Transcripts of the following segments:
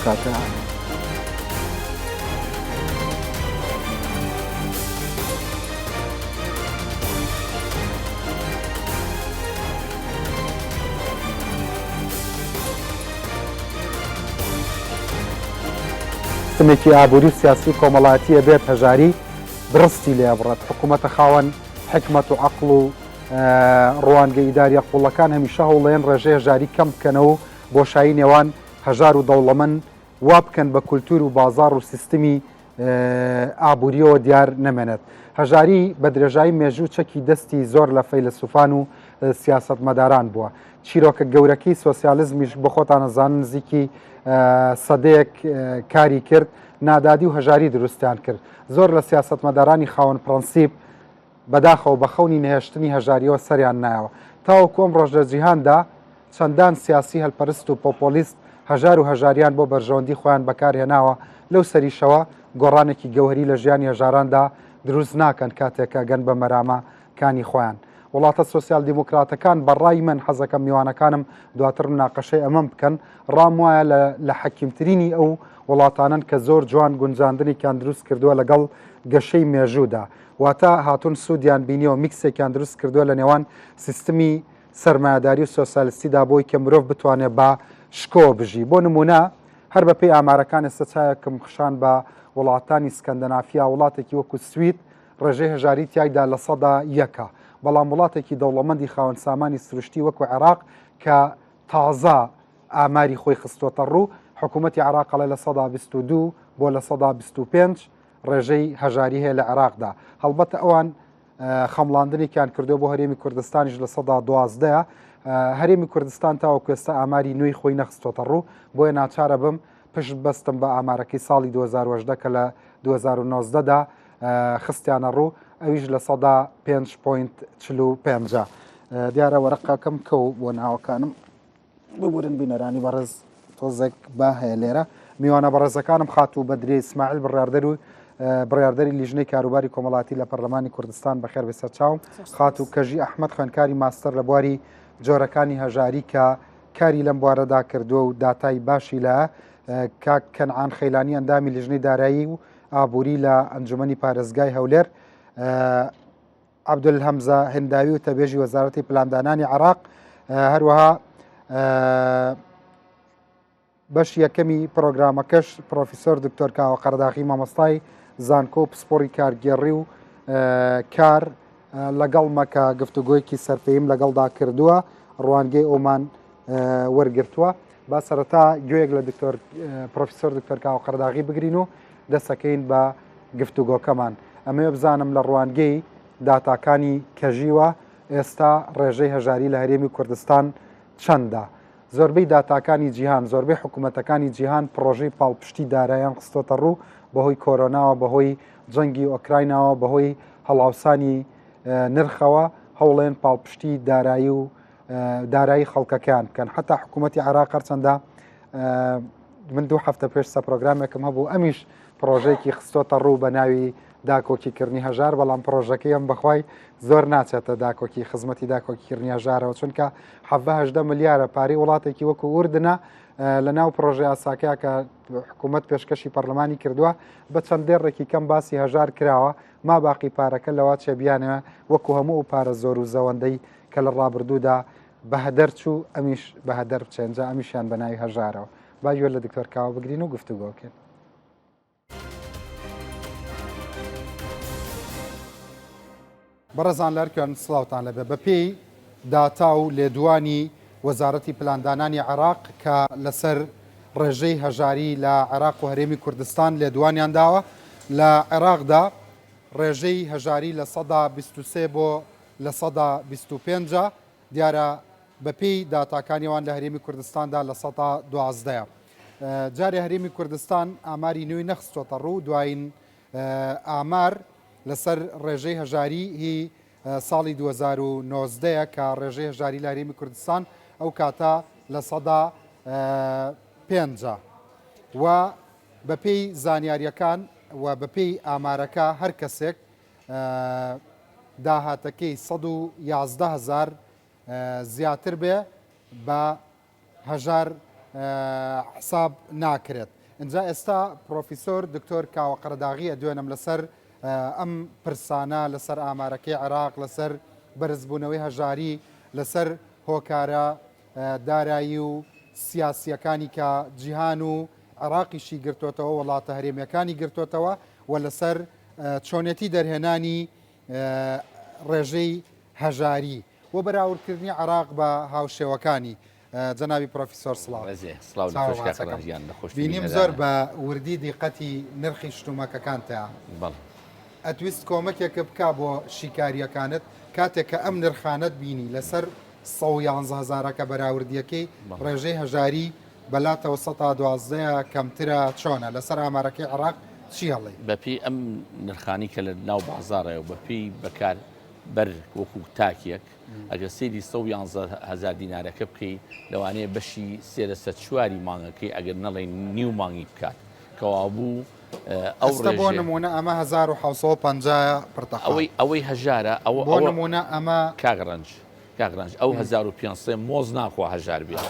کاتە. سمێکی ئابووری و سیاسی کۆمەڵایەتیە بێت هەژاری درستی لێ بڕێت. حکوومەتە خاوەن حکمت و عەقڵ و ڕوانگە ئیداریە قوڵەکان هەمیشە هەوڵێن ڕێژەی هەژاری کەم بکەنەوە و بۆشایی نێوان هەژار و دەوڵەمەند وا بکەن بە کولتور و بازار و سیستمی ئابووریەوە دیار نەمێنێت. هەژاری بە درێژایی مێژوو چەکی دەستی زۆر لە فەیلسوفان و سیاسەتمەداران بووە. چیرۆکە گەورەکەی سۆسیالیزمیش بە خۆتان نەزانن نزیکی سەدەیەک کاری کرد، نادادی و هەژاری دروستیان کرد. زۆر لە سیاسەتمەدارانی خاوەن پرەنسیب بەداخەوە بە خەونی نەهێشتنی هەژاریەوە سەریان نایەوە. تاوەکو ئەم ڕۆژ لە جیهاندا چەندان سیاسی هەلپەرست و پۆپۆلیست هەژار و هەژاریان بۆ بەرژەوەندی خۆیان بەکارهێناوە. لەو سەریشەوە گۆڕانێکی گەوهری لە ژیانی هەژاراندا دروست ناکەن کاتێکە گەن بە مەرامەکانی خۆیان. وڵاتە سۆسیال دیموکراتەکان بەڕای من حەزەکەم میوانەکانم دواتر مناقەشەی ئەمەم بکەن، ڕام وایە لە حەکیمترینی ئەو وڵاتانن کە زۆر جوان گونجاندنێکیان دروست کردووە لەگەڵ گەشەی مێژوودا، واتە هاتوون سوودیان بینیەوە میکسێکیان دروست کردووە لە نێوان سیستمی سەرمایه‌داری و سۆسیالیستیدا بۆی کە مرۆڤ بتوانێت بە شکۆ بژی. بۆ نمونە هەر بەپێی ئامارەکان ئێستا چایەکم خشان بە وڵاتانی سکەندەنافیا وڵاتێکی وەکو سوید ڕێژەی هەژاری تیایدا لە 100%، بەڵام وڵاتێکی دەوڵەمەندی خاوەن سامانی سروشتی وەکو عێراق کە تازە ئاماری خۆی خستوەتە ڕوو، حکوومەتی عێراقەڵێ لە 122 بۆ لە 125 ڕێژەی هەژاری هەیە لە عێراقدا. هەڵبەتە ئەوان خەمڵاندنێکیان کردو بۆ هەرێمی کوردستانیش لە 112. هەرێمی کوردستان تاوەکو ئێستا ئاماری نوێی خۆی نەخستوەتە ڕوو، بۆیە ناچارە بم پشت بەستم بە ئامارەکەی ساڵی 2018 کە لە 2019دا خستیانە ڕوو، ئەویش لە 105.45. دیارە وەرەقاکەم کەو بۆ ناوەکانم ببورن بینەرانی بەڕێز تۆزێک با هەیە لێرە. میوانە بەڕێزەکانم خاتوو بە درێ ئیسماعیل بڕاردەر و بڕاردەری لیژنەی کاروباری کۆمەڵاتی لە پەرلەمانی کوردستان بەخێر بێسەر چاوم. خاتوو کەژی ئەحمەد خوێندکاری ماستەر لە بواری جۆرەکانی هەژاری کە کاری لەم بوارەدا کردووە و داتای باشی لە کاک کەنعان خەیلانی ئەندامی لیژنەی دارایی و ئابووری لە ئەنجومەنی پارێزگای هەولێر، عەبدولهەمزە هێنداوی و تەبێژی وەزارەتی پلاندانانی عێراق، هەروەها بەش یەکەمی پرۆگرامەکەش پرۆفیسۆر دکتۆر کاوە قەرداغی مامۆستای زانکۆ و پسپۆڕی کارگێڕی و کار لەگەڵ مەکە گفتوگۆیەکی سەرپەییم لەگەڵدا کردووە، ڕوانگەی ئەومان وەرگرتووە. با سەرەتا گوێیەک لە پرۆفیسۆر دکتۆر کاوە قەرداغی بگرین و دەسەکەین بە گفتوگۆکەمان. ئەمەوێ بزانم لە ڕوانگەی داتاکانی کەژیوە ئێستا ڕێژەی هەژاری لە هەرێمی کوردستان چەندە؟ زۆربەی داتاکانی جیهان، زۆربەی حکوومەتەکانی جیهان پرۆژەی پاڵپشتی داراییان خستۆتە ڕوو بەهۆی کۆرۆناوە، بەهۆی جەنگی ئۆکرایناوە، بەهۆی هەڵاوسانی نرخەوە هەوڵێن پاڵپشتی دارایی و دارایی خەڵکەکان بکەن. حتا حکوومەتی عێراق هەرچەندە من 2 هەفتە پێش پرۆگرامێکم هەبوو ئەمیش پرۆژەیەکی خستۆتە ڕوو بە ناوی داکۆکیکردنی هەژار، بەڵام پرۆژەکەی ئەم بەخوای زۆر ناچێتە داکۆکی خزمەتی داکۆکیکردنی هەژارەوە، چونکە 17 ملیارە پارەی وڵاتێکی وەکو ئوردنە لە ناو پرۆژەی ئاساکەیە کە حکوومەت پێشکەشی پەرلەمانی کردووە بە چەند دێڕێکی کەم باسی هەژار کراوە، ما باقی پارەکە لەوا چێبیانەوە وەکو هەموو و پارە زۆر و زەوەندەی کە لە ڕابردوودا بەهەدەر چوو ئەمیش بەهەدەر بچێنجا ئەمیشیان بە ناوی هەژارەوە. با گوێ لە دکتۆر کاوە بگرین و گفتوگۆکەین. بەڕێزان لەرکێن سڵاوتان لەبێ. بەپێی داتا و لێدوانی وەزارەتی پلاندانانی عێراق کە لەسەر ڕێژەی هەژاری لە عێراق و هەرێمی کوردستان لێدوانیان داوە، لە عێراقدا ڕێژەی هەژاری لە 123 بۆ لە 125 دیارە بەپێی داتاکانیوان لە هەرێمی کوردستاندا لە 112. جارێ هەرێمی کوردستان ئاماری نوێی نەخستۆتە ڕوو، دوایین ئامار لەسەر ڕێژەی هەژاری هی ساڵی 2019 کە ڕێژەی هەژاری لە هەرێمی کوردستان ئەو کاتە لە 105 و بەپێی زانیاریەکان و بەپێی ئامارەکە هەر کەسێک داهاتەکەی 111,000 زیاتر بێ بە هەژار حساب ناکرێت. اینجا ئێستا پرۆفیسۆر دکتۆر کاوە قەرداغی دوێنم لەسەر ئەم پرسانە لەسەر ئامارەکەی عێراق لەسەر بەرزبوونەوەی هەژاری لەسەر هۆکارە دارایی و سیاسیەکانی کە جیهان و عێراقیشی گرتوتەوە وڵاتە هەرێمیەکانی گرتوتەوە و لەسەر چۆنێتی دەرهێنانی ڕێژەی هەژاری و بەراوردکردنی عێراق بە هاوشێوەکانی. جەنابی پرۆفیسۆر بینیم زۆر بە وردی دیقەتی نرخی شتومەکەکانتە ئەتویست کۆمەکێکە بکا بۆ شیکاریەکانت کاتێک کە ئەم نرخانت بینی لەسەر 111,000کە بەراوردیەکەی ڕێژەی هەژاری بەلاتەوە 112 کەمترە چۆنە لەسەر ئامارەکەی عێراق چی هەڵێ بەپی ئەم نرخانی کە لە ناو بازارەوە بەپی بەکار بەر وەکو تاکیەک ئەگە سێری 111,000 دینارەکە بکەی لەوانەیە بەشی 3/4 مانگەکەی ئەگەر نەڵێ نیو مانگی بکات کەوا بوو بۆ نمونە ئەمە 1550 پرتەقال ئەوەی هەژارە بۆ نمونە ئەمە کاگڕنج ئەو 1500 مۆز ناخوا هەژار بێت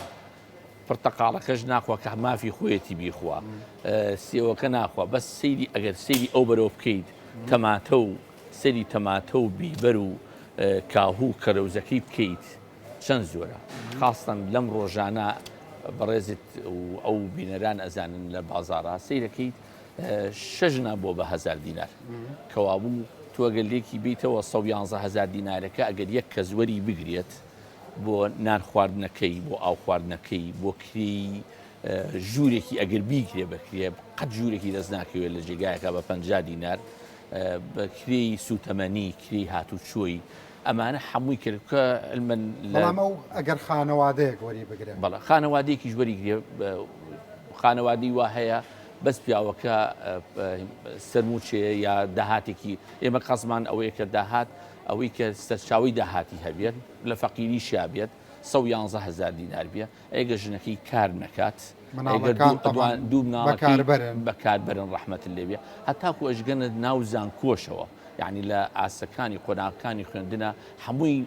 پرتەقاڵەکەش ناخوا کە مافی خۆیەتی بیخوا سێوەکە ناخوا بەس سەیری ئەگەر سەیری ئەو بەرەوە بکەیت تەماتە و سەری تەماتە و بیبەر و کاهوو کەرەوزەکەی بکەیت چەند زۆرە خاستن لەم ڕۆژانە بەڕێزت و ئەو بینەران ئەزانن لە بازارە سەیرەکەیت 6 بۆ بە 1000 دینار کەوابوو تۆگەلێکی بیتەوە 111,000 دینارەکە ئەگەر یەک کە زوەری بگرێت بۆ نان خواردنەکەی بۆ ئاو خواردنەکەی بۆ کری ژوورێکی ئەگەر بیگرێ بکرێ قەت ژوورێکی دەست ناکەوێت لە جێگایەکە بە 50 دینار بەکری سوتەمەنی کری هاتوو چۆی ئەمانە هەمووی کرد کە بەڵام ئەو ئەگەر خانەوادەیەک وەری بگرێت بەڵە خانەوادەیەکی ژوەری گرێ خانەوادی وا هەیە بەس پیاوەکە سەرموچێ یا داهاتێکی ئێمە قەزمان ئەوەیە کە داهات ئەوەی کە سەرچاوی داهاتی هەبێت لە فەقیری شابێت 111,000 دینار بێ ئەگە ژنەکەی کار نەکات دوو بەکاربەرن ڕەحمەت لێبێ هەتاکو ئەشگەنە ناو زانکۆشەوە یعنی لە ئاسەکانی قۆناغەکانی خوێندنە هەمووی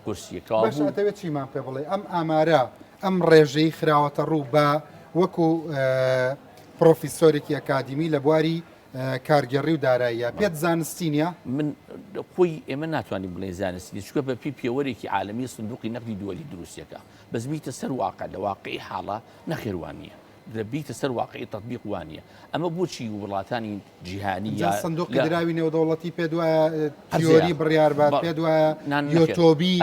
قورسیەکەوە دەوێت چیمان پێ بڵێ ئەم ئامارە ئەم ڕێژەی خراوەتە ڕوو بە وەکو پرۆفیسۆرێکی ئەکادیمی لە بواری کارگەڕی و داراییە پێت زانستی نیە من خۆی ئێمە ناتوانین بڵێ زانستی چکە بە پێی پێوەرێکی عالەمی سندوقی نەقدی دووەلی دروستیەکە بەس بیتە سەر واقع لە واقعی حاڵە نەخێوانیە دەبیتە سەر واقعی تەطبیق وانە ئەمە بۆچی وڵاتانی جیهانی سندوقی دراوی نێودەوڵەتی پێ دوایە تیۆری بڕیاربات پێ دوایە یۆتۆبی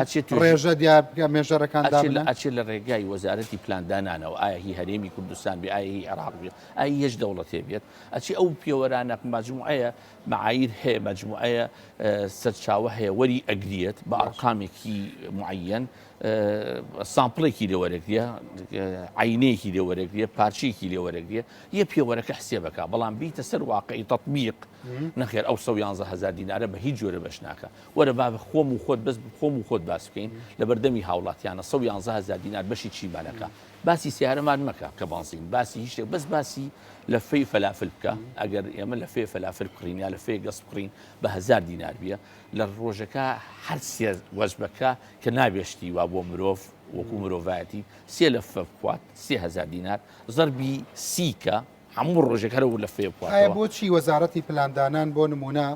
ڕێژە دیار مێژەرەکاندا ئەچێت لە ڕێگای وەزارەتی پلاندانانەوە ئایا هی هەرێمی کوردستان بێ ئایا هی عێراق بێت ئایا هیچ دەوڵەتێ بێت ئەچی ئەو پێوەرانە مجموعەیە معایر هەیە مجموعەیە سەرچاوە هەیە وەری ئەگریێت بە ئەرقامێکی معەن سامپڵێکی لێوەرەگریە عینەیەکی لێوەرەگریە پارچەیەکی لێوەرەگریە یە پێوەرەکە حسێبەکە بەڵام بیتە سەر واقعی تەطبیق نەخێر ئەو 111,000 دینارە بە هیچ جۆرە بەش ناکە وەرە با خۆم و خۆت بەس خۆم و خۆت باس بکەین لە بەردەمی هاوڵاتیانە 111,000 دینار بەشی چیمانەکە باسی سیارەمان مەکە کە بانزین باسی هیچ شتێک بەس باسی لە فەی فەلافل بکە ئەگەر ئێمە لە فێ فەلافل بکڕین یا لە فێ گەس بکڕین بە 1000 دینار بیە لە ڕۆژەکە هەر سێ وەجبەکە کە نابێشتی وا بۆ مرۆڤ وەکو مرۆڤایەتی سێ لە فە بخوات 3000 دینار زەربی سیکە هەموو ڕۆژێکەرەوە لە فێ بخوات بۆچی وەزارەتی پلاندانان بۆ نمونە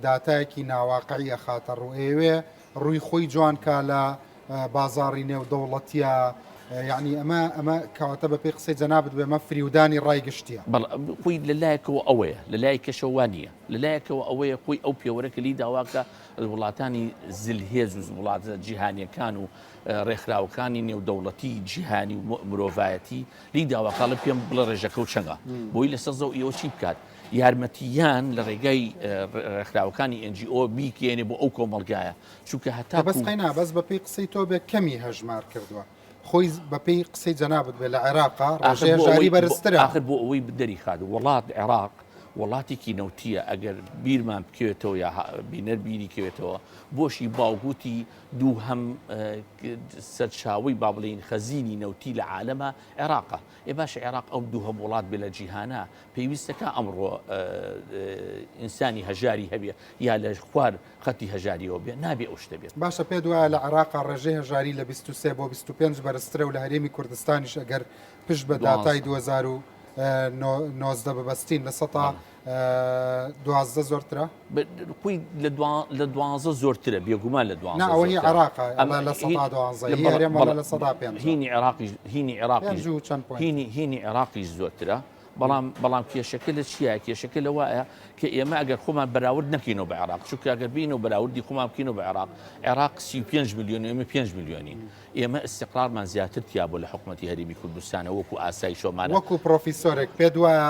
داتایەکی ناواقعی ئەخاتە ڕوو ئێوێ ڕووی خۆی جوانکە لە بازاڕی نێودەوڵەتیە یعنی ئەمە کەواتە بە پێی قسەی جەنابەت بێمە فریودانی ڕایگەشتیە خۆی لەلایەکەوە ئەوەیە لەلای کەشەوانیە لەلایەکەوە ئەوەیە خۆی ئەو پێوەرەکە لی داواکە وڵاتانی زلهێز و وڵاتە جیهانیەکان و ڕێکخراوەکانی نێودەوڵەتی جیهانی و مرۆڤایەتی لی داواکاڵە پێم بڵە ڕێژەکە و چەنگە بۆی لەسەر زەو ئێوە چی بکات یارمەتیان لە ڕێگای ڕێکخراوەکانی NGO بیکێنێ بۆ ئەو کۆمەڵگایە چونکە هەتا بەس قەینا بەس بە پێی قسەی تۆ بێ کەمی هەژمار کردووە خۆی بەپێی قسەی جەنابەت بێ لە عێراقا ڕێژەیە ژاری بەرزترە آخر بۆ ئەوەی بدەری خات وڵات عێراق وڵاتێکی نەوتیە ئەگەر بیرمان بکوێتەوە یا بینەر بیری کەوێتەوە بۆشی باوگوتی دوو هەم سەرچاوی با بڵین خەزینی نەوتی لە عالەمە عێراقە ئێ باشە عێراق ئەو دوو هەم وڵات بێ لە جیهانە پێویستەکە ئەمڕۆ ئینسانی هەژاری هەبێ یا لە خوار خەتی هەژاریەوە بێ نابێ ئەو شتە بێت باشە پێ دوایە لە عێراقا ڕێژەی هەژاری لە 23 بۆ 25 بەرزترە و لە هەرێمی کوردستانیش ئەگەر پشت بە داتای 2019 ببەستین لە سەتا 12 زۆرترە کوی لە 12 زۆرترە بێگومان لە 12 ئەوەی عێراقا لە سەتا 12 هەرێمە لە سەدا 5 هینی عێراقیش زۆرترە بەڵام کێشەکە لە چیە کێشەکە لە وایە کە ئێمە ئەگەر خۆمان بەراورد نەکەینەوە بە عێراق چونکە ئەگەر بینەوە بەراوردی خۆمان بکەینەوە بە عێراق 35 میلیۆن ئێمە 5 میلیۆنین ئێمە استقرارمان زیاتر تیا بۆ لە حکوومەتی هەرێمی کوردستانە وەکو ئاسایشۆمانە وەکو پرۆفیسۆرێک پێ دوایە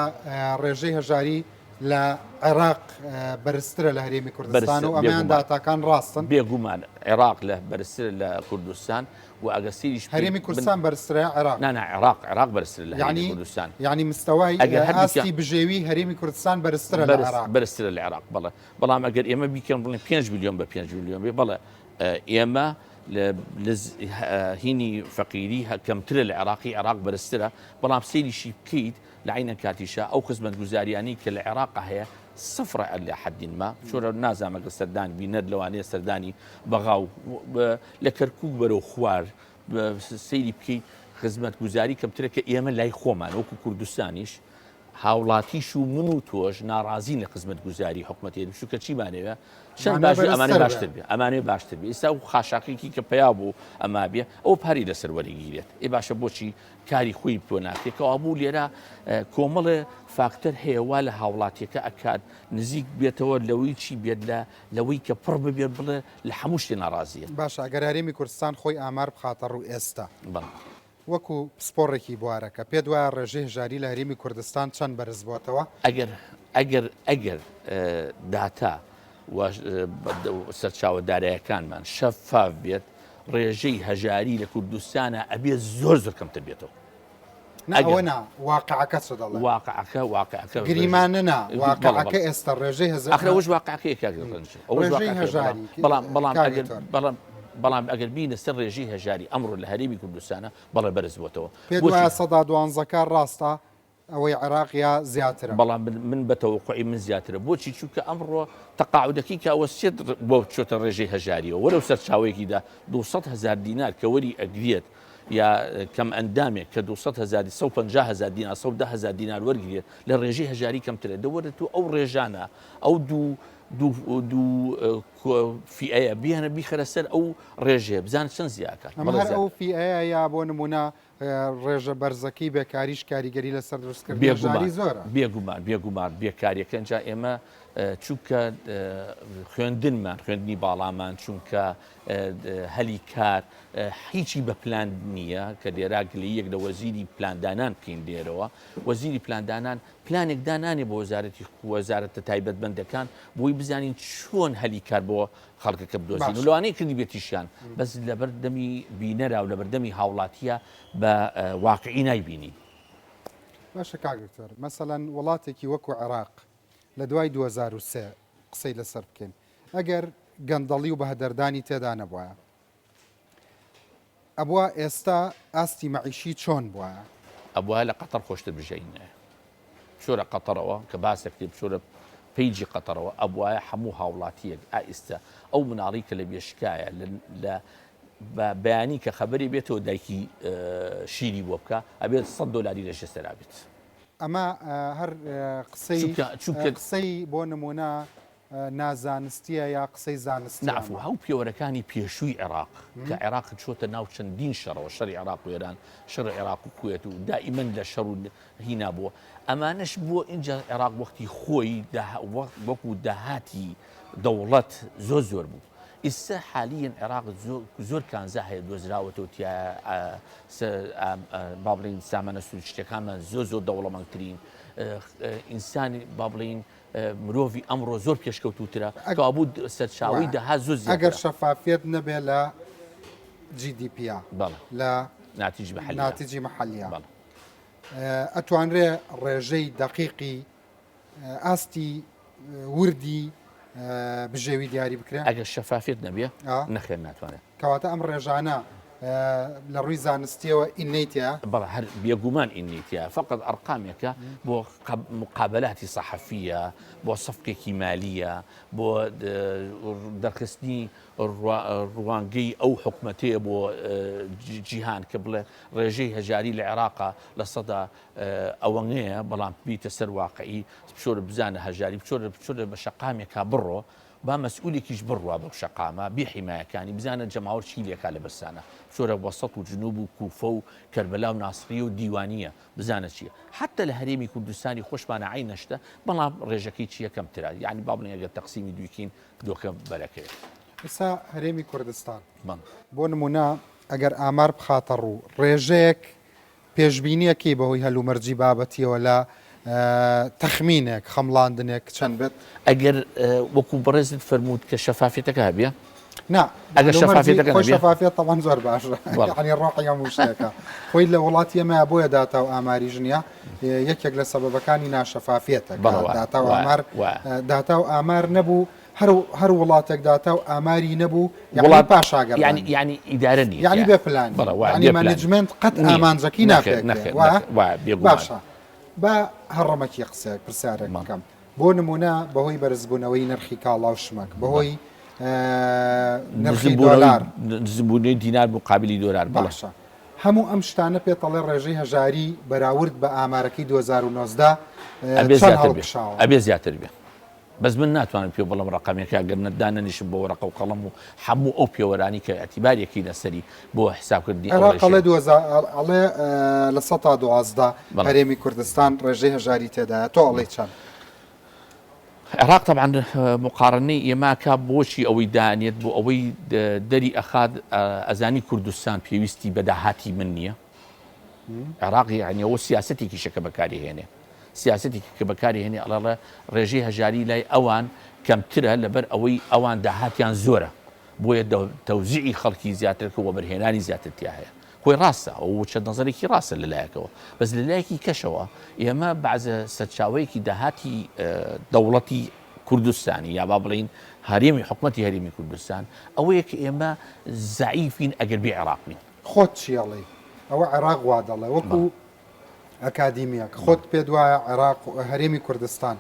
ڕێژەی هەژاری لە عێراق بەرزترە لە هەرێمی کوردستان و ئەمیان داتاکان ڕاستن بێگومان عێراق لە بەرزترە لە کوردستان و ئەگە سیریش هەرێمی کوردستان بەرزترە عێراق عێراق بەرزترە لە هەرێمی کوردستان یعنی مستەوای ئاستی بژێوی هەرێمی کوردستان بەرزترە لە عێراق بەرزترە لە عێراق بەڵام ئەگەر ئێمە بیکەن بڵێن 5 میلیۆن بە 5 میلیۆن بێ بەڵێ ئێمە هینی فەقیری کەمترە لە عێراق بەرزترە بەڵام سەیریشی بکەیت لە عینە کاتیشە ئەو خزمەتگوزاریانی کە لە عێراق هەیە سفرە لە حەدین ما چۆرە نازانمەگە سەردان بینەر لەوانەیە سەردانی بەغاو لە کەرکوو بەرەو خوار سەیری بکەیت خزمەتگوزاری کەمترە کە ئێمە لای خۆمان وەکو کوردستانیش هاوڵاتیش و من و تۆش ناڕازین لە خزمەتگوزاری حکوومەتی چونکە چیمانەوە چەند باش ئەمانە باشتر بێ ئەمانێ باشتر بێ ئێستا و خاشاقێکی کە پیا بوو ئەما بێ ئەو پاری لەسەر وەرەگیرێت ئێ باشە بۆچی کاری خۆی بۆ ناکرێتەوە بوو لێرە کۆمەڵێ فاکتەر هەیەوا لە هاوڵاتیەکە ئەکات نزیک بێتەوە لەوەی چی بێت لەوەی کە پڕ ببێت بڵێ لە هەموو شتێ ناڕازیە باشە ئەگەر هەرێمی کوردستان خۆی ئامار بخاتە ڕوو ئێستا وەکو پسپۆڕێکی بوارەکە پێ دوایە ڕێژەی هەژاری لە هەرێمی کوردستان چەند بەرز بووەتەوە ئەگەر داتا سەرچاوەدارایەکانمان شەفاف بێت ڕێژەی هەژاری لە کوردستانە ئەبێت زۆر کەمتر بێتەوە ئەوەنا واقعەکە چ دەڵێ واقعەکە گریمانەنا واقعەکە ئێستا ڕێژەی ئەوەش واقعەکەی هەژاری بەڵام ئەگەر بینە سەر ڕێژەی هەژاری ئەمڕۆ لە هەرێمی کوردستانە بەڵێ بەرز بووەتەوە پێ دوایە سەدا 12 ڕاستە ئەوەی عێراقیا زیاترە بەڵام من بەتەوەقعی من زیاترە بۆچی چونکە ئەمڕۆ تەقاعودەکەی کە ئەوە سێت بۆ چۆتە ڕێژەی هەژاریەوە وەرەو سەرچاوەیەکیدا 200,000 دینار کە وەری ئەگرێت یا کەم ئەندامێک کە 150,000 دینار 110,000 دینار وەرگێت لە ڕێژەی هەژاری کەمترە دەوەرە تو ئەو ڕێژانە ئەو دوو فیئەیە بیانە بیخەرە سەر ئەو ڕێژێ بزان چەند زیاکە هەر ئەو فیئەیە یا بۆ نمونە ڕێژە بەرزەکەی بێکاریش کاریگەری لەسەر دروستکردنی زۆرە بێگومان بێکاریەکە ئەنجا ئێمە چونکە خوێندنی باڵامان چونکە هەلی کار هیچی بە پلان نییە کە لێرا گلەیەک لە وەزیری پلاندانان بکەین لێرەوە وەزیری پلاندانان پلانێک دانانێ بۆ وەزارەتە تایبەتمەندەکان بۆی بزانین چۆن هەلی کار بۆ خەڵکەکە بدۆزین و لەوانەیە کردی بێتیشیان بەس لە بەردەمی بینەرا و لە بەردەمی هاوڵاتیە بە واقعی نایبینی باشە کاگدکتۆر مەسەڵەن وڵاتێکی وەکو عێراق لە دوای 2023 قسەی لەسەر بکەین ئەگەر گەندەڵی و بەهەدەردانی تێدا نەبووە ئەبووە ئێستا ئاستی مەعیشی چۆن بووە ئەبووە لە قەتەر خۆشتر بژینە شۆرە قەتەرەوە کە باسە کتێب شۆرە پیجی قەتەرەوە ئەبووە هەموو هاوڵاتیەک ئائیستا ئەو مناڵی کە لە بێشکایە لە بەیانی کە خەبەری بێتەوە دایکی شیری بۆ بکە ئەبێت $100 لە ژێسەرا بێت ئەمە هەر قسەی بۆ نمونە نازانستیە یا قسەی زانستی نعفو هەو پیاوەرەکانی پێشووی عێراق کە عێراق چۆتە ناو چەندین شەڕەوە شەڕی عێراق و ئێران شەڕی عێراق و کوێت و دائیمەن لە شەڕ و هینا بووە ئەمانەش بووە اینجا عێراق وەختی خۆی وەکو داهاتی دەوڵەت زۆر بوو ئێستا حالیان عێراق زۆر کانزا هەیە دۆزراوەتەوە با بڵین سامانە سروشتەکانمان زۆر دەوڵەمەندترین ئینسانی با بڵین مرۆڤی ئەمڕۆ زۆر پێشکەوتوترە کە بوو سەرچاوی دەها زۆر ئەگەر شەفافیت نەبێ لە GDP لە ناتیجی مەحەلیە ئەتوانرێ ڕێژەی دەقیقی ئاستی وردی بژێوی دیاری بکرێ ئەگەر شەفافێت نەبێ آه. نەخێر ناتوانێت کەواتە ئەم ڕێژانە لە ڕووی زانستیەوە ئینەیتە بەڵێ هەر بێگومان ئینیتە فقط ئەرقامێکە بۆ مقابلاتی سەحەفیە بۆ سەفقێکی مالیە بۆ دەرخستنی ڕوانگەی ئەو حکومەتەیە بۆ جیهان کە بڵێ ڕێژەی هەژاری لە عێراقا لە سەدا ئەوەنەیە بەڵام بیتە سەر واقعی بچۆرە بزانە هەژاری بچۆرە بە شەقامێکا بڕۆ با مەسئولێکیش بڕوا بە شەقامە بێحیمایەکانی بزانە جەماوەر چی لێکا لە بەرسانە بچۆرە وەسەط و جنوب و کوفە و کەربەلا و ناسریە و دیوانیە بزانە چییە حتى لە هەرێمی کوردستانی خۆشمانە عین نەشتە بەڵام ڕێژەکەی چیە کەمترا یعنی با بڵێن ئەگەر تەقسیمی دووکین دۆکە بەرەکەوێت ئێستا هەرێمی کوردستان بۆ نمونە ئەگەر ئامار بخاتە ڕوو ڕێژەیەک پێشببینیەکی بەهۆی هەلومەرجی بابەتیەوە لە تەخمینێک خەمڵاندنێک چەند بێت ئەگەر وەکو بەڕێزت فەرمووت کە شەفافێتەکە هەبێ نا ئەگەر شەفافێتەکە نەبێ شەفافێت تەوان زۆر باشە ینی ڕۆحی هەموو شتێکە خۆی لە وڵاتی ئەمە بۆیە داتا و ئاماری ژنیە یەکێک لە سەبەبەکانی ناشەفافێتە داتا و ئامار نەبوو هەر وڵاتێک داتا و ئاماری نەبوو وڵات پاشاگەر ینی ئیدارە نیە ینی بێ پلان ینی مانجمنت قەت ئامانجەکەی ناکرێت باشە با هەڕەمەکی قسێک پرسیارێک بکەم بۆ نمونە بەهۆی بەرزبوونەوەی نرخی کاڵا و شمەک بەهۆی نرخی دۆلار نزمبوونەوەی دینار مقابلی دۆلار باشە هەموو ئەم شتانە پێتەڵێ ڕێژەی هەژاری بەراورد بە ئامارەکەی 2019 ئەبێ زیاتر بێ بەس من ناتوانم پێ بڵم ڕقامێکە گەر نەدانەنیشم بۆ ڕقە و قەڵم و هەموو ئەو پێوەرانی کە ئەتیبارێکی لەسەری بۆ حسابکردنی ئەڵێ لە 12 هەرێمی کوردستان ڕێژەی هەژاری تێدایە تۆ ئەڵێ چەند عێراق طبعا مقارنەی ئێماکە بۆچی ئەوەی دانێت بۆ ئەوەی دەری ئەخاد ئەزانی کوردستان پێویستی بە داهاتی من نییە عێراق یعنی ئەوە سیاسەتێکی شەکە بەکاری هێنێ سیاسەتی کە بەکاری هێنێ ئەڵە ڕێژەی هەژاری لای ئەوان کەمترە لەبەر ئەوەی ئەوان داهاتیان زۆرە بۆیە تەوزیعی خەڵکی زیاترکە و بەرهێنانی زیاترتیا هەیە خۆی ڕاستە ئەو چەند نەزەرێکی ڕاستە لەلایەکەوە بەس لەلایەکی کەشەوە ئێمە بەعزە سەرچاوەیەکی داهاتی دەوڵەتی کوردستانی یا با بڵین هەرێمی حکومەتی هەرێمی کوردستان ئەوەیە کە ئێمە زعیفین ئەگەر بێ عێراق بین خۆت چیڵێ ئەوە عێراق وا دەڵێ وەکو ئەکادیمیەک خۆت پێ دوایە عێراق هەرێمی کوردستان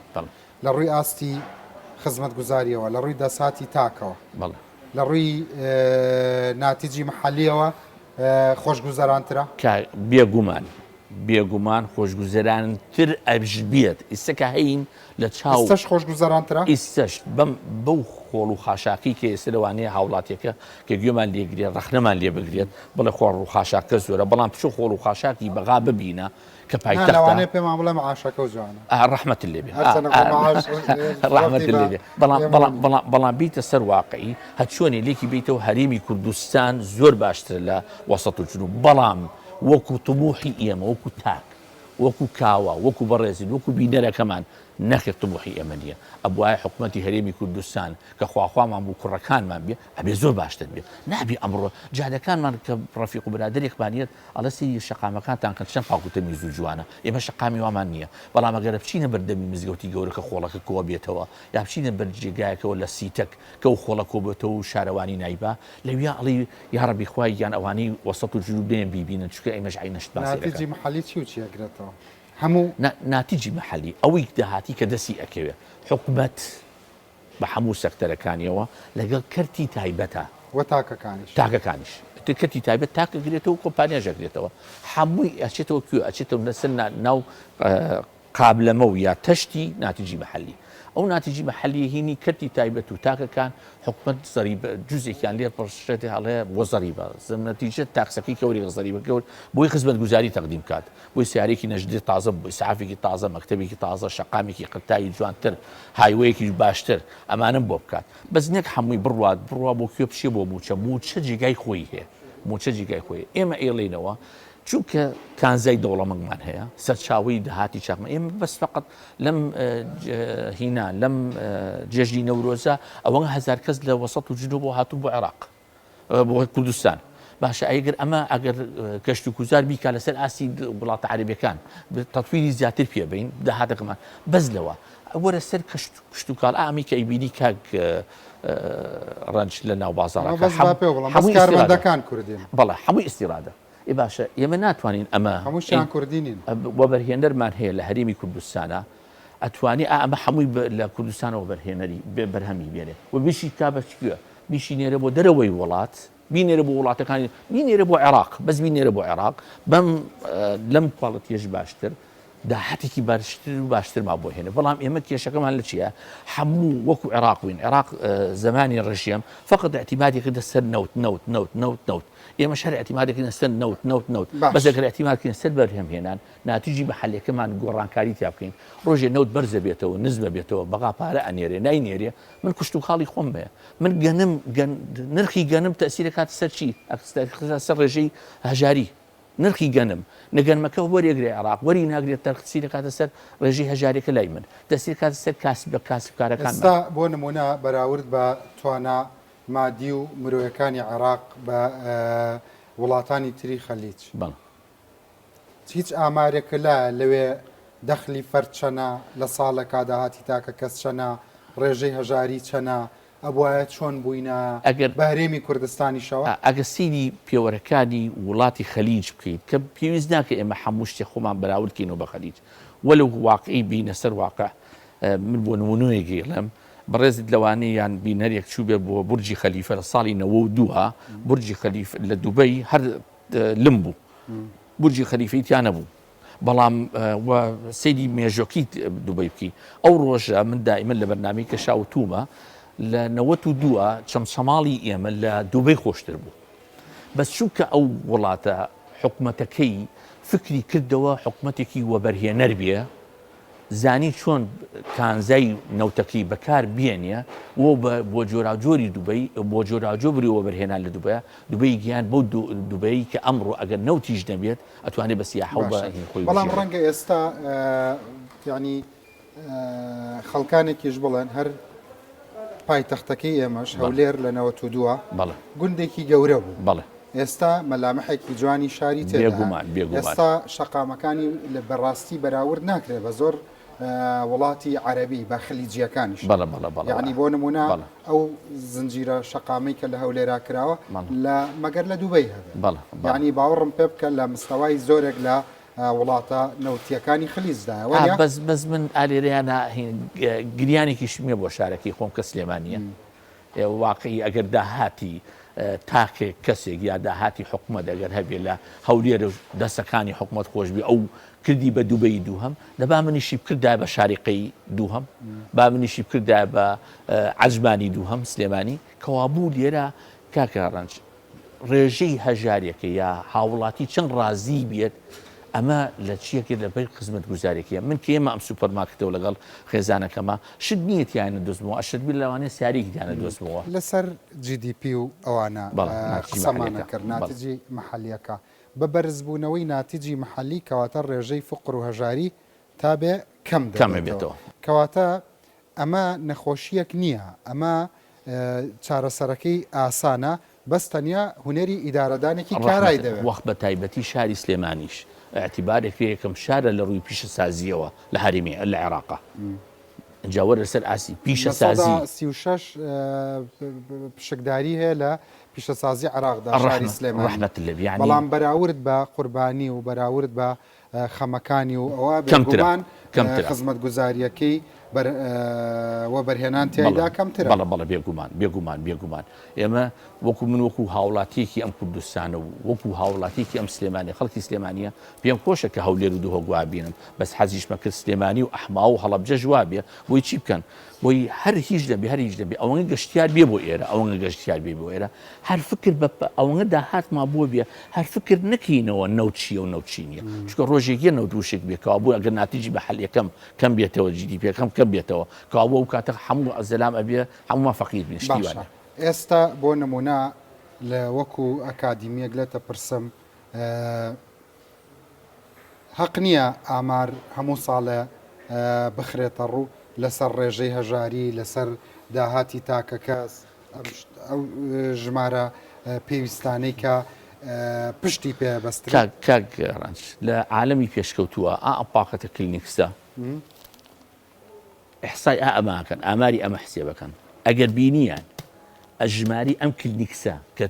لە ڕووی ئاستی خزمەت گوزاریەوە لە ڕووی دەساتی تاکەوە لە ڕووی ناتیجی محەلیەوە خۆشگوزەرانترە بێگومان خۆشگوزەرانتر ئەبژبیێت ئیسەکە هەین لە چاوش خۆشگوزەرانترە ئیسەش بەو خۆڵ و خاشاکی کە ئێستا لەوانەیە هاوڵاتێکە کە گوێمان لێگرێت ڕەخنەمان لێ بگرێت بڵێ خۆڕ و خاشاکە زۆرە بەڵام پچۆ خۆڵ و خاشاکی بەغا ببینە کە پایتەختانێ پێمان بڵێ معاشەکە و جوانە ڕەحمەت لێبێ ڕەحمەت لێبێ بەڵام بیتە سەر واقعی هەچۆنێ لێکی بیتەوە هەرێمی کوردستان زۆر باشتر لە وەسەط و جنوب بەڵام وەکو تموحی ئێمە وەکو تاک وەکو کاوە وەکو بەڕێزین وەکو بینەرەکەمان نەخێت تموحی ئێمە نییە ئەبوایە حکومەتی هەرێمی کوردستان کە خواخوامان بوو کوڕەکانمان بێ ئەبێ زۆر باشتر بێ نابێ ئەمڕۆ جادەکانمان کە ڕەفیق و برادێکمانیت ئەڵە سی شەقامەکانتان کە چەند پاکوتەمی زوو جوانە ئێمە شەقامی وامان نییە بەڵام ئەگەرە بچینە بەردەمی مزگەوتی گەورەکە خۆڵەکە کۆ بێتەوە یا بچینە بەرجێگایەکەوە لە سیتەک کە و خۆڵە کۆبێتەوە و شارەوانی نایبا لەویا ئەڵی یاڕەبی خوای یان ئەوانەی وەسەط و جنوب دێن بیبینن چکە ئێمەش عینەشت ناتیجی محەلی چی و چیەگرێتەوە هەموو ناتیجی محەلی ئەوەی داهاتی کە دەستی ئەکەوێ حکومەت بە هەموو سەکتەرەکانیەوە لەگەڵ کەرتی تایبەتە وە تاکەکانیش کەرتی تایبەت تاکەگرێتەوە کۆمپانیاژەگرێتەوە هەمووی ئەچێتەوە کوێ ئەچێتەوە لەسەر ناو قابلەمە و یا تەشتی ناتیجی محەلی ئەو ناتیجی محەلی هینی کەرتی تایبەت و تاکەکان حکومەت زەریبە جوزێکیان لێ پڕشێتی هەڵەیە بۆ زەریبە نەتیجە تاکسەکەی کەوری زەریبە کەوت بۆی خزمەت گوزاری تەقدیم کات بۆی سیارێکی نەژدی تازە بۆی سعافێکی تازە مەکتەبێکی تازە شەقامێکی قرتایی جوانتر هایوەیەکی باشتر ئەمانم بۆ بکات بەس نەک هەمووی بڕوا بۆ کوێ پشێ بۆ موچە جێگای خۆی هەیە موچە جێگای خۆی ئێمە ئێڵێنەوە چونکە کانزای دەوڵەمەنگمان هەیە سەرچاوی داهاتی چاکمە ئێمە بەس فقط لەم هینا لەم جێژنی نەورۆزە ئەوەنگە هەزار کەس لە وەسەط و جنوب بۆ هاتوو بۆ عێراق بۆ کوردستان باشە ئەگەر ئەمە ئەگەر گەشت و گوزار بیکا لەسەر ئاسی وڵاتە عەرەبیەکان تەطویری زیاتر پێ بین داهاتەکەمان بەس لەوە وەرە سەر کشت و کاڵ ئامی کە ئەیبینی کاک ڕەنج لە ناو بازاڕەکە کارمەندەکان کوردین بەڵێ هەمووی ئیسیرادە ئی باشە ئێمە ناتوانین ئەمە هەمووشیان کوردینین وەبەرهێنەرمان هەیە لە هەرێمی کوردستانە ئەتوانی ئەمە هەمووی لە کوردستانەوە بەرهێنەری بەرهەمی بێنێ و بیشی کا بەچکوێ بیشی نێرە بۆ دەرەوەی وڵات بینێرە بۆ وڵاتەکانی بینێرە بۆ عێراق بەس بینێرە بۆ عێراق بەم لەم کوڵەتیەش باشتر داهاتێکی باشتر ما بۆ هێنە بەڵام ئێمە کێشەکەمان لە چییە هەموو وەکو عێراق بووین عێراق زمانی ڕژیم فقط اعتیمادێکردە سەر نەوت ئێمە شەر اعتیمادێکردە سەر نەوت بەس ئەگەر اعتیمادکردن سەر بەرهەمهێنان ناتیجی محلەکەمان گۆڕانکاری تیا بکەین ڕۆژێ نەوت بەرزە بێتەوە نزمە بێتەوە بەغا پارە ئەنێرێ ناینێرێ من کوشت و خاڵی خۆم بێ من گەنم نرخی گەنم تەسیرە کاتە سەر چی سەر ڕێژەی هەژاری نرخی گەنم نەگەنمەکە وەرێگرێ عێراق وەری ناگرێت تەرخسی دەکاتە سەر ڕێژەی هەژارێکە لای من دەستی کاتە سەر کاسبکارەکان ئێستا بۆ نمونە بەراورد بە توانە مادی و مرۆیەکانی عێراق بە وڵاتانی تری خەلیج هیچ ئامارێکە لەوێ دەخلی فەرد چەنە لە ساڵێکا داهاتی تاکە کەس چەنە ڕێژەی هەژاری چەنە ئەبواە چۆن بووینە ئەگەر بە هەرێمی کوردستانیشەوە ئەگە سیری پێوەرەکانی وڵاتی خەلیج بکەیت کە پێویست ناکە ئێمە هەموو شتێ خۆمان بەراوردکەینەوە بە خەلیج وەلو واقعی بینە سەر واقع من بۆ نمونەیەکی لەم بەڕێزت لەوانەیە یان بینەرێک چوو بێ بۆ بورجی خەلیفە لە ساڵی 92 بورجی خەلیفە لە دووبەی هەر لم بوو بورجی خەلیفەی تیا نەبوو بەڵام سەیری مێژۆکی دووبەی بکەی ئەو ڕۆژە من دائیمەن لە بەرنامەی کە شاوتومە لە 92 چەمچەماڵی ئێمە لە دووبەی خۆشتر بوو بەس چونکە ئەو وڵاتە حکومەتەکەی فکری کردەوە حکومەتێکی وەبەرهێنەر بێ زانی چۆن کانزای نەوتەکەی بەکار بێنێ بۆ جۆراوجۆری دووبەی بۆ جۆراوجۆ بریەوە بەرهێنان لە دووبەیە دووبەی گیان بۆ دووبەی کە ئەمڕۆ ئەگەر نەوتیش نەبێت ئەتوانێت بە سیاحە بە خۆی بەڵام ڕەنگە ئێستا یعنی خەڵکانێکیش بڵێن هەر پایتەختەکەی ئێمەش هەولێر لە 92 گوندێکی گەورە بوو ئێستا مەلامەحێکی جوانی شاری تێدا ئێستا شەقامەکانی لە بەڕاستی بەراورد ناکرێت بە زۆر وڵاتی عەرەبی بە خەلیجیەکانیش یعنی بۆ نمونە ئەو زنجیرە شەقامی کە لە هەولێرا کراوە لە مەگەر لە دووبەی هەبێت یعنی باوەڕم پێ بکە لە مستەوای زۆرێک لە وڵاتە نەوتیەکانی خلیزدایە بەس من ئالێرەیانە گریانێکی شمێ بۆ شارەکەی خۆم کە سلێمانیە واقعی ئەگەر داهاتی تاکێک کەسێک یا داهاتی حکومەت ئەگەر هەبێ لە هەولێرە دەستەکانی حکومەت خۆشببی ئەو کردی بە دووبەی دووهەم دەبا منیشی بکردای بە شارقەی دووهەم با منیشی بکردای بە عەجمانی دووهەم سلێمانی کەوابوو لێرە کاکە ڕەنج ڕێژەی هەژارێکە یا هاوڵاتی چەند ڕازی بێت ئەمە لە چیەکە لەبەر خزمەت گوزارێکیە من کە ئێمە ئەم سوپەرمارکتەوە لەگەڵ خێزانەکەمە شت نیەتیانە دۆزمەوە ئەشتبی لەوانێ سیارێکیانە دۆزمەوە لەسەر GDP و ئەوانە قسەمانە کرد ناتیجی محلیەکە بە بەرزبوونەوەی ناتیجی محلی کەواتە ڕێژەی فقر و هەژاری تا بێ کەم بێتەوە کەواتە ئەمە نەخۆشیەک نییە ئەمە چارەسەرەکەی ئاسانە بەس تەنیا هونەری ئیدارەدانێکی کارای دەوێت وەخت بە تایبەتی شاری سلێمانیش اعتیبارێک یەکەم شارە لە ڕووی پیشە سازیەوە لە هەرێمی لە عێراقا جاوەرە سەر ئاسی پیشە سازی 36 پشکداری هەیە لە پیشەسازی عێراقدا شاری سلێمانی بەڵام بەراورد بە قوربانی و بەراورد بە خەمەکانی و ئەوە بێگومان خزمەت گوزاریەکەی وە بەرهێنان تێدا کەمترە بەڵە بێگومان ئێمە وەکو من وەکو هاوڵاتیەکی ئەم کوردستانە و وەکو هاوڵاتیەکی ئەم سلێمانی خەڵکی سلێمانیە پێم خۆشە کە هەولێر و دووهە گوابینم بەس حەزیشمە کرد سلێمانی و ئەحما و هەڵەبجە جوابێ بۆی چی بکەن بۆی هەر هیچ دەبێ ئەوەنە گەشتیار بێ بۆ ئێرە ئەوەنە گەشتیار بێ بۆ ئێرە هەر فکر بە ئەوەنە داهاتما بۆ بێ هەر فکر نەکەینەوە نەوچیە و نەوچینیە چکە ڕۆژێکی نەودووشێک بێکەوە بوو ئەگەر ناتیجی بە حەل یەکەم کەم بێتەوە GDP یەکەم کەم بێتەوە کەوا بۆ کاتە هەموو ئەزەلام ئەبێ هەمووان فەقیر بین شتیوانە ئێستا بۆ نمونە لە وەکو ئەکادیمیەک لێتە پرسم حەق نییە ئامار هەموو ساڵە بخرێتە ڕوو لەسەر ڕێژەی هەژاری لەسەر داهاتی تاکە کەس ئەو ژمارە پێویستانەی کە پشتی پێبەسترا کاک ڕەنج لە عالەمی پێشکەوتووە ئەپاقەتە کلینیکسە ئەحسای ئەماکەن ئاماری ئەمە حسێبەکەن ئەگەر بینیان ئەژماری ئەم کلینیکسە کە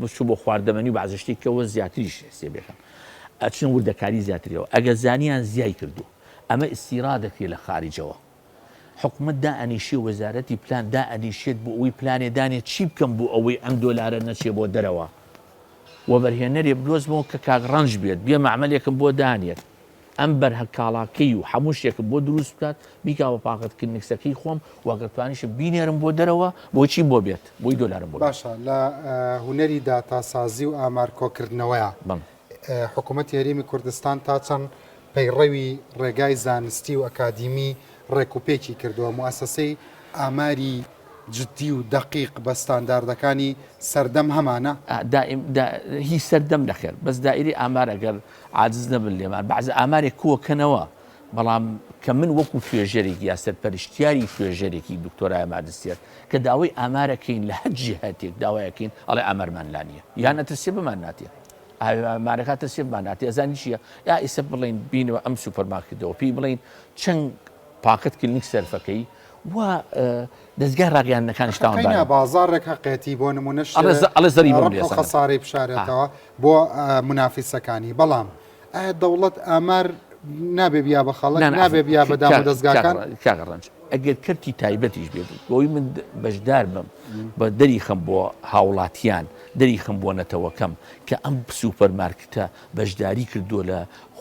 بچوو بۆ خواردەمەنی و بەعزشتێکەوە زیاتریش حسێبەکەن ئەچن وردەکاری زیاتریەوە ئەگەر زانیان زیای کردو ئەمە ئیسیرادەکرێ لە خارجەوە حکومت دائەنیشی وەزارەتی پلان دائەنیشێت بۆ ئەوەی پلانێدانێت چی بکەم بۆ ئەوەی ئەم دۆلارە نەچێ بۆ دەرەوە وەبەرهێنەرێ بدۆزمەوە کە کاگڕەنج بێت بێ معمەلێکم بۆ دانێت ئەم بەرهەکاڵاکەی و هەموو شتێکم بۆ دروست بکات بیکاوە پاقەت کلینیکسەکەی خۆم واگەتوانیش بینێرم بۆ دەرەوە بۆچی بۆ بێت بۆی دۆلارم بۆ باشە لە هوەری داتاسازی و ئامار کۆکردنەوەیە حکوومەت یاریمی کوردستان تا چەند پەیڕەوی ڕێگای زانستی و ئەکادیمی ڕێکوپێکی کردووە موسسەی ئاماری جددی و دقیق بە ستانداردەکانی سەردەم هەمانە هی سەردەم دەخێر بەس دائیری ئامار ئەگەر عاجز نەبن لێمان بەعزە ئامارێک کۆکەنەوە بەڵام کە من وەکو توێژەرێکی یا سەرپەرشتیاری توێژەرێکی دکتۆرای مادرسیت کە داوای ئامارەکەین لە هەر جیهاتێک داوایەکەین ئەڵێ ئامەرمان لانیە یان ئەترسێ بمان ناتێت ئامارەکە ترسێمان ناتێ ئەزانی چییە یا ئیسە بڵین بینەوە ئەم سوپەرمارکتەوە پێی بڵین چەند پاکت کلینیک سەرفەکەی وە دەستگای ڕاگەیاندنەکانیشتاوان بازارێک هەقێتی بۆ نمونەش ئەڵێ زەری خەسارەی بشارێتەوە بۆ منافیسەکانی بەڵام ئایا دەوڵەت ئامار نابێ بیا بە خەڵک نابێ بیا بەدام و دەستگاکان کاگەڕەنج ئەگەر کەرتی تایبەتیش بێت بۆی من بەشدار بم بە دەری خەم بۆ هاوڵاتیان دەری خەم بۆ نەتەوەکەم کە ئەم سوپەرمارکتە بەشداری کردووە لە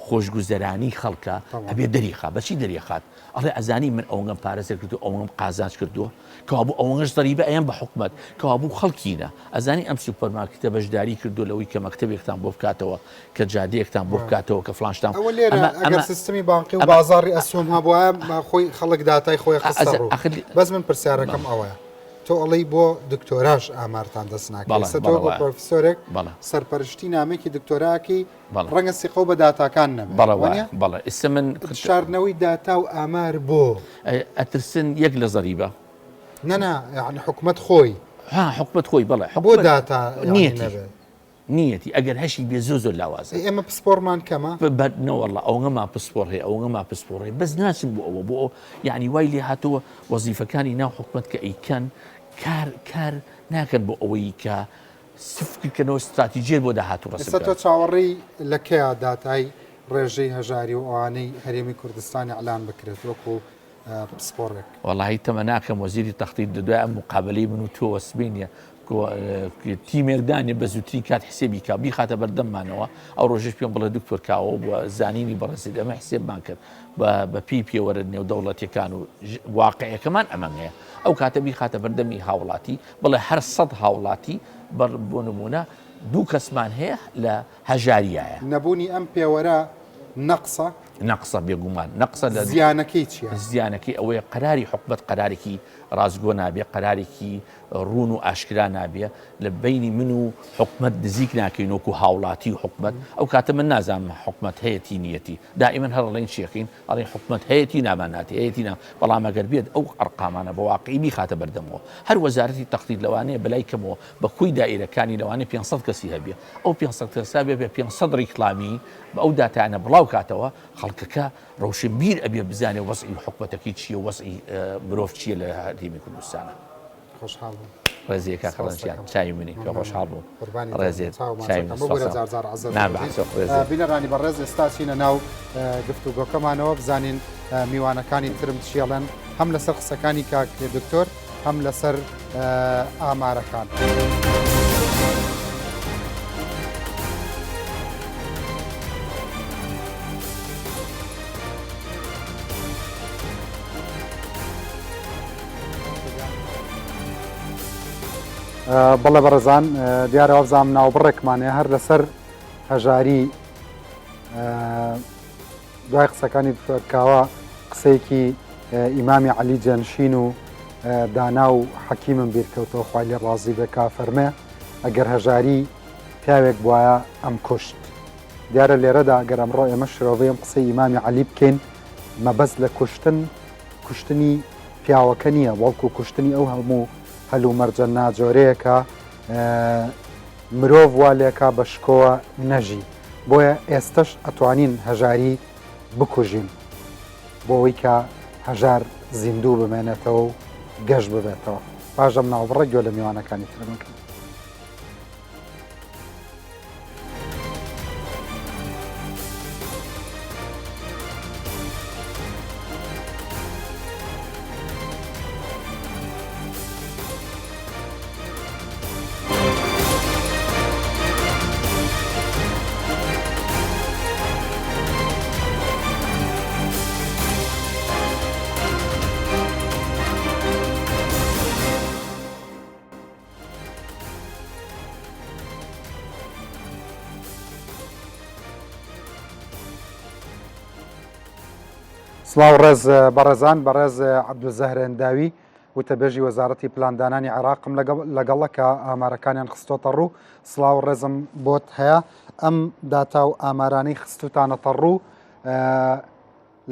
خۆشگوزەرانی خەڵکە ئەبێ دەریخا بەچی دەریخات ئەڵێ ئەزانی من ئەوەم پارێزە کردو ئەوەم قازانج کردووە کەوابوو ئەوەش دەریبە ئەیان بە حکومت کەوابوو خەڵکینە ئەزانی ئەم سوپەرمارکتە بەشداری کردو لەوەی کە مەکتەبێکتان بۆ بکاتەوە کە جادەیەکتان بۆ بکاتەوە کە فلانشتان ئەگەر سیستمی بانقی و بازاری ئەسوم هەبووە خۆی خەڵک داتای خۆی خستەڕوو بەس من پرسیارەکەم ئەوەیە تۆ ئەڵەی بۆ دکتۆراش ئامارتان دەست ناکەێت تۆ بۆ پرۆفیسۆرێک سەرپەرشتی نامێکی دکتۆراکی ڕەنگە سیقە بە داتاکان نەبێت بەڵێ ئێستا من شاردنەوەی داتا و ئامار بۆ ئەترسن یەک لە زەریبە نەنا یعنی حکومت خۆی حکومت خۆی بەڵێ بۆ داتا نیەتی ئەگەر هەشی بێ زۆر لاوازە ئێمە پسپۆرمان کەمە نەوەڵە ئەوەما پسپۆڕ هەیە ئەوەما پسپۆڕی بەس ناچم بۆ ئەوە بۆ یعنی وای لێ هاتووە وەزیفەکانی ناو حکومت کە ئەیکەن کار ناکەن بۆ ئەوەی کە سفکردنەوە استراتیژیە بۆ داهاتوو ڕەسم تۆ چاوەڕێی لە کەیە داتای ڕێژەی هەژاری و ئەوانەی هەرێمی کوردستانی ئەلان بکرێت وەکو پسپۆڕێک وەڵی تەمە ناکەم وەزیری تەختی دەدوای ئەم مقابلەی من و تۆ وەسبینە تیمێردانی بە زووترین کات حسێبی کا بیخاتە بەردەممانەوە ئەو ڕۆژش پێم بڵێ دکتۆر کاوە بە زانینی بەڕێزی ئەمە حسێبمان کرد بە پی پێوەرە نێو دەوڵەتیەکان و واقعەکەمان ئەمە هەیە ئەو کاتە بیخاتە بەردەمی هاوڵاتی بڵێ هەر 100 هاوڵاتی بۆ نمونە 2 کەسمان هەیە لە هەژاریایە نەبوونی ئەم پێوەرە نەقسە بێگومان نەقسە لە زیانەکەی چیە؟ زیانەکەی ئەوەیە قەراری حکومت قەرارێکی ڕازگۆ نابێ قەرارێکی ڕوون و ئاشکرا نابێ لە بینی من و حکومت نزیک ناکەین وەکو هاوڵاتی و حکومت ئەو کاتە من نازانم حکومت هەیەی نیەتی دائیمەن هەرڵێن چیەکەین ئەڵێ حکومت هەیەی ناماناتی هەیەی بەڵام ئەگەر بێت ئەو ئەرقامانە بە واقعی بیخاتە بەردەمەوە هەر وەزارەتی تەختی لەوانەیە بەلای کەمەوە بە کوی دائیرەکانی لەوانەیە 500 کەسی هەبێ ئەو 500 کەسا بێ بێ 500 ڕیکلامی بە ئەو داتانە بڵاو کاتەوە خەڵکەکە ڕەوشنبیر ئەبێ بزانێ وەزعی حکومەتەکەی چییە وەزعی مرۆڤ چییە لە هەرێمی کوردستانە خۆشحاڵ ڕێزیەکە خەڵەنجیان چاوی منی کە خۆشحاڵ بوو ڕێزێت بینەرانی بەڕێز ئێستاچینە ناو گفتوگۆکەمانەوە بزانین میوانەکانی ترم چیەڵەن هەم لەسەر قسەکانی کاک دکتۆر هەم لەسەر ئامارەکان. بەڵێ بەڕێزان دیارەوە بزانام ناوبڕێکمانەیە هەر لەسەر هەژاری دوای قسەکانی دکتۆرکاوە قسەیەکی ئیمامی عەلی جەنشین و دانا و حەکیمم بیرکەوتەوە خوای لێ ڕازی بێ فەرمێ ئەگەر هەژاری پیاوێک بواە ئەم کوشت دیارە لێرەدا ئەگەر ئەمڕۆ ئێمە شرۆڤەی ئەم قسەی ئیمامی عەلی بکەین مەبەست لە کوشتنی پیاوەکە نییە وەڵکو کوشتنی ئەو هەموو هەلو مەرجە ناجۆرەیەکە مرۆڤ وا لێکا بە شکۆوە نەژی بۆیە ئێستش ئەتوانین هەژاری بکوژین بۆ ئەوەی کە هەژار زیندوو بمێنێتەوە و گەشت ببێتەوە. پاژەم ناوبڕە گوێ لە میوانەکانی ترمەکە. سڵاو ڕێز بەڕێزان بەڕێز عەبدولزەهر هێنداوی وتەبێژی وەزارەتی پلاندانانی عێراقم لەگەڵە کە ئامارەکانیان خستۆتە ڕوو. سڵاو ڕێزم بۆت هەیە ئەم داتا و ئامارانەی خستوتانەتە ڕوو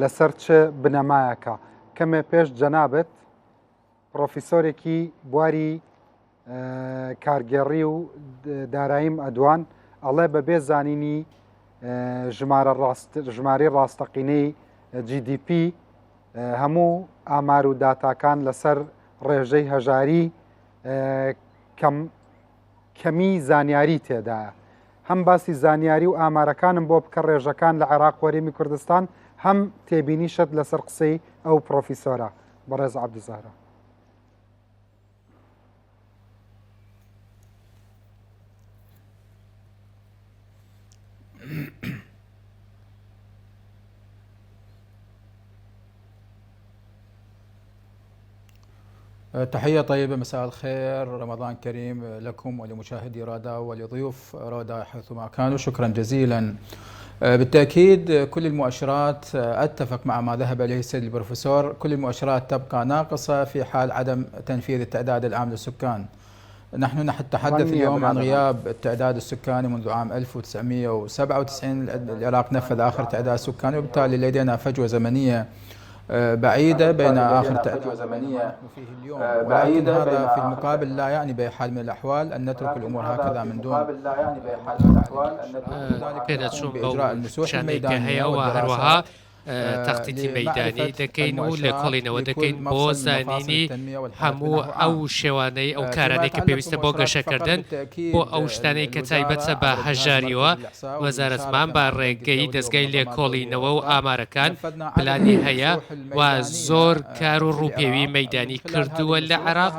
لەسەر چ بنەمایەکە. کەمێ پێش جەنابەت پرۆفیسۆرێکی بواری کارگێڕی و داراییم ئەدوان ئەڵێ بەبێ زانینی ژمارەی ڕاستەقینەی GDP هەموو ئامار و داتاکان لەسەر ڕێژەی هەژاری کەمی زانیاری تێدایە. هەم باسی زانیاری و ئامارەکانم بۆ بکە ڕێژەکان لە عێراق وەرێمی کوردستان هەم تێبینیشت لەسەر قسەی ئەو پرۆفیسۆرە بەڕێز عەبدولزەهر. تحية طيبة، مساء الخير، رمضان كريم لكم ولمشاهدي رودا ولضيوف رودا حيثما كانوا. شكرا جزيلا. بالتأكيد كل المؤشرات أتفق مع ما ذهب إليه السيد البروفيسور، كل المؤشرات تبقى ناقصة في حال عدم تنفيذ التعداد العام للسكان. نحن نتحدث اليوم عن غياب التعداد السكاني منذ عام 1997. العراق نفذ آخر تعداد سكاني، وبالتالي لدينا فجوة زمنية بعيدة بين آخر تعداد زمنية فيه اليوم، ولكن هذا في المقابل لا يعني بحال من الأحوال أن نترك الأمور هكذا من دون بإجراء النسوح الميدانية والدراسات تەختیتی مەیدانی دەکەین و لە کۆڵینەوە دەکەین بۆ زانینی هەموو ئەو شێوانەی ئەو کارانەی کە پێویستە بۆ گەشەکردن بۆ ئەو شتانەی کە تایبەتە بە هەژاریەوە. وەزارەتمان با ڕێگەی دەستگای لێکۆڵینەوە و ئامارەکان پلانی هەیە و زۆر کار و ڕووپێوی مەیدانی کردووە لە عێراق.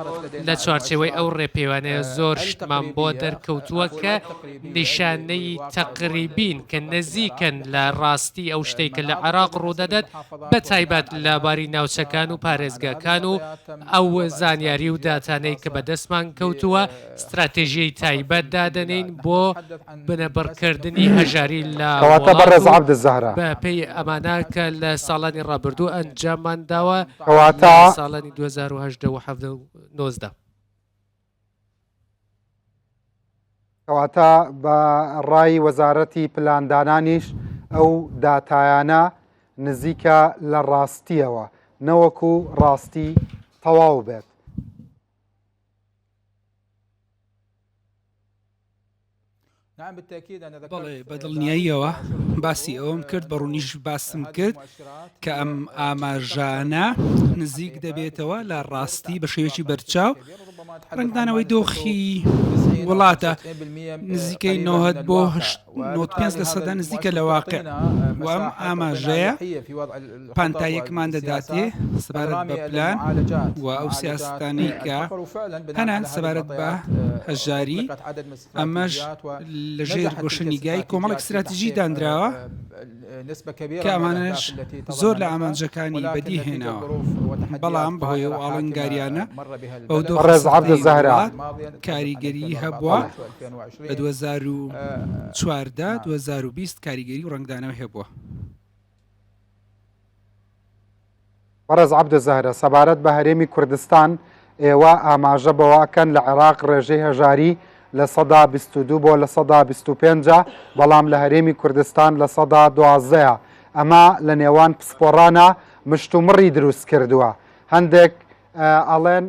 لە چوارچێوەی ئەو ڕێپێوانەیە زۆر شتمان بۆ دەرکەوتووە کە نیشانەی تەقریبین کە نزیکن لە ڕاستی ئەو شتێک کە لە عێراق ڕوودەدات، بە تایبەت لەباری ناوچەکان و پارێزگاکان و ئەو زانیاری و داتانەی کە بەدەستمان کەوتووە استراتێژیەی تایبەت دادەنین بۆ بنەبڕکردنی هەژاری لە بە پێی ئەمانە کە لە ساڵانی ڕابردوو ئەنجاممان داوە ساڵانی 2019. کەواتە بە ڕای وەزارەتی پلاندانانیش ئەو داتایانە نزیکە لە ڕاستیەوە نەوەکو ڕاستی تەواو بێت. بەڵێ بەدڵنیاییەوە باسی ئەوم کرد، بەڕوونیش باسم کرد کە ئەم ئاماژانە نزیک دەبێتەوە لە ڕاستی بە شێوەیەکی بەرچاو. ڕنگدانەوەی دۆخی وڵاتە نزیکەی 90 بۆ 95% نزیکە لە واقع. و ئەم ئاماژەیە پانتایەکمان دەداتێ سەبارەت بە پلان و ئەو سیاستانەی کە هەنان سەبارەت بە هەژاری. ئەمەش لەژێر گۆشەنیگای کۆمەڵێک استراتیژی دانراوە کە ئەمانش زۆر لە ئامانجەکانی بەدی هێناوە، بەڵام بەهۆی ئەو ئاڵنگاریانە ئەو عەبدولزەهر کاریگەری هەبووە لە 2014 2020 کاریگەری و ڕنگدانەوە هەبووە. بەڕێز عەبدولزەهر سەبارەت بە هەرێمی کوردستان ئێوە ئاماژە بەواکەن لە عێراق ڕێژەی هەژاری لە 122 بۆ لە 125، بەڵام لە هەرێمی کوردستان لە 112. ئەمە لە نێوان پسپۆڕانە مشتومڕی دروست کردووە. هەندێک ئەڵێن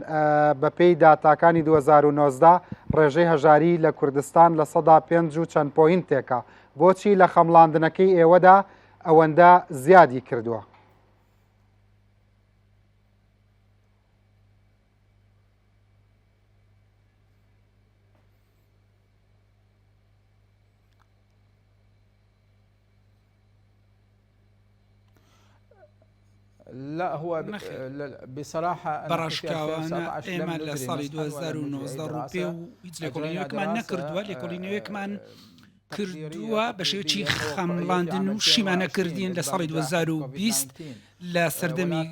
بە پێی داتاکانی 2019 ڕێژەی هەژاری لە کوردستان لە 105 و چەند پۆینتێکە. بۆچی لە خەمڵاندنەکەی ئێوەدا ئەوەندە زیادی کردووە؟ لا هو بصراحة بەڕاشکاوانە ئێمە لە ساڵی 2019 ڕوپێ و هیچ لێکۆڵینەوەکمان نەکردووە لێکۆڵینەوەیەکمان کردووە بە شێوەیەکی خەمڵاندن و شیمانەکردین لە ساڵی 2020 لە سەردەمی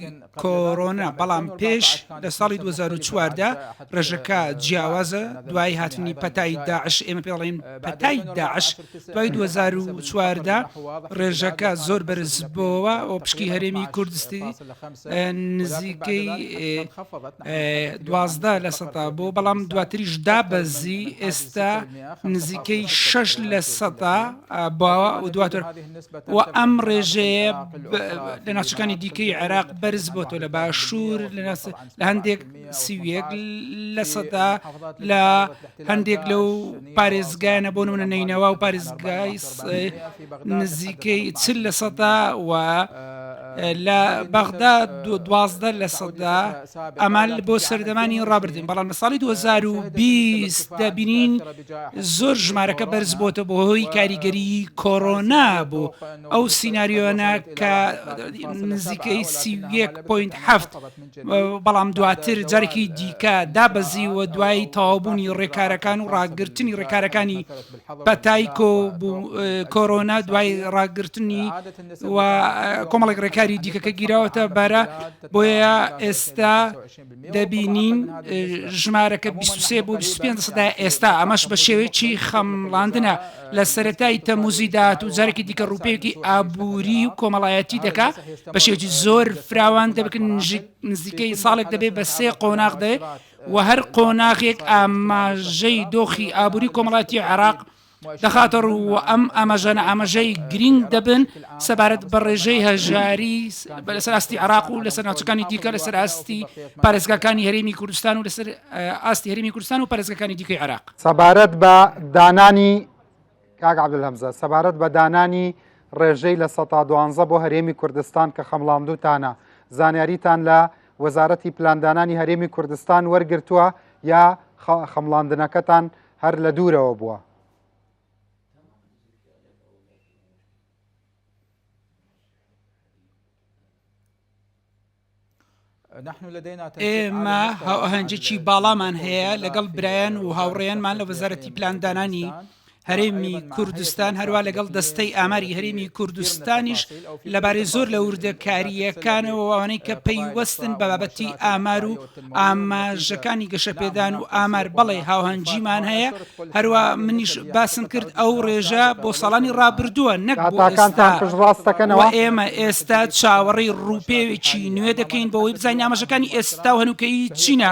کۆرۆنا بەڵام پێش لە ساڵی 2014 ڕێژەکە جیاوازە دوای هاتنی پەتای داعش ئێمە پێڵین پەتای داعش دوای 2014 ڕێژەکە زۆر بەرز بووە و پشکی هەرێمی کوردستی نزیکەی 12% بوو بەڵام دواتریش دابەزی ئێستا نزیکەی 6% بووە و دواتر و ئەم ڕێژەیە لە ناوچەکانی دیکەی عێراق بەرز بۆتەوە لە باشوور لە هەندێک سیویەک لە سەدا لە هەندێک لەو پارێزگایانە بۆ نمونە نینەوە و پارێزگای نزیکەی 40% و لە بەغدا 12% ئەمال بۆ سەردەمانی ڕابردین بەڵام لە ساڵی 2020 دەبینین زۆر ژمارەکە بەرز بۆتە بۆ هۆی کاریگەری کۆرۆنا بوو ئەو سیناریۆنە کە نزیکەی 31.7 بەڵام دواتر جارێکی دیکە دابەزی و دوای تەواوبوونی ڕێکارەکان و ڕاگررتنی ڕێکارەکانی پەتای کۆرۆنا دوای ڕاگررتنی و کۆمەڵێک ڕێکاری دیکەکە گیراوەتە بەرە بۆیە ئێستا دەبینین ژمارەکە 23 بۆ 25% ئێستا ئەمەش بە شێوەیەکی خەمڵاندنە لە سەرەتای تەموزیدات و جارێکی دیکە ڕوپەیەکی ئابووری و کۆمەڵایەتی دەکا بە شێوەیەکی زۆر فراوان دەبکن نزیکەی ساڵێک دەبێت بە 3 قۆناغ دەبێت و هەر قۆناغێک ئاماژەی دۆخی ئابووری کۆمەڵایەتی عێراق دەخاتەڕ و ئەم ئاماژانە ئاماژەی گرنگ دەبن سەبارەت بە ڕێژەی هەژاری لەسەر ئاستی عێراق و لەسەر ناوچەکانی دیکە لەسەر ئاستی پارێزگاکانی هەرێمی کوردستان و لەسەر ئاستی هەرێمی کوردستان و پارێزگاکانی دیکەی عێراق سەبارەت بە دانانی کاک عەبدولهەمزە سەبارەت بە دانانی ڕێژەی لە 12 بۆ هەرێمی کوردستان کە خەمڵاندووتانە زانیاریتان لە وەزارەتی پلاندانانی هەرێمی کوردستان وەرگرتووە یا خەمڵاندنەکەتان هەر لە دوورەوە بووە؟ ئێمە هەنجێکی باڵامان هەیە لەگەڵ برایان و هاوڕێیانمان لە وەزارەتی پلاندانانی هەرێمی کوردستان هەروە لەگەڵ دەستەی ئاماری هەرێمی کوردستانیش لەبارەی زۆر لە وردەکاریەکانەوە ئەوانەی کە پەیوەستن بە بابەتی ئامار و ئاماژەکانی گەشەپێدان و ئامار بەڵێ هاوهەنگیمان هەیە هەروە منیش باسم کرد ئەو ڕێژە بۆ ساڵانی ڕابردووە نەک بۆ ئێستا ئێمە ئێستا چاوەڕێی ڕوپێوێکی نوێ دەکەین بۆەوەی بزانین ئاماژەکانی ئێستا و هەنووکەی چینە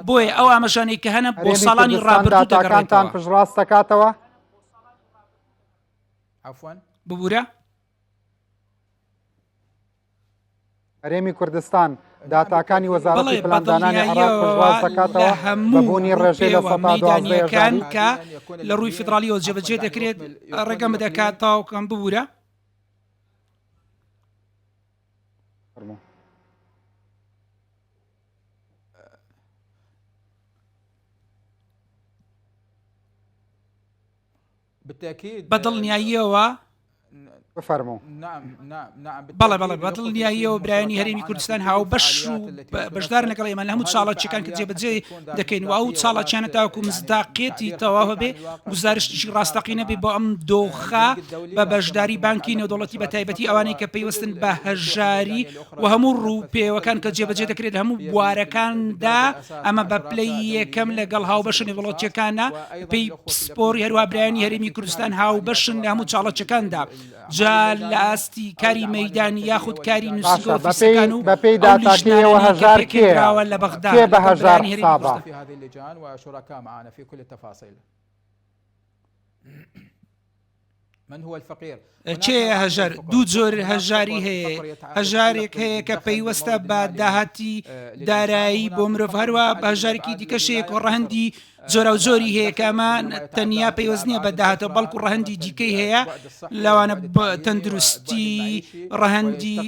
بۆیە ئەو ئاماژانەی کە هەنە بۆ ساڵانی ڕابردوو دەگەڕێتەوە پشتڕاست دەکاتەوە ببوورە هەرێمی کوردستان داتاکانی وەزارەتی پلاندانانی عێراق پشتڕاست دەکاتەوە بەبوونی ڕێژەی لە مەیدانیەکان کە لە ڕووی فیدرالیەوە جێبەجێ دەکرێت ڕێگەم بدەکاتەوە کەم ببوورە بەدڵنیاییەوە بەڵێ بەدڵنیاییەوە برایانی هەرێمی کوردستان هاو بەش و بەشدار لەگەڵ ئێمە لە هەموو چاڵەتچەکان کە جێبەجێ دەکەین و ئەو چاڵەتیانە تاوەکو مزداقیەتی تەواو بێ گزارشتیی ڕاستەقینە بێ بۆ ئەم دۆخە بە بەشداری بانکی نێودەوڵەتی بە تایبەتی ئەوانەی کە پێیوەستن بە هەژاری و هەموو ڕووپێوەکان کە جێبەجێ دەکرێت هەموو بوارەکاندا ئەمە بە پلەی یەکەم لەگەڵ هاوبەشە نێودەوڵەتیەکانە پێی پسپۆری هەروە برایانی هەرێمی کوردستان هاوبەشن لە هەموو چاڵەتچەکاندا جا لە ئاستی کاری مەیدانی یاخود کاری نووسنگ ئۆفیسەکان و بەپێی داتاکیەوە هەژار کێراوە لە بەغدا کێ بە هەژار حسابە چێ هەژار دوو جۆر هەژاری هەیە هەژارێک هەیە کە پەیوەستە بە داهاتی دارایی بۆ مرۆڤ هەروە بە هەژارێکی دیکەشەیەک و ڕەهەندی جۆرە و جۆری هەیە کە ئەمە تەنیا پەیوەست نییە بە داهاتەوە بەڵکو ڕەهەندی دیکەی هەیە لەوانە تەندروستی ڕەهەندی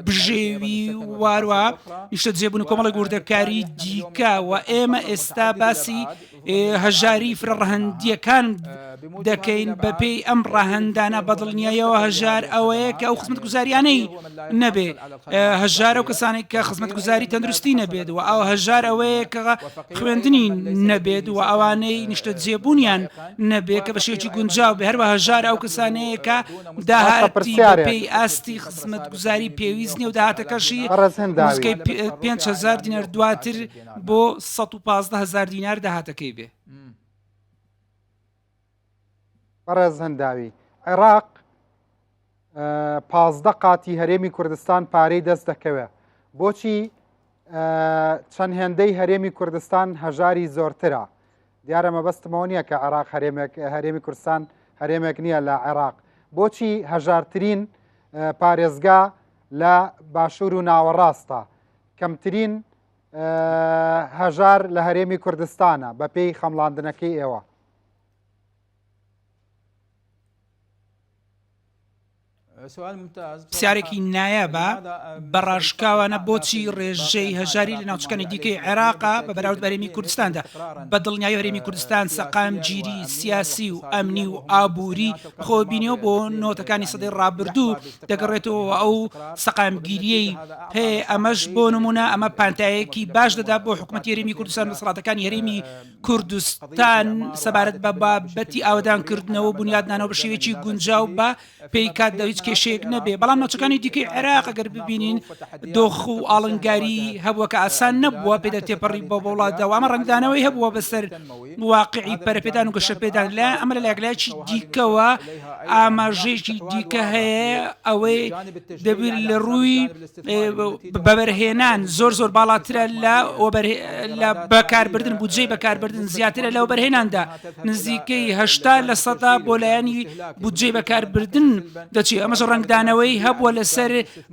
بژێوی واروە نیشتە جێبوون کۆمەڵی گوردەکاری دیکە و ئێمە ئێستا باسی هەژاری فرە ڕەهەندیەکان دەکەین بەپێی ئەم ڕەهەندانە بەدڵنیایەوە هەژار ئەوەیە کە ئەو خزمەت گوزاریانەی نەبێ هەژار ئەو کەسانێک کە خزمەت گوزاری تەندروستی نەبێت و ئەو هەژار ئەوەیە کە خوێندنی نەبێت و ئەوانەی نیشتە جێبوونیان نەبێت کە بە شێوکی گونجاو بێ هەر بە هەژار ئەو کەسانەیە کە داهاتی بەپێی ئاستی خزمەت گوزاری پێویست نیە و داهاتەکەشی 5,000 دینار دواتر بۆ 115,000 دینار داهاتەکەی بێ. بەڕێز هەنداوی عێراق 15 قاتی هەرێمی کوردستان پارەی دەست دەکەوێت بۆچی چەند هێندەی هەرێمی کوردستان هەژاری زۆرترە دیارە مەبەستمەوە نییە کە عێراق هەرێمی کوردستان هەرێمێک نییە لە عێراق بۆچی هەژارترین پارێزگا لە باشوور و ناوەڕاستە کەمترین هەژار لە هەرێمی کوردستانە بە پێی خەمڵاندنەکەی ئێوە. پرسیارێکی نایابە بەڕاشکاوانە بۆچی ڕێژەی هەژاری لە ناوچەکانی دیکەی عێراقا بە بەراورد بەرێمی کوردستاندا بە دڵنیایی هەرێمی کوردستان سەقام گیری سیاسی و ئەمنی و ئابووری خۆ بینیەوە بۆ نۆتەکانی سەدەی ڕابردوو دەگەڕێتەوە ئەو سەقامگیریەی هەیە ئەمەش بۆ نمونە ئەمە پانتایەکی باش دەدا بۆ حکوومەتی هەرێمی کوردستان لە سەڵاتەکانی هەرێمی کوردستان سەبارەت بە بابەتی ئاودانکردنەوە بنیادنانەوە بە شێوەیەکی گونجاو بە پێی کات دەویست کێشەیەک نەبێ بەڵام ناوچەکانی دیکەی عێراق ئەگەر ببینین دۆخ و ئاڵنگاری هەبووە کە ئاسان نەبووە پێدا تێپەڕی بۆ وڵاتەوە ئەمە ڕنگدانەوەی هەبووە بەسەر واقعی پەرەپێدان و گەشەپێدان لە ئەمە لە لایەکی دیکەوە ئاماژەیەکی دیکە هەیە ئەوەی دەبێت لە ڕووی بەبەرهێنان زۆر باڵاترە لە بەکاربردن بودجەی بەکاربردن زیاترە لەو بەرهێناندا نزیکەی 80% بۆ لایەنی بودجەی بەکاربردن دەچی ئەمەش ڕنگدانەوەی هەبووە لەسەر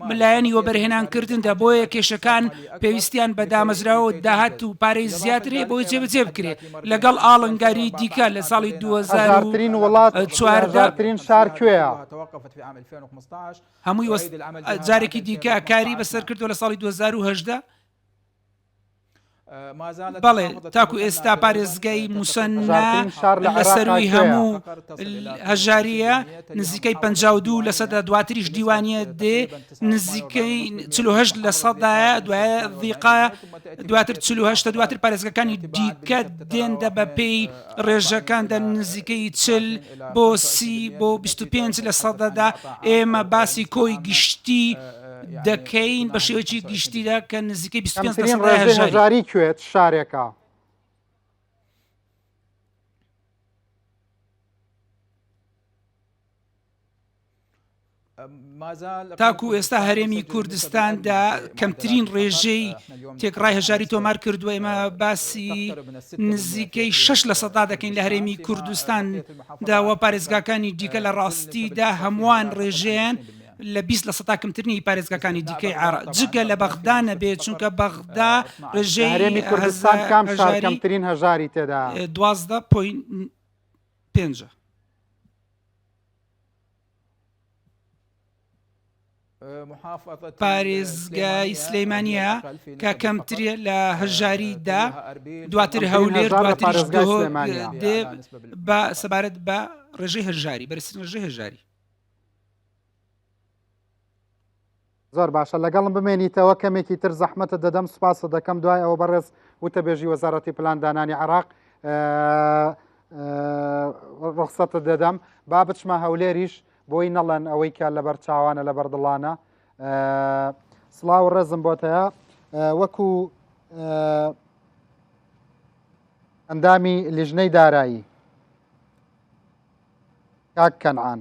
ملایەنی وەبەرهێنانکردندا بۆیە کێشەکان پێویستیان بە دامەزراوە داهات و پارەی زیاتر هەیە بۆی جێبەجێ بکرێت لەگەڵ ئاڵنگاری دیکە لە ساڵی 2014 شار کوێیە هەمووی جارێکی دیکە کاری بەسەر کردو لە ساڵی 2018 بەڵێ تاکو ئێستا پارێزگای موسەننا لە سەروی هەموو هەژاریە نزیکەی 52% دواتریش دیوانیە دێ نزیکەی 48% دوایە دیقا دواتر 48 دواتر پارێزگەکانی دیکە دێندە بە پێی ڕێژەکاندا نزیکەی 40 بۆ 30 بۆ 25%دا ئێمە باسی کۆی گشتی دەکەین بە شێوەیەکی گشتیدا کە نزیکەی 25% هەژاری کوێت شارێکە تاکو ئێستا هەرێمی کوردستاندا کەمترین ڕێژەی تێکڕای هەژاری تۆمار کردووە ئێمە باسی نزیکەی 6% دەکەین لە هەرێمی کوردستان داوە پارێزگاکانی دیکە لە ڕاستیدا هەمووان ڕێژەیان لە 20% کەمترنی پارێزگاکانی دیکەی عێراق جگە لە بەغدا نەبێت چونکە بەغدا ڕێژەی هەرێمی کوردستان کام شار کەمترین هەژاری تێدا 12.5 پارێزگای سلەیمانیە کە کەمترە لە هەژاریدا دواتر هەولێر دواتریش دێ بە سەبارەت بە ڕێژەی هەژاری بەرزترین ڕێژەی هەژاری. زۆر باشە لەگەڵم بمێنیتەوە کەمێکی تر زەحمەتە دەدەم سوپاسە دەکەم دوای ئەوە بەڕێز وتەبێژی وەزارەتی پلاندانانی عێراق ڕخسەتە دەدەم با بچمە هەولێریش بۆی نەڵێن ئەوەی کە لەبەر چاوانە لەبەر دڵانە سڵاو ڕێزم بۆتەیە وەکو ئەندامی لیژنەی دارایی کاک کەنعان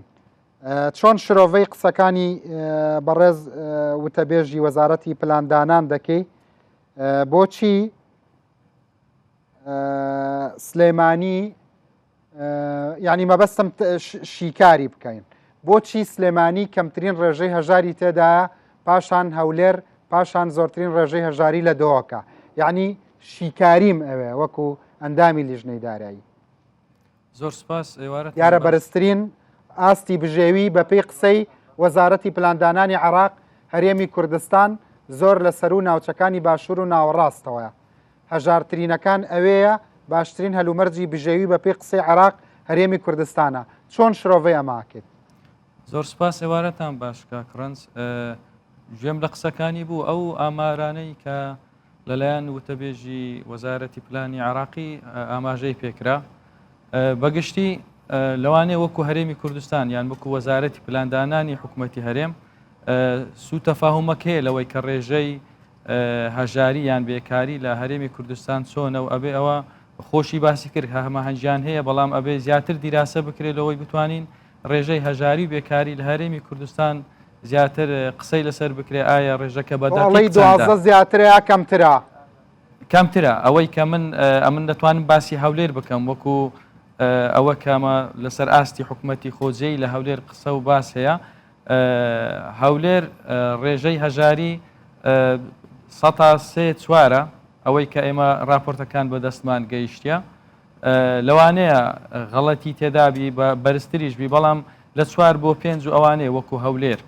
چۆن شرۆڤەی قسەکانی بەڕێز وتەبێژی وەزارەتی پلاندانان دەکەی بۆچی سلێمانی یعنی مەبەستم شیکاری بکەین بۆچی سلێمانی کەمترین ڕێژەی هەژاری تێدایە پاشان هەولێر پاشان زۆرترین ڕێژەی هەژاری لە دۆکە یعنی شیکاریم ئەوێ وەکو ئەندامی لیژنەی دارایی. زۆر سپاس ئێوارە یارە بەرزترین ئاستی بژێوی بە پێی قسەی وەزارەتی پلاندانانی عێراق هەرێمی کوردستان زۆر لە سەر و ناوچەکانی باشوور و ناوەڕاستەوەیە هەژارترینەکان ئەوەیە باشترین هەلومەرجی بژێوی بە پێی قسەی عێراق هەرێمی کوردستانە چۆن شرۆڤەی ئەماکرد؟ زۆر سپاس ئێوارەتان باش کاکڕەنج گوێم لە قسەکانی بوو ئەو ئامارانەی کە لەلایەن وتەبێژی وەزارەتی پلانی عراقی ئاماژەی پێکرا بەگشتی لەوانەیە وەکو هەرێمی کوردستان یان وەکو وەزارەتی پلاندانانی حکوومەتی هەرێم سوود تەفاهومەک هەیە لەوەی کە ڕێژەی هەژاری یان بێکاری لە هەرێمی کوردستان چۆنە و ئەبێ ئەوە خۆشی باسی کرد هەماهەنگیان هەیە بەڵام ئەبێ زیاتر دیراسە بکرێت لەوەی بتوانین ڕێژەی هەژاری و بێکاری لە هەرێمی کوردستان زیاتر قسەی لەسەر بکرێ ئایا ڕێژەکە بەدەڵی زیاترە کەمترە کەمترە ئەوەی کە من دەتوانم باسی هەولێر بکەم وەکو ئەوە کامە لەسەر ئاستی حکوومەتی خۆجێی لە هەولێر قسە و باس هەیە هەولێر ڕێژەی هەژاری 104 ئەوەی کە ئێمە راپۆرتەکان بەدەستمان گەیشتە لەوانەیە غەڵەتی تێدابی بە بەرزتریشبی بەڵام لە 4 بۆ 5 و ئەوانەیە وەکو هەولێر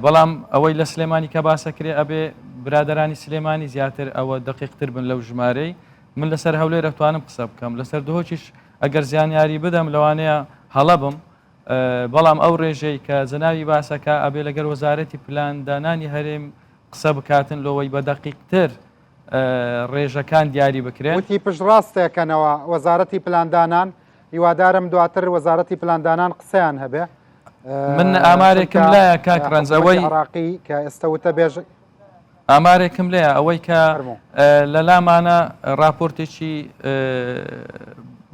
بەڵام ئەوەی لە سلێمانی کە باسەکرێ ئەبێ برادرانی سلێمانی زیاتر ئەوە دقیقتر بن لەو ژمارەی من لەسەر هەولێر دەتوانم قسە بکەم لەسەر دهۆکیش ئەگەر زیانیاری بدەم لەوانەیە هەڵە بم بەڵام ئەو ڕێژەی کە جەناوی باسەکە ئەبێ لەگەر وەزارەتی پلاندانانی هەرێم قسە بکاتن لەوەی بە دقیقتر ڕێژەکان دیاری بکرێت وتی پشتڕاستێکەنەوە وەزارەتی پلاندانان هیوادارم دواتر وەزارەتی پلاندانان قسەیان هەبێ من ئامارێکم لایە کاکڕەنجەوەی عراقی کە ئێستا وتە بێژ ئامارێکم لێە ئەوەی کە لە لامانە راپۆرتێکی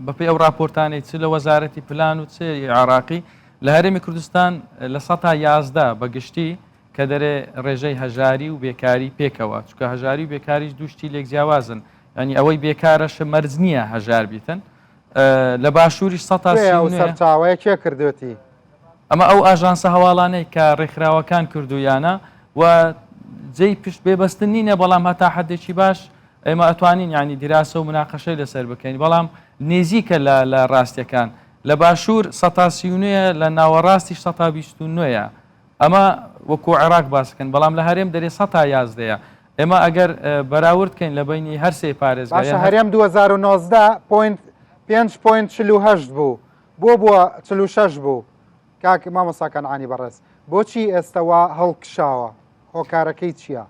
بەپێی ئەو راپۆرتانەی چ لە وەزارەتی پلان و چ عراقی لە هەرێمی کوردستان لە 111 بەگشتی کە دەرێ ڕێژەی هەژاری و بێکاری پێکەوە چکە هەژاری و بێکاریش دووشتی لێک جیاوازن ینی ئەوەی بێکارەشە مەرج نییە هەژار بیتن لە باشووری سەرچاوەیە کێ کردوێتی ئەمە ئەو ئاژانسە هەواڵانەی کە ڕێکخراوەکان کردویانە و جێی پشت بێبەستن نینە بەڵام هەتا حدێکی باش ئێمە ئەتوانین ینی دیراسە و مناقەشەی لەسەر بکەین بەڵام نێزیکە لە ڕاستیەکان لە باشوور 139 لە ناوەڕاستی 129ە ئەمە وەکو عێراق باسەکەن بەڵام لە هەرێم دەرێ 111ەیە ئێمە ئەگەر بەراوردکەین لە بینی هەرسێ پارێزگای هەرێم 2019 5.48 بوو بووە 46 بوو کاک مامۆستاکان ئانی بەڕێز بۆچی ئێستاوا هەڵکشاوە هۆکارەکەی چییە؟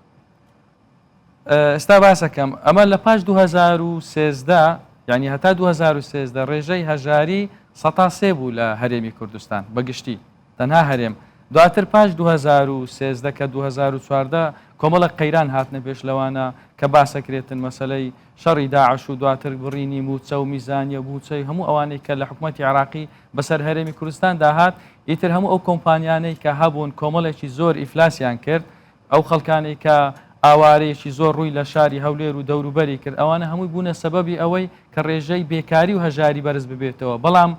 ئێستا باسەکەم ئەمە لە پاش 2013 ینی هەتا 2013 ڕێژەی هەژاری 103 بوو لە هەرێمی کوردستان بەگشتی تەنها هەرێم دواتر پاش 2013 کە 2014 کۆمەڵە قەیران هاتنە پێش لەوانە کە باسەکرێتن مەسەلەی شەڕی داعش و دواتر بڕینی موچە و میزانیە بوچەی هەموو ئەوانەی کە لە حکوومەتی عراقی بەسەر هەرێمی کوردستان داهات ئیتر هەموو ئەو کۆمپانیانەی کە هەبوون کۆمەڵێکی زۆر ئیفلاسیان کرد ئەو خەڵکانەی کە ئاوارەیەکی زۆر ڕووی لە شاری هەولێر و دەوروبەری کرد ئەوانە هەمووی بوونە سەبەبی ئەوەی کە ڕێژەی بێکاری و هەژاری بەرز ببێتەوە بەڵام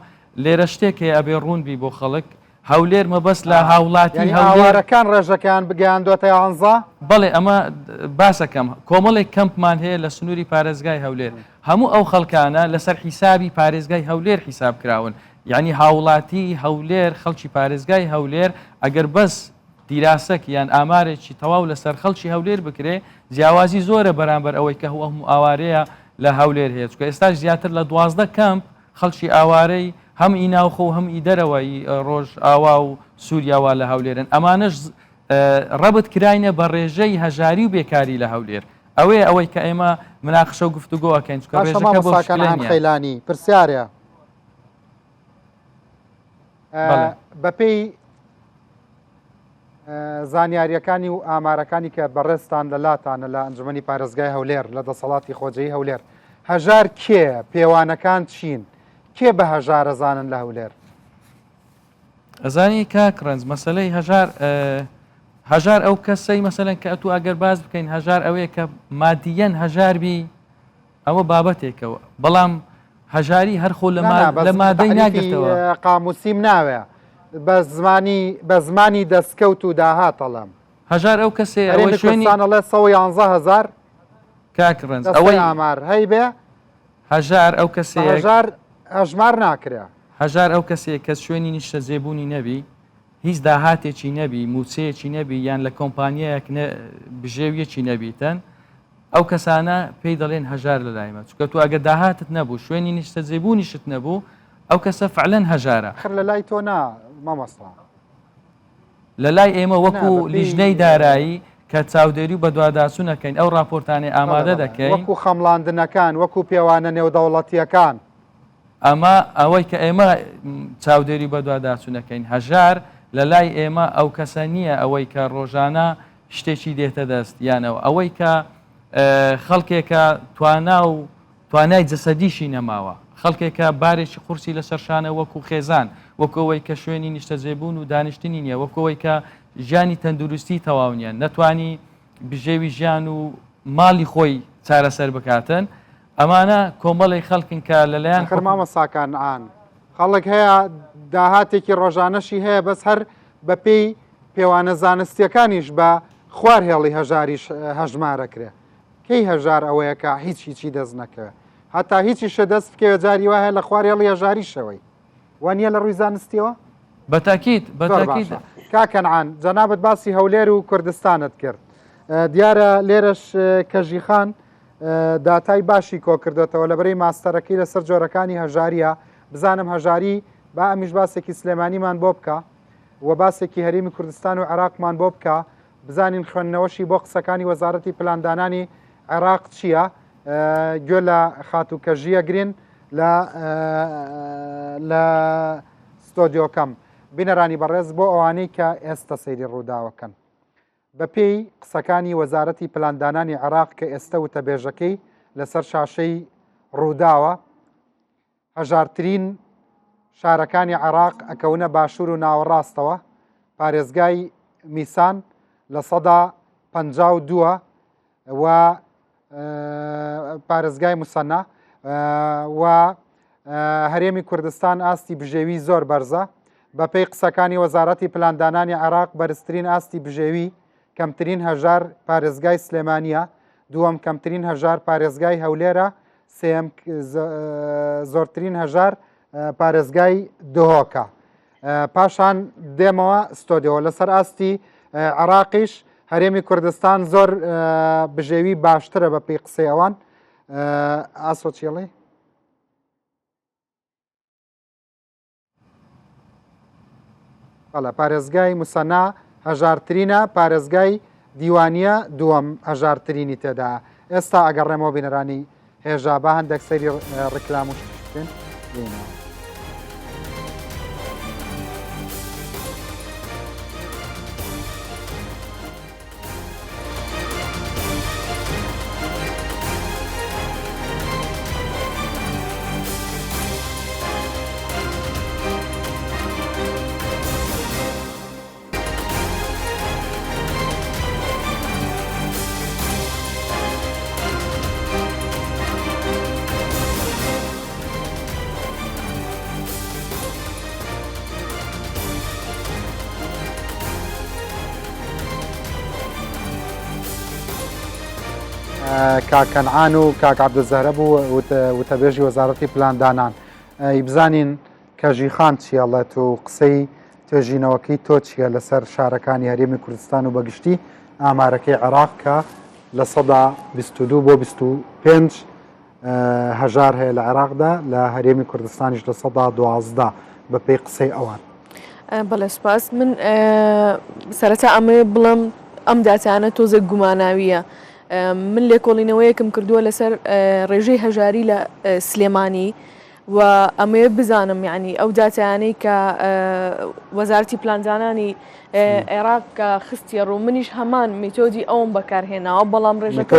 لێرە شتێکێ ئەبێ ڕوونبی بۆ خەڵک هەولێر مەبەست لە هاوڵاتی هاوارەکان ڕێژەکان بگەیاندوێتە یانزە بەڵێ ئەمە باسەکەم کۆمەڵێک کەمپمان هەیە لە سنووری پارێزگای هەولێر هەموو ئەو خەڵکانە لەسەر حیسابی پارێزگای هەولێر حیساب کراون یعنی هاوڵاتی هەولێر خەڵکی پارێزگای هەولێر ئەگەر بەس دیراسەک یان ئامارێکی تەواو لەسەر خەڵکی هەولێر بکرێ جیاوازی زۆرە بەرامبەر ئەوەی کە هەموو ئاوارەیە لە هەولێر هەیە چکە ئێستا زیاتر لە 12 کەمپ خەڵکی ئاوارەی هەم ئیناوخۆ و هەم ئیدەرەوەی ڕۆژ ئاوا و سووریاوا لە هەولێرن ئەمانش ڕەبت کراینە بە ڕێژەی هەژاری و بێکاری لە هەولێر ئەوەی کە ئێمە مناقشە و گفتوگۆەکەین چکە ڕێژەکە بۆ خەیلانی پرسیارە بەپێی زانیاریەکانی و ئامارەکانی کە بەڕێستان لە لاتانە لە ئەنجومەنی پارێزگای هەولێر لە دەسەڵاتی خۆجەی هەولێر هەژار کێ پێوانەکان چین کێ بە هەژارەزانن لە هەولێر ئەزانی کاکڕەنج مەسلەی هەژار ئەو کەسەی مەسەلەن کە ئەتو ئەگەر باز بکەین هەژار ئەوەیە کە مادیەن هەژاربی ئەوە بابەتێکەوە بەڵام هەژاری هەرخۆ لە مادەی ناگرێتەوە قاموسیم ناوێ بە زمانی دەستکەوت و داهاتەڵم هەژار ئەو کەسێ ئەوە شوێنیڵێ 111,000 کاکڕەنج ئەوەی ئامار هەی بێ هەژار ئەو کەسێ هەژمار ناکرێ هەژار ئەو کەسێک کەس شوێنی نیشتە زێبوونی نەبی هیچ داهاتێکی نەبی موچەیەکی نەبی یان لە کۆمپانیایەک بژێویەکی نەبیتەن ئەو کەسانە پێی دەڵێن هەژار لەلایمە چکە تو ئەگە داهاتت نەبوو شوێنی نیشتە جێبوونیشت نەبوو ئەو کەسە فعلەن هەژارە خر لە لای تۆ نا مامەسڵ لە لای ئێمە وەکو لیژنەی دارایی کە چاودێری و بە دوواداچوونەکەین ئەو راپۆرتانی ئامادە دەکەین وەکو خەمڵاندنەکان وەکو پێوانە نێودەوڵەتیەکان ئەمە ئەوەی کە ئێمە چاودێری بە دوواداچوونەکەین هەژار لە لای ئێمە ئەو کەسە نییە ئەوەی کە ڕۆژانە شتێکی دێتە دەست یانەوە ئەوەی کە خەڵکێکە توانای جەسەدیشی نەماوە خەڵکێکە بارێکی قورسی لە سەرشانە وەکو خێزان وەکەوەی کە شوێنی نیشتەجێبوون و دانیشتنی نییە وەکەوەی کە ژیانی تەندروستی تەواونیان نەتوانی بژێوی ژیان و ماڵی خۆی چارەسەر بکاتن ئەمانە کۆمەڵی خەڵکن کە لەلایەن خرمامە ساکان ئان خەڵک هەیە داهاتێکی ڕۆژانەشی هەیە بەس هەر بە پێی پێوانە زانستیەکانیش بە خوار هێڵی هەژاریش هەژمارەکرێ کەی هەژار ئەوەیە کە هیچی دەست نەکەوێت هەتا هیچیشە دەست بکەوێ جاری وایە لە خوار هێڵی هەژاریشەوەی وانە لە ڕووی زانستیەوە بەتاکید کاکەنعان جەنابەت باسی هەولێر و کوردستانت کرد دیارە لێرەش کەژیخان داتای باشی کۆ کردێتەوە لەبەرەی ماستەرەکەی لەسەر جۆرەکانی هەژاریە بزانم هەژاری با ئەمیش باسێکی سلێمانیمان بۆ بکە و باسێکی هەرێمی کوردستان و عێراقمان بۆ بکە بزانین خوێندنەوەشی بۆ قسەکانی وەزارەتی پلاندانانی عێراق چییە گوێ لە خاتوکەژیە گرین لە ستۆدیۆکەم بینەرانی بەڕێز بۆ ئەوانەی کە ئێستا سەیری ڕووداوەکەن بە پێی قسەکانی وەزارەتی پلاندانانی عێراق کە ئێستا وتەبێژەکەی لەسەر شاشەی ڕووداوە هەژارترین شارەکانی عێراق ئەکەونە باشوور و ناوەڕاستەوە پارێزگای میسان لە 152 و پارێزگای موسەنا و هەرێمی کوردستان ئاستی بژێوی زۆر بەرزە بە پێی قسەکانی وەزارەتی پلاندانانی عێراق بەرزترین ئاستی بژێوی کەمترین هەژار پارێزگای سلێمانیە دووەم کەمترین هەژار پارێزگای هەولێرە سێم زۆرترین هەژار پارێزگای دهۆکە پاشان دێمەوە ستۆدیۆ لەسەر ئاستی عێراقیش هەرێمی کوردستان زۆر بژێوی باشترە بە پێی قسەی ئەوان ئاسۆچیڵی پارێزگای موسەنا هەژارترینە پارێزگای دیوانیە دووەم هەژارترینی تێدا ئێستا ئەگەڕێمەوە بینەرانی هێژا بە هەندێک سەیری ڕکلام و شتن بینەوە کاکەنعان و کاک عەبدولزەهرە بوو وتەبێژی وەزارەتی پلاندانان بزانین کەژیخان چیەڵێت و قسەی توێژینەوەکەی تۆ چییە لەسەر شارەکانی هەرێمی کوردستان و بەگشتی ئامارەکەی عێراق کە لە 122 بۆ 25 هەژار هەیە لە عێراقدا لە هەرێمی کوردستانیش لە 112 بە پێی قسەی ئەوان بەڵێ سپاس من سەرەتا ئەمەیە بڵم ئەم داتانە تۆزە گوماناویە من لێکۆڵینەوەیەکم کردووە لەسەر ڕێژەی هەژاری لە سلێمانی و ئەمەیە بزانم یعنی ئەو داتیانەی کە وەزارەتی پلاندانانی عێراق کە خستیە ڕوو منیش هەمان میتۆدی ئەوم بەکارهێناوە بەڵام ڕێژەکە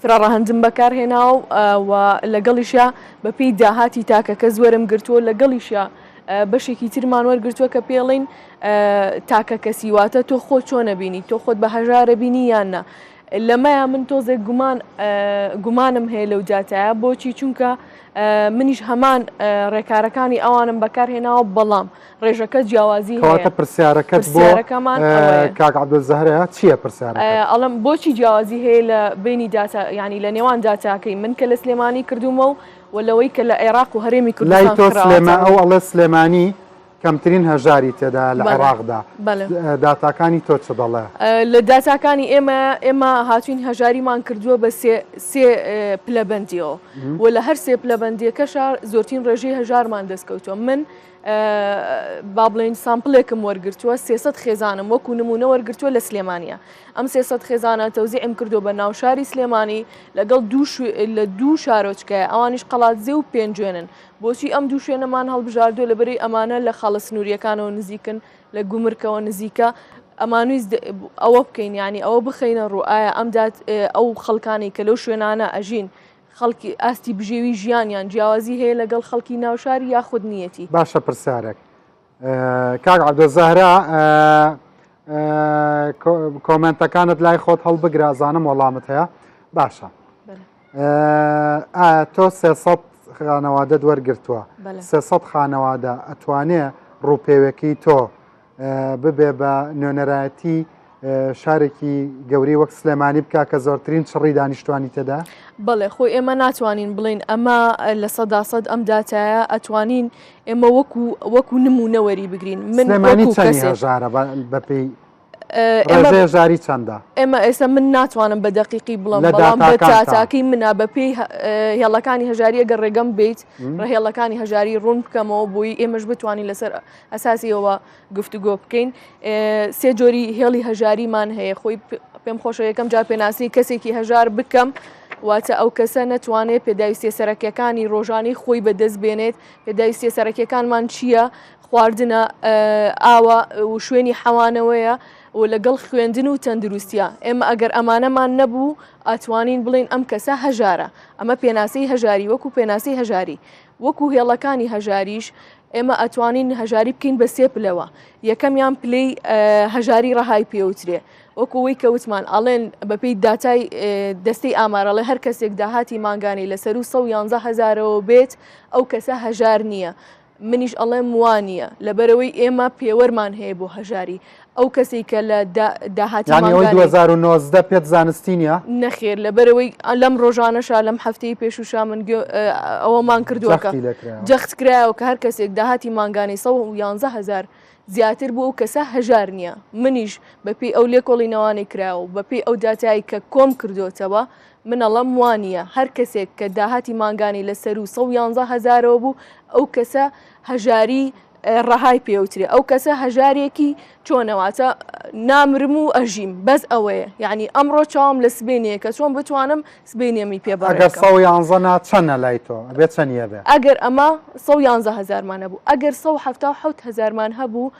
فراڕەهەندم بەکارهێناوە و لەگەڵیشە بە پێی داهاتی تاکە کە زۆرم گرتووە لەگەڵیشە بەشێکی ترمان وەرگرتووە کە پێڵین تاکە کەسی واتە تۆ خۆ چۆنە بینی تۆ خۆت بە هەژارە بینی یاننا لەمەیە من تۆزێک گومانم هەیە لەو جاتایە بۆچی چونکە منیش هەمان ڕێکارەکانی ئەوانم بەکارهێناوە بەڵام ڕێژەکە جیاوازی هەیە پرسیارەکەت بۆ کاک عەبدولزەهرە چییە پرسیارەکە ئەڵم بۆچی جیاوازی هەیە لە بینی داتا ینی لە نێوان داتاکەی من کە لە سلێمانی کردومە و لەوەی کە لە عێراق و هەرێمی کوردستان لای تۆ ئەو ئەڵێ سلێمانی کەمترین هەژاری تێدا لە عێراقدا داتاکانی تۆ چ دەڵێ لە داتاکانی ئێمە هاتوین هەژاریمان کردووە بە سێ پلەبەندیەوە و لە هەر سێ پلەبەندیەکەشە زۆرترین ڕێژەی هەژارمان دەستکەوتووە. من با بڵێن سامپڵێکم وەرگرتووە 300 خێزانم وەکو نمونە وەرگرتووە لە سلێمانیە. ئەم 300 خێزانە تەوزیعم کردو بە ناوشاری سلێمانی لەگەڵ لە دوو شارۆچکایە ئەوانیش قەڵاتزێ و پێنجێنن. بۆچی ئەم دوو شوێنەمان هەڵبژاردووە لەبەری ئەمانە لە خاڵە سنووریەکانەوە نزیکن لە گومرکەوە نزیکە ئەمانویست ئەوە بکەین ینی ئەوە بخەینە ڕوئایە ئەمدات ئەو خەڵکانی کە لەو شوێنانە ئەژین خەڵکی ئاستی بژێوی ژیانیان جیاوازی هەیە لەگەڵ خەڵکی ناوشاری یاخود نیەتی. باشە پرسیارێک کاک عەبدولزەهرا کۆمنتەکانت لای خۆت هەڵبگرە زانم وەڵامت هەیە باشە تۆ 300 خانەوادە وەرگرتووە 300 خانەوادە ئەتوانێ ڕووپێوەکەی تۆ ببێ بە نوێنەرایەتی شارێکی گەوری وەک سلێمانی بکە کە زۆرترین چڕی دانیشتوانی تێدا؟ بەڵێ خۆی ئێمە ناتوانین بڵین ئەمە لە 100% ئەم داتایە ئەتوانین ئێمە وەکو نمونەوەری بگرین. سلێمانی چەندی هەژارە بەپێی ڕێژەی چەندە؟ ئێمە ئێستا من ناتوانم بە دەقیقی بڵم بەڵام بە تاتاکەی منە بەپێی هێڵەکانی هەژاری ئەگەر ڕێگەم بیت ڕێهێڵەکانی هەژاری ڕوون بکەمەوە بۆی ئێمەش بتوانین لەسەر ئەساسیەوە گفتوگۆ بکەین. سێ جۆری هێڵی هەژاریمان هەیە خۆی پێم خۆشە یەکەم جار پێناسی کەسێکی هەژار بکەم واتە ئەو کەسە نەتوانێت پێداویستیە سەرەکیەکانی ڕۆژانی خۆی بەدەست بێنێت. پێداویستیە سەرەکیەکانمان چییە؟ خواردنە ئاوە و شوێنی حەوانەوەیە و لەگەڵ خوێندن و تەندروستیە. ئێمە ئەگەر ئەمانەمان نەبوو ئاتوانین بڵین ئەم کەسە هەژارە. ئەمە پێناسی هەژاری وەکو پێناسی هەژاری وەکو هێڵەکانی هەژاریش ئێمە ئەتوانین هەژاری بکەین بە سێ پلەوە. یەکەمیان پلەی هەژاری ڕەهای پێوترێ وەکوەوەی کەوتمان ئەڵێن بەپێی داتای دەستەی ئامارەڵێ هەر کەسێک داهاتی مانگانی لەسەر و 111,000ەوە بێت ئەو کەسە هەژار نییە. منیش ئەڵێم وانە لەبەرەوەی ئێمە پێوەرمان هەیە بۆ هەژاری ئەو کەسی کە لە داهاتی 2019 پێت زانستینە نەخێر لەبەرەوەی لەم ڕۆژانەشا لەم هەفتەی پێشوشا من ئەوەمان کردووەکە جەخت کرایەوە کە هەر کەسێک داهاتی مانگانی 111,000 زیاتر بوو ئەو کەسە هەژار نییە. منیش بەپێی ئەو لێکۆڵینەوانی کراوە بەپێی ئەو داتایی کە کۆم کردوتەوە منەڵەم وانە هەر کەسێک کە داهاتی مانگانی لەسەر و 111,000ەوە بوو ئەو کەسە هەژاری ڕەهای پێوترێ ئەو کەسە هەژارێکی چۆنەواتە نامرم و ئەژیم بەس ئەوەیە یعنی ئەمڕۆ چاوم لە سبێنەیە کە چۆن بتوانم سبێنێمی پێبڕێت چەنە لای تۆ بێت چەندە بێ ئەگەر ئەمە 111,000مان هەبوو ئەگەر 177,000مان هەبوو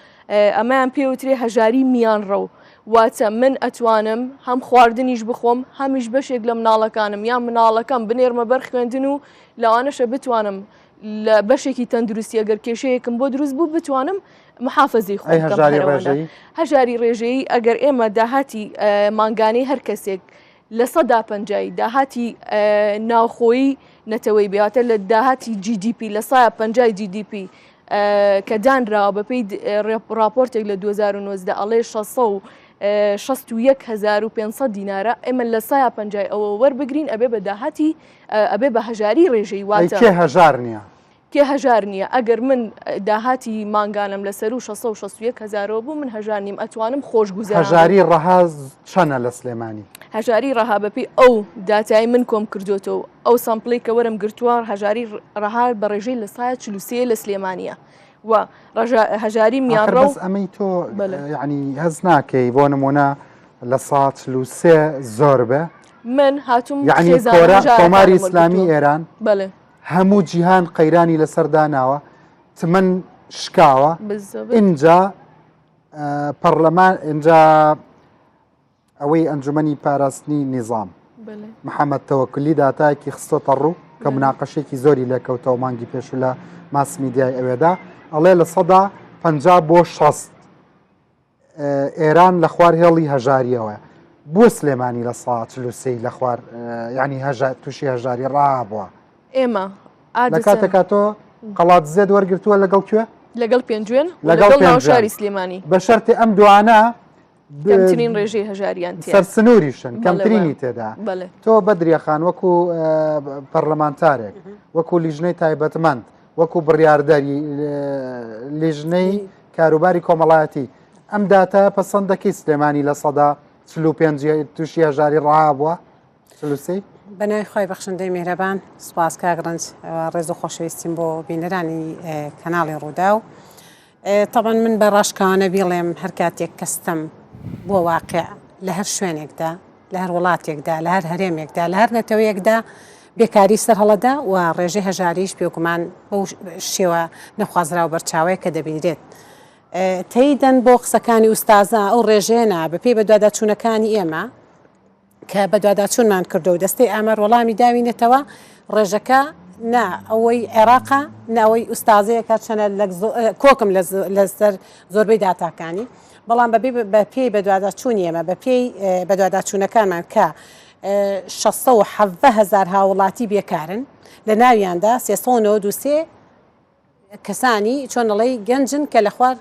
ئەمەیان پێوترێ هەژاری میان ڕەو واتە من ئەتوانم هەم خواردنیش بخۆم هەمیش بەشێک لە مناڵەکانم یان مناڵەکەم بنێرمە بەر خوێندن و لەوانەشە بتوانم لە بەشێکی تەندروستی ئەگەر کێشەیەکم بۆ دروست بوو بتوانم محافظی خۆم هەژاری ڕێژەیی ئەگەر ئێمە داهاتی مانگانەی هەر کەسێک لە 150 داهاتی ناوخۆیی نەتەوەی بێتە لە داهاتی GDP لە 150 GDP کە دانراوە بەپێی راپۆرتێک لە 2019 ئەڵێ 61,500 دینارە ئێمە لە 150 ئەوە وەربگرین ئەبێ بە داهاتی ئەبێ بە هەژاری ڕێژەی واتە هەژار نییە کێ هەژار نییە ئەگەر من داهاتی مانگانم لەسەر و 661,000ەوە بوو من هەژار نیم ئەتوانم خۆشگوزار هەژاری ڕەها چەنە لە سلێمانی هەژاری ڕەها بەپێی ئەو داتایی من کۆم کردوتەوە ئەو سامپڵی کە وەرم گرتووە هەژاری ڕەها بە ڕێژەی لە 143 لە سلێمانیە و هەژاری میانڕە ئەمەی تۆ یعنی هەز ناکەی بۆ نمونە لە 143 زۆر بێ من هاتووم یعنی کۆماری ئیسلامی ئێران بەڵێ هەموو جیهان قەیرانی لەسەر داناوە تمەن شکاوە اینجا پەرلەمان اینجا ئەوەی ئەنجومەنی پاراستنی نیزام محەممەد تەوەکلی داتایەکی خستۆتە ڕوو کە مناقەشێکی زۆری لێکەوتەوە مانگی پێش لە ماس میدیای ئەوێدا ئەڵێ لە 150 بۆ 60 ئێران لە خوار هێڵی هەژاریەوە بۆ سلێمانی لە 143 لە خوار ینی تووشی هەژاری ڕابووە ئێمە لە کاتێکا تۆ قەڵات زێد وەرگرتووە لەگەڵ کوێ لەگەڵ پێنجێن لەگەڵ ناوشاری سلێمانی بە شەرتی ئەم دوانە کەمترین ڕێژەی هەژاریان سەرسنووریشن کەمترینی تێدا تۆ بەدریەخان وەکو پەرلەمانتارێک وەکو لیژنەی تایبەتمەند وەکو بڕیاردەری لیژنەی کاروباری کۆمەڵایەتی ئەم داتە پەسەندەکەی سلێمانی لە سەدا 45 تووشی هەژاری ڕابووە سلوسی بەناوی خۆی بەخشندەی میهرەبان سوپاس کاگرنج ڕێز و خۆشەویستیم بۆ بینەرانی کەناڵی ڕوودا و طبعا من بە ڕاشکانە بیڵێم هەر کاتێک کەستم بۆ واقع لە هەر شوێنێکدا لە هەر وڵاتێکدا لە هەر هەرێمێکدا لە هەر نەتەوەیەکدا بێکاری سەر هەڵەدا و ڕێژەی هەژاریش پێوکمان بەو شێوە نەخوازرا و بەرچاوەیە کە دەبینرێت تەیدەن بۆ قسەکانی ئوستازە ئەو ڕێژێنە بەپێی بە دواداچوونەکانی ئێمە کە بە دواداچوونمان کردو و دەستەی ئامار وەڵامی داوینێتەوە ڕێژەکە نا ئەوەی عێراقا ناوەی ئوستازەیەکە چەنە کۆکم لەسەر زۆربەی داتاکانی بەڵام بە پێی بە دواداچوونی ئێمە بە پێی بە دواداچوونەکانمان کە 670,000 هاوڵاتی بێکارن لە ناویاندا 393 کەسانی چۆنەڵی گەنجن کە لە خوار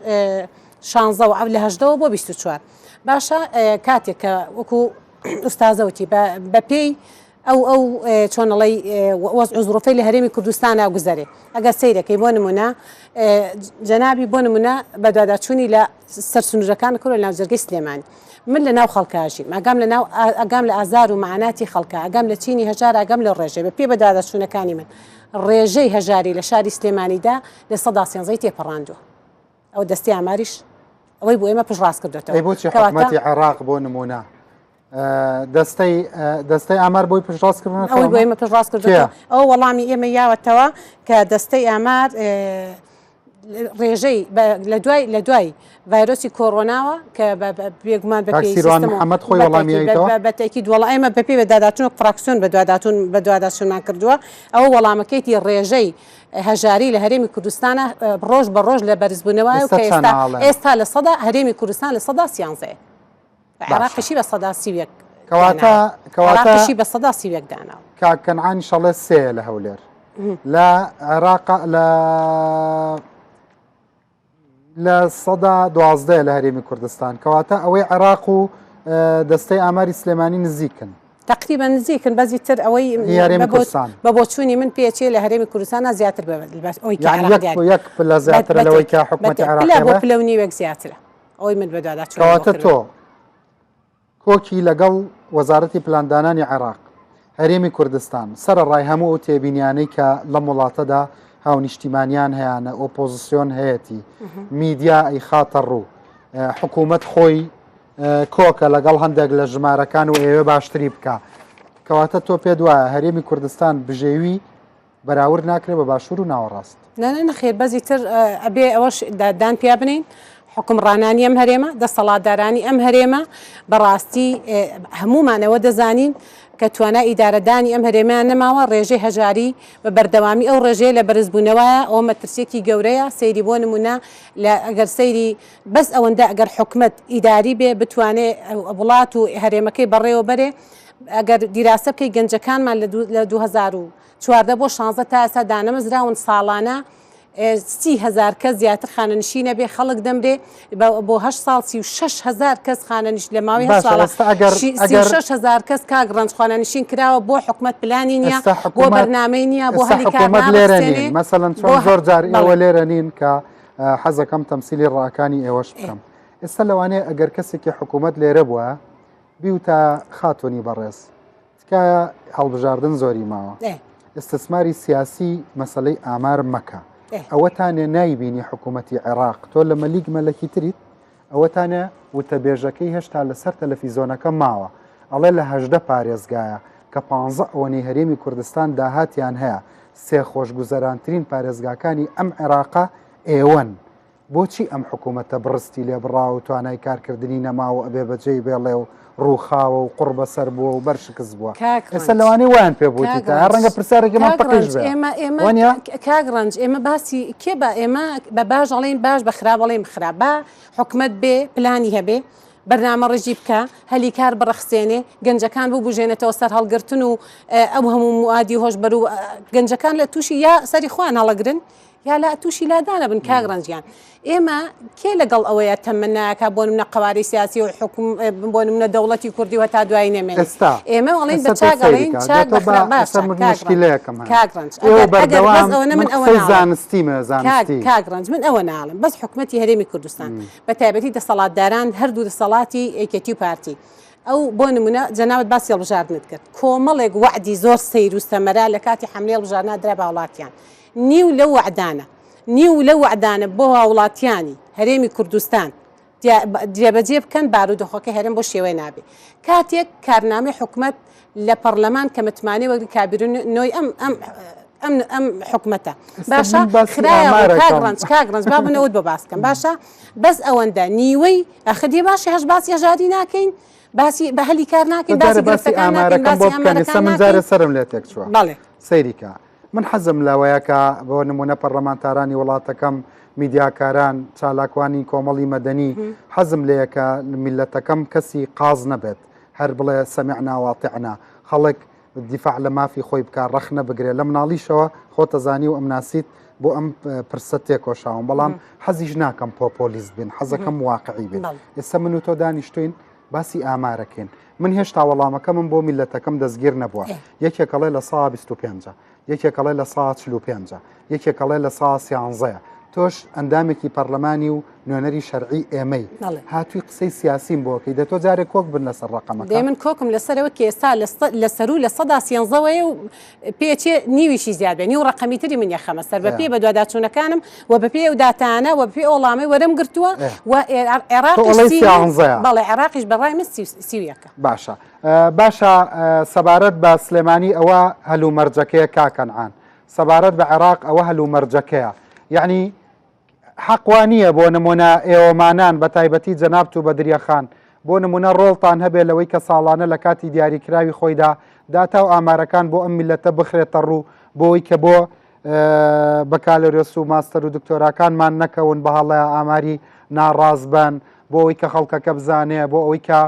16 و لە 18 بۆ 24 باشە کاتێک کە وەکو ئوستازەوتی بە پێی ئەو چۆنەڵی وەزع زۆرفەی لە هەرێمی کوردستانە گوزارێ ئەگەر سەیرەکەی بۆ نمونە جەنابی بۆ نمونە بە دواداچوونی لە سەر سنوورەکان کڕۆ لە ناوجەرگەی سلێمانی من لە ناو خەڵکاشی ئەگام لە ئازار و معاناتی خەڵکە ئەگام لە چینی هەژار ئەگەم لە ڕێژێ بە پێ بە دواداچوونەکانی من ڕێژەی هەژاری لە شاری سلێمانیدا لە 113 تێپەڕاندووە ئەو دەستی ئاماریش ئەوەی بۆ ئێمە پشڕاست کردێتەوە بۆچی حکومەتی عێراق بۆ نمونە دەستەی ئامار بۆی پشڕاستکردن ئەوەی بۆ ئێمە پشڕاست کردێتەوە ئەو وەڵامی ئێمە یاوەتەوە کە دەستەی ئامار ڕێژەی لە دوای ڤایرۆسی کۆڕۆناوە کە بێگومان محەممەد خۆی وەڵامیەوە بەتەکی دووەڵ ئێمە بەپێ بە داداچون فراکسیۆن بە دواداچونمان کردووە ئەوە وەڵامەکەیتی ڕێژەی هەژاری لە هەرێمی کوردستانە ڕۆژ بە ڕۆژ لە بەرزبوونەوەی و ئێستا لە سەدا هەرێمی کوردستان لە سەدا سیانزەیە عێراقیشی بە سەدا سیوێک کەواتەشی بە سەدا سیوێک داناوە کاکەنعانی شەڵێ سێ لە هەولێر لە عێراق لە سەدا 12 لە هەرێمی کوردستان کەواتە ئەوەی عێراق و دەستەی ئاماری سلێمانی نزیکن تقریبا نزیکن بەزی تر ئەوەی بە بۆچوونی من پێچێ لە هەرێمی کوردستانە زیاتر یەک لە زیاتر لەوەی کە حکومەتی عێراق بۆ نێوێک زیاترە ئەوەی من بەداداچوون کەواتە تۆ کۆکی لەگەڵ وەزارەتی پلاندانانی عێراق هەرێمی کوردستان سەرڕای هەموو ئەو تێبینیانەی کە لەم وڵاتەدا هاونیشتیمانیان هەیەە ئۆپۆزیسیۆن هەیەی میدیا ئەی خاتە ڕوو حکوومەت خۆی کۆکە لەگەڵ هەندێک لە ژمارەکان و ئێوە باشتری بکە کەواتە تۆ پێ دوایە هەرێمی کوردستان بژێوی بەراورد ناکرێت بە باشوور و ناوەڕاست نەخێر بەزی تر ئەبێ ئەوەش دادان پیا بنین حکمڕانانی ئەم هەرێمە دەسەڵاتدارانی ئەم هەرێمە بەڕاستی هەمومانەوە دەزانین کە توانای ئیدارەدانی ئەم هەرێمیان نەماوە ڕێژەی هەژاری بە بەردەوامی ئەو ڕێژەیە لە بەرزبوونەوەیە ئەوە مەترسێکی گەورەیە سەیری بۆ نمونە ئەگەر سەیری بەس ئەوەندە ئەگەر حکومت ئیداری بێ بتوانێت وڵات و هەرێمەکەی بەڕێوە بەرێ ئەگەر دیراسە بکەی گەنجەکانمان لە 2014 بۆ 16 تا ئێستا دانەمەزراون ساڵانە 30,000 کەس زیاتر خانەنشینە بێ خەڵک دەمرێ بۆ 8 ساڵ 36,000 کەس خانەنیش لە ماوەی 6,000 کەس کاگڕنج خانەنشین کراوە بۆ حکومت پلانی نییە بۆ بەرنامەی نییە بۆ هەلی کارنامە مەسەڵەن چۆن زۆر جار ئێوە لێرە نین کە حەزەکەم تەمسیلی ڕاکانی ئێوەش بکەم ئێستا لەوانەیە ئەگەر کەسێکی حکوومەت لێرە بووە بیوتە خاتۆنی بەڕێز تکایە هەڵبژاردن زۆری ماوە ئستثماری سیاسی مەسەلەی ئامار مەکە ئەوەتانێ نایبینی حکوومەتی عێراق تۆ لە مەلیک مەلەکی تریت ئەوەتانە وتەبێژەکەی هێشتا لەسەر تەلەڤیزۆنەکە ماوە ئەڵێ لە 18 پارێزگایە کە 15 ئەوەی هەرێمی کوردستان داهاتیان هەیە سێ خۆشگوزەرانترین پارێزگاکانی ئەم عێراقا ئێوەن بۆچی ئەم حکوومەتە بڕستی لێ بڕا و توانای کارکردنی نەماوە ئەبێ بەجێی بێڵێ و ڕووخاوە و قوڕ بەسەر بووە و بەرشکست بووە ئێستا لەوانەی وایان پێ بووتی تا ڕەنگە پرسیارێکمان پقیش کاگڕنج ئێمە باسی کێ بە ئێمە بە باش ئەڵێن باش بە خراپ بەڵێم خراپ بە حکومت بێ پلانی هەبێ بەرنامە ڕێژی بکە هەلی کار بڕەخسێنێ گەنجەکان بوو بژێنێتەوە سەر هەڵگرتن و ئەو هەموو موادی هۆش بەر و گەنجەکان لە تووشی یا سەری خوان هەڵەگرن یا لا تووشی لادانە بن کاگڕەنجیان ئێمە کێ لەگەڵ ئەوەیە تەمەناکە بۆ نمونە قواری سیاسی و حکوم بۆ نمونە دەوڵەتی کوردی و تا دوای نێمێن ئێمە وڵین بە چاگەڵین چاک کاگڕنج من ئەوە ناڵم بەس حکومەتی هەرێمی کوردستان بە تایبەتی دەسەڵاتداران هەردوو دەسەڵاتی ئێکەتی و پارتی ئەو بۆ نمونە جەناوت باسی هەڵبژاردنت کرد کۆمەڵێک وعدی زۆر سەیر و سەمەرا لە کاتی حملەی هەڵبژاردنا درا بە وڵاتیان نیو لەو وعدانە بۆ هاوڵاتیانی هەرێمی کوردستان جێبەجێ بکەن بارودۆخەکە هەرێم بۆ شێوەی نابێ کاتێک کارنامەی حکومەت لە پەرلەمان کە متمانەی وەک کابرنەوەی ئەم حکومەتە باشە کاگڕنج با بنەوت بە باسکەم باشە بەس ئەوەندە نیوەی ئەخدی باشی هەش باسی هەژاری ناکەین باسی بە هەلی کار ناکەین باسی ئامارەکەم بۆ بکەن من جارە سرم لێ تێک چووە بەڵێ سەیریکە من حەزم لەوەیەکە بۆ نمونە پەرلەمانتارانی وڵاتەکەم میدیاکاران چالاکوانی کۆمەڵی مەدەنی حەزم لەیەکە میلەتەکەم کەسی قاز نەبێت هەر بڵێ سەمیعنا واتیعنا خەڵک دیفاع لە مافی خۆی بکە ڕەخ نەبگرێ لە مناڵیشەوە خۆتەزانی و ئەم ناسیت بۆ ئەم پرسە تێکۆشاوم بەڵام حەزیش ناکەم پۆپۆلیست بین حەزەکەم واقعی بێت ئێستا من و تۆ دانیشتوین باسی ئامارەکەین من هێشتا وەڵامەکە من بۆ میلەتەکەم دەستگیر نەبووە یەکێکەڵێ لە 125 یەکێکەڵێ لە 145 یەکێکەڵێ لە 113 تۆش ئەندامێکی پەرلەمانی و نوێنەری شەرعی ئێمەی هاتووی قسەی سیاسیم بۆکەی دە تۆ جارێک کۆک بن لەسەر ڕقەمەکە دێ من کۆکم لەسەرەوە کە ئێستا لە سەرو لە 113ەوەی و پێچێ نیویشی زیاد بێ نیو ڕقەمی تری من یەخەمە سەر بە پێ بە دوواداچوونەکانم و بە پێ و داتانە و بە پێ ئۆڵامی وەرم گرتووە و بەڵێ عێراقیش بەڕای من سیویەکە باشە سەبارەت بە سلێمانی ئەوە هەلو مەرجەکەیە کاکەنعان سەبارەت بە عێراق ئەوە هەلو مەرجەکەیە یعنی حەقوانیە بۆ نمونە ئێوەمانان بە تایبەتی جەناب و بەدریەخان بۆ نمونە ڕۆڵتان هەبێ لەوەی کە ساڵانە لە کاتی دیاریکراوی خۆیدا داتا و ئامارەکان بۆ ئەم میلەتە بخرێتە ڕوو بۆەوەی کە بۆ بەکالۆرێس و ماستەر و دکتۆراکانمان نەکەون بە هەڵەیە ئاماری ناڕازبن بۆ ئەوەی کە خەڵکەکە بزانێ بۆ ئەوەی کە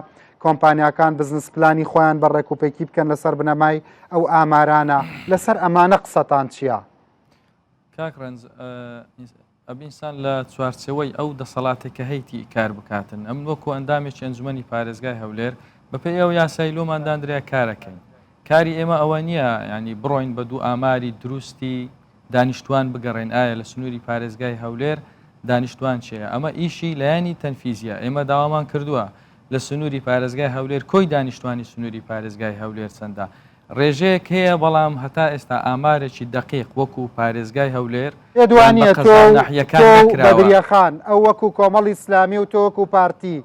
کۆمپانیاکان بزنس پلانی خۆیان بە ڕێکوپێکی بکەن لەسەر بنەمای ئەو ئامارانە لەسەر ئەمانە قسەتان چییە؟ کاکڕەنج ئەبینسان لە چوارچەوەی ئەو دەسەڵاتێکە هەیتی کار بکاتن ئەم وەکو ئەندامێکی ئەنجومەنی پارێزگای هەولێر بەپێی ئەو یاسای لۆماندانرێ کارەکەین کاری ئێمە ئەوە نییە ینی بڕۆین بە دوو ئاماری دروستی دانیشتوان بگەڕێن ئایا لە سنووری پارێزگای هەولێر دانیشتوان چێە ئەمە ئیشی لایەنی تەنفیزیە ئێمە داوامان کردووە لە سنووری پارێزگای هەولێر کۆی دانیشتوانی سنووری پارێزگای هەولێر چەندە ڕێژەیەک هەیە بەڵام هەتا ئێستا ئامارێکی دقیق وەکو پارێزگای هەولێر دوانیە بەدریەخان ئەو وەکو کۆمەڵی ئیسلامی و تۆ وەکو پارتی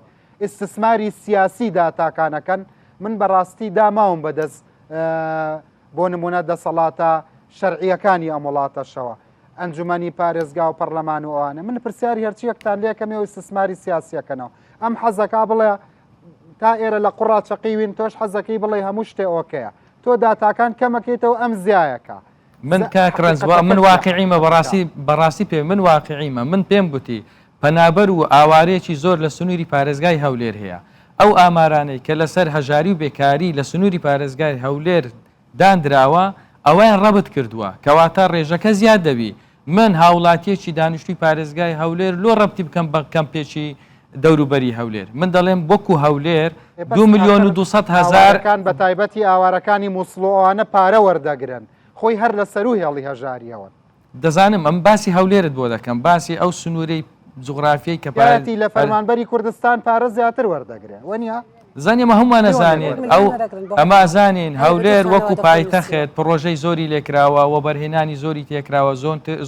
ئستثماری سیاسی داتاکانەکەن من بەڕاستی داماوم بەدەست بۆ نمونە دەسەڵاتە شەرعیەکانی ئەم وڵاتەشەوە ئەنجومەنی پارێزگا و پەرلەمان و ئەوانە من پرسیاری هەرچیەکتان لێکەمێ و ئستثماری سیاسیەکەنەوە ئەم حەزەکە بڵێ تا ئێرە لە قوڕاچەقیوین تۆش حەزەکەی بڵێ هەموو شتێ ئۆکەیە تۆ داتاکان کەمەکەیتەوە ئەم زیایەکە من کاکڕەنجوە من واقعیمە بەڕاستی پێ من واقعیمە من پێم گوتی پەنابەر و ئاوارەیەکی زۆر لە سنووری پارێزگای هەولێر هەیە ئەو ئامارانەی کە لەسەر هەژاری و بێکاری لە سنووری پارێزگای هەولێر دانراوە ئەوەیان ڕەبت کردووە کەواتە ڕێژەکە زیاد دەبی من هاوڵاتیەکی دانیشتوی پارێزگای هەولێر لۆ ڕەبتی بکەم بە کەمپێکی دەوروبەری هەولێر من دەڵێم بۆکو هەولێر 2,200,000 بە تایبەتی ئاوارەکانی مووسڵۆوانە پارە وەردەگرن خۆی هەر لە سەر و هێڵی هەژاریەوە دەزانم ئەم باسی هەولێرت بۆ دەکەم باسی ئەو سنوورەی جوغرافیەی کە پارەتی لە فەرمانبەری کوردستان پارە زیاتر وەردەگرێ وەنیە زانیمە هەمومان نەزانین ئەو ئەمە زانین هەولێر وەکو پایتەخێت پرۆژەی زۆری لێکراوە و بەرهێنانی زۆری تێکراوە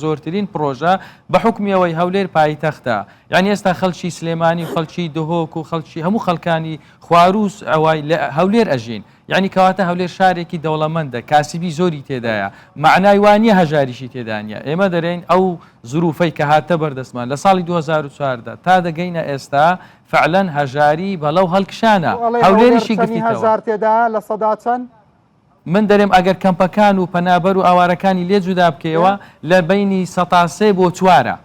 زۆرترین پرۆژە بە حکمیەوەی هەولێر پایتەختە یعنی ئێستا خەڵکی سلێمانی خەڵکی دهۆک و خەڵکی هەموو خەڵکانی خواروس ئەوای لە هەولێر ئەژین یعنی کەواتە هەولێر شارێکی دەوڵەمەندە کاسبی زۆری تێدایە معنای وانە هەژاریشی تێدانە ئێمە دەرێن ئەو زروفەی کە هاتە بەردەستمان لە ساڵی 2014 تا دەگەینە ئێستا فعلەن هەژاری بەڵەو هەڵکشانە هەولێریشی گرتیهزار تێدا لە سەدا چەند من دەرێم ئەگەر کەمپەکان و پەنابەر و ئاوارەکانی لێ جودا بکەوە لە بینی 103 بۆ 4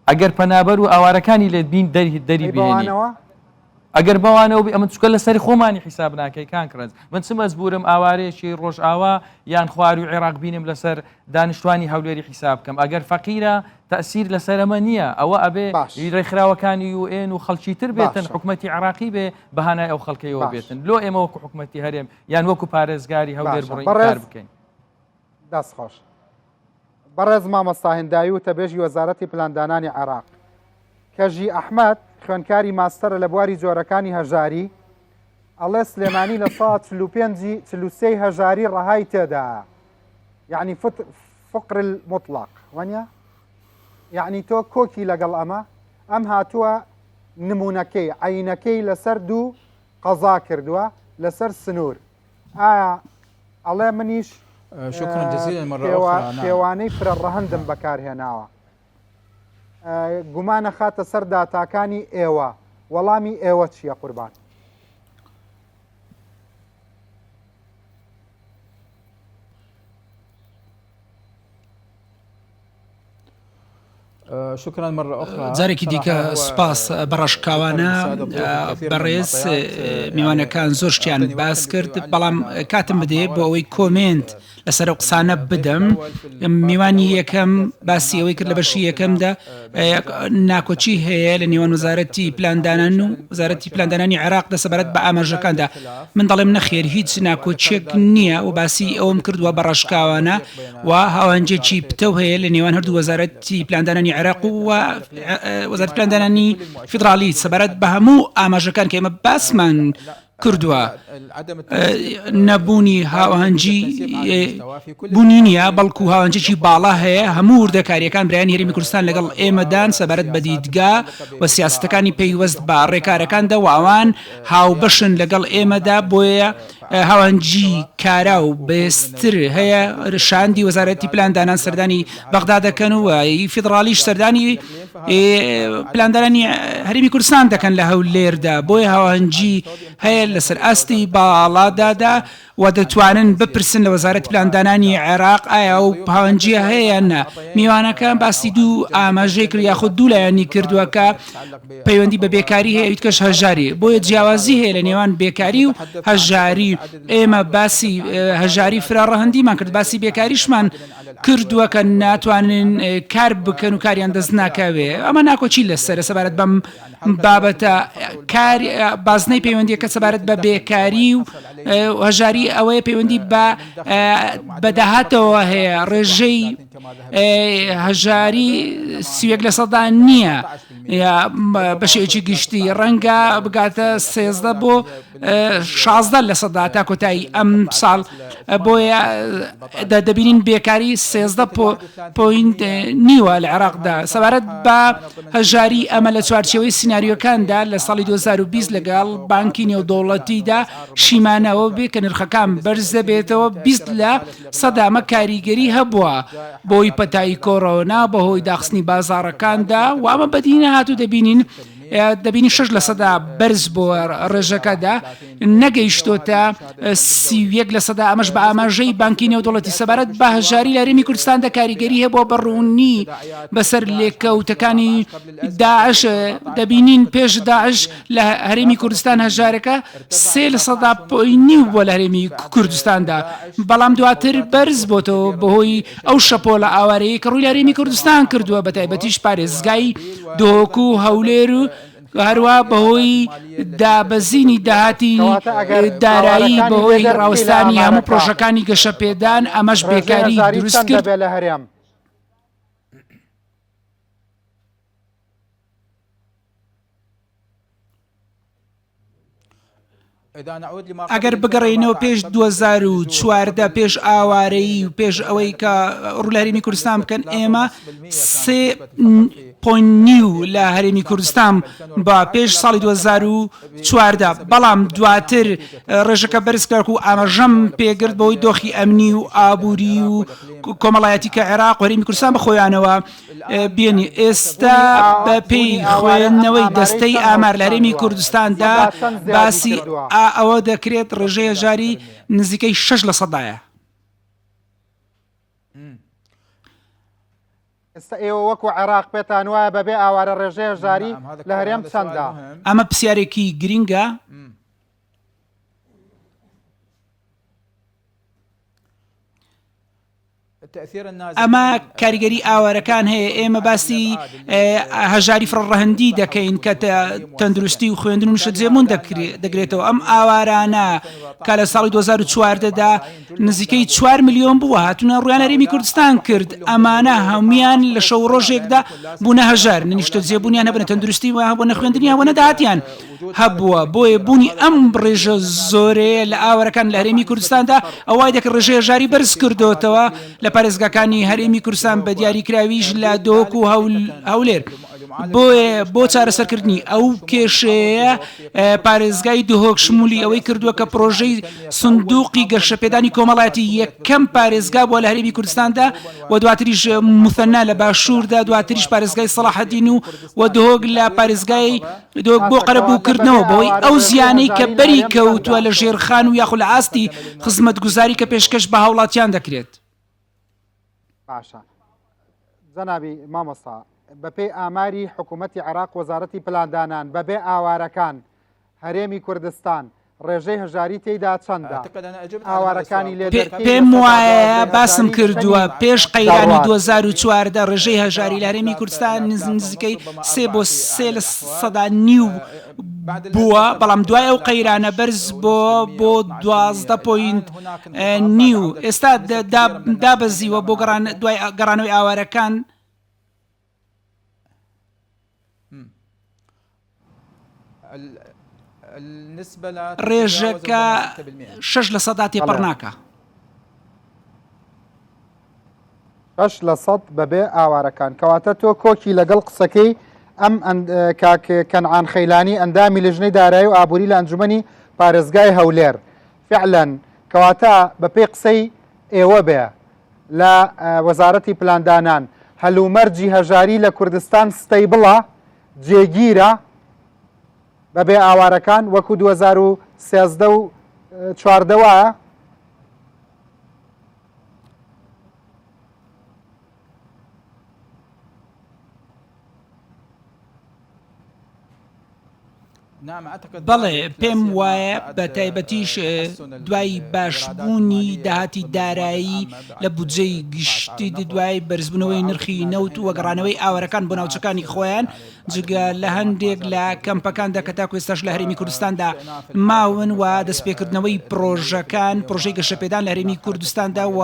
ئەگەر پەنابەر و ئاوارەکانی لێ بین دەری بێنی ئەگەر بەوانەوە بێ ئەمە چکە لەسەری خۆمانی حیساب ناکەی کانکرنج من چ مەزبورم ئاوارەیەکی ڕۆژئاوا یان خوار و عێراق بینم لەسەر دانیشتوانی هەولێری حیساب بکەم ئەگەر فەقیرە تەسیر لەسەرەمە نییە ئەوە ئەبێ ڕێکخراوەکانی UN و خەڵکی تر بێتن حکوومەتی عراقی بێ بەهانای ئەو خەڵکەیەوە بێتن لۆ ئێمە وەکو حکوومەتی هەرێم یان وەکو پارێزگاری هەولێر بڕین کار بکەین دەست خۆش بەڕێز مامۆستا هێنداوی و تەبێژی وەزارەتی پلاندانانی عێراق کەژی ئەحمەد خوێندکاری ماستەرە لە بواری جۆرەکانی هەژاری ئەڵێ سلێمانی لە ساڵ 43 هەژاری ڕەهای تێدا یعنی فقر المطلق وانە یعنی تۆ کۆکی لەگەڵ ئەم هاتووە نمونونەکەی عینەکەی لەسەر دوو قەزا کردووە لەسەر سنوور ئایا ئەڵێ منیش پێوانەی فرە ڕەهەندم بەکارهێناوە گومانە خاتە سەر داتاکانی ئێوە وەڵامی ئێوە چییە قوربان شكرا مرة أخرى جارێکی دیکە سپاس بەڕەشکاوانە بەڕێز میوانەکان زۆر شتیان باس کرد بەڵام کاتم بدێ بۆ ئەوەی کۆمنت لەسەر قسانە بدەم میوانی یەکەم باسی ئەوەی کرد لە بەشی یەکەمدا ناکۆچی هەیە لە نێوان وزارەتی پلاندانان و وزارەتی پلاندانانی عێراق دەسەبارەت بە ئاماژەکاندا من دەڵێم نەخێر هیچ ناکۆچیەک نییە و باسی ئەوم کردووە بەڕەشکاوانە و هاوانجێکی پتە هەیە لە نێوان هەردوو وەزارەتی پلاندانانی عێراق و وەزارەتی پلاندانانی فیدرالی سەبارەت بە هەموو ئاماژەکان کە ئێمە باسمان کردووە نەبوونی هاوهەنگی بوونی نییە بەڵکو هاوانجێکی باڵا هەیە هەموو وردەکاریەکان برایان هێرمی کوردستان لەگەڵ ئێمەدان سەبارەت بە دیدگا و سیاسەتەکانی پەیوەست بە ڕێکارەکاندا و ئەوان هاوبەشن لەگەڵ ئێمەدا بۆیە هاوانجی کارا و بێستر هەیە شاندی وەزارەتی پلاندانان سەردانی بەغدا دەکەن و فیدرالیش سەردانی پلاندانانی هەرێمی کوردستان دەکەن لە هەولێردا بۆیە هاوانجی هەیە لەسەر ئاستی باڵادادا و دەتوانن بپرسن لە وەزارەتی پلاندانانی عێراق ئایا و هاوانجیە هەیە نە میوانەکان باسی دوو ئاماژەی کرد یاخود دوو لایەنی کردووە کە پەیوەندی بە بێکاری هەیە ئیتکەش هەژاری بۆیە جیاوازی هەیە لە نێوان بێکاری و هەژاری ئێمە باسی هەژاری فراڕەهەندیمان کرد باسی بێکاریشمان کردووە کە ناتوانن کار بکەن و کاریان دەست ناکەوێ ئەمە ناکۆچی لەسەر سەبارەت بەم بابەتە بازنەی پەیوەندیەکە سەبارەت بە بێکاری و هەژاری ئەوەیە پەیوەندی بە داهاتەوە هەیە ڕێژەی هەژاری 30% نییە بەشێکی گشتی ڕەنگە بگاتە 13 بۆ 16% تا کۆتایی ئەم ساڵ بۆیە دەبینین بێکاری 13 نیوە لە عێراقدا سەبارەت بە هەژاری ئەمە لە چوارچێوەی سیناریۆکاندا لە ساڵی 2020 لەگەڵ بانکی نێودەوڵەتیدا شیمانەوە بێ کە نرخەکان بەرز دەبێتەوە 20% ئەمە کاریگەری هەبووە بۆی پەتایی کۆڕۆنا بەهۆی داخستنی بازاڕەکاندا و ئەمە بەدینە هاتوو دەبینی 6% بەرز بۆ ڕێژەکەدا نەگەیشتۆتە 31% ئەمەش بە ئاماژەی بانکی نێودەوڵەتی سەبارەت بە هەژاری لە هەرێمی کوردستاندا کاریگەری هەیە بۆ بەڕوونی بەسەر لێکەوتەکانی داعش دەبینین پێش داعش لە هەرێمی کوردستان هەژارەکە 3% بۆ لە هەرێمی کوردستاندا بەڵام دواتر بەرز بۆتەوە بەهۆی ئەو شەپۆلە ئاوارەیە کە ڕووی لە هەرێمی کوردستان کردووە بە تایبەتیش پارێزگای دۆکو هەولێر و هەروە بەهۆی دابەزینی داهاتی دارایی بەهۆی ڕاوستانی هەموو پرۆژەکانی گەشەپێدان ئەمەش بێکاری دروست کرد لە هەرێم ئەگەر بگەڕێنەوە پێش 2014 پێش ئاوارەیی و پێش ئەوەی کە ڕوو لە هەرێمی کوردستان بکەن ئێمە 3.9 لە هەرێمی کوردستان بە پێش ساڵی 2014 بەڵام دواتر ڕێژەکە بەرزکارک و ئاماژەم پێگرت بەوەی دۆخی ئەمنی و ئابووری و کۆمەڵایەتی کە عێراق و هەرێمی کوردستان بەخۆیانەوە بێنی ئێستا بە پێی خوێندنەوەی دەستەی ئامار لە هەرێمی کوردستاندا باسی ئەوە دەکرێت ڕێژەی هەژاری نزیکەی 6%. ئێستا ئێوە وەکو عێراق پێتان وایە بەبێ ئاوارە ڕێژەیە ژاری لە هەرێم چەندە؟ ئەمە پرسیارێکی گرینگە. ئەمە کاریگەری ئاوارەکان هەیە. ئێمە باسی هەژاری فڕڕەهەندی دەکەین کە تەندروستی و خوێندن و شەجێبوون دەگرێتەوە. ئەم ئاوارانە کە لە ساڵی 2014دا نزیکەی 4 میلیۆن بووە هاتوونە ڕویان هەرێمی کوردستان کرد. ئەمانە هەمویان لە شەو ڕۆژێکدا بوونە هەژار، نەنیشتە جێبوونیان هەبنە تەندروستی و هەبوونە خوێندنی هەبوونە داهاتیان هەبووە. بۆیە بوونی ئەم ڕێژە زۆرەیە لە ئاوارەکان لە هەرێمی کوردستاندا ئەوای دەکە ڕێژەیە ژاری بەرز کردوتەوە لە پارێزگاکانی هەرێمی کوردستان بە دیاریکراویش لە دۆک و هەولێر. بۆیە بۆ چارەسەرکردنی ئەو کێشەیە پارێزگای دهۆک شمولی ئەوەی کردووە کە پرۆژەی سندوقی گەشەپێدانی کۆمەڵایەتی یەکەم پارێزگا بۆ لە هەرێمی کوردستاندا و دواتریش موثەنا لە باشووردا، دواتریش پارێزگای سەلاحەدین و دهۆک لە پارێزگای دۆک بۆ قەرەبووکردنەوە بۆی ئەو زیانەی کە بەری کەوتووە لە ژێرخان و یاخود لە ئاستی خزمەتگوزاری کە پێشکەش بە هاوڵاتیان دەکرێت. باشە جەنابی مامۆستا، بەپێی ئاماری حکوومەتی عێراق وەزارەتی پلاندانان بەبێ ئاوارەکان هەرێمی کوردستان ڕێژەی هەژاری تێیدا چەندە؟ ئاوارەکانی لێ پێم وایە باسم کردووە پێش قەیرانی 2014 ڕێژەی هەژاری لە هەرێمی کوردستان نزیکەی 3 بۆ 3.9 بووە، بەڵام دوای ئەو قەیرانە بەرز بۆ 12.9. ئێستا دابەزیوە بۆ دوای گەڕانەوەی ئاوارەکان. ڕێژەکە 6% تێپەڕ ناکە. 6% بەبێ ئاوارەکان. کەواتە تۆ کۆکی لەگەڵ قسەکەی ئەم کەنعان خەیلانی ئەندامی لەژنەی دارایی و ئابووری لە ئەنجومەنی پارێزگای هەولێر فعلەن کەواتە بەپێی قسەی ئێوە بێ لە وەزارەتی پلاندانان هەلومەرجی هەژاری لە کوردستان ستەیبڵە، جێگیرە بەبێ ئاوارەکان وەکو 2013 و 14 وایە؟ بەڵێ پێم وایە بە تایبەتیش دوای باشبوونی داهاتی دارایی لە بودجەی گشتی دوای بەرزبوونەوەی نرخی نەوت و وەگەڕانەوەی ئاوارەکان بۆ ناوچەکانی خۆیان جگە لە هەندێک لە کەمپەکاندا کە تاکو ئێستاش لە هەرێمی کوردستاندا ماون و دەستپێکردنەوەی پرۆژەکان پرۆژەی گەشەپێدان لە هەرێمی کوردستاندا و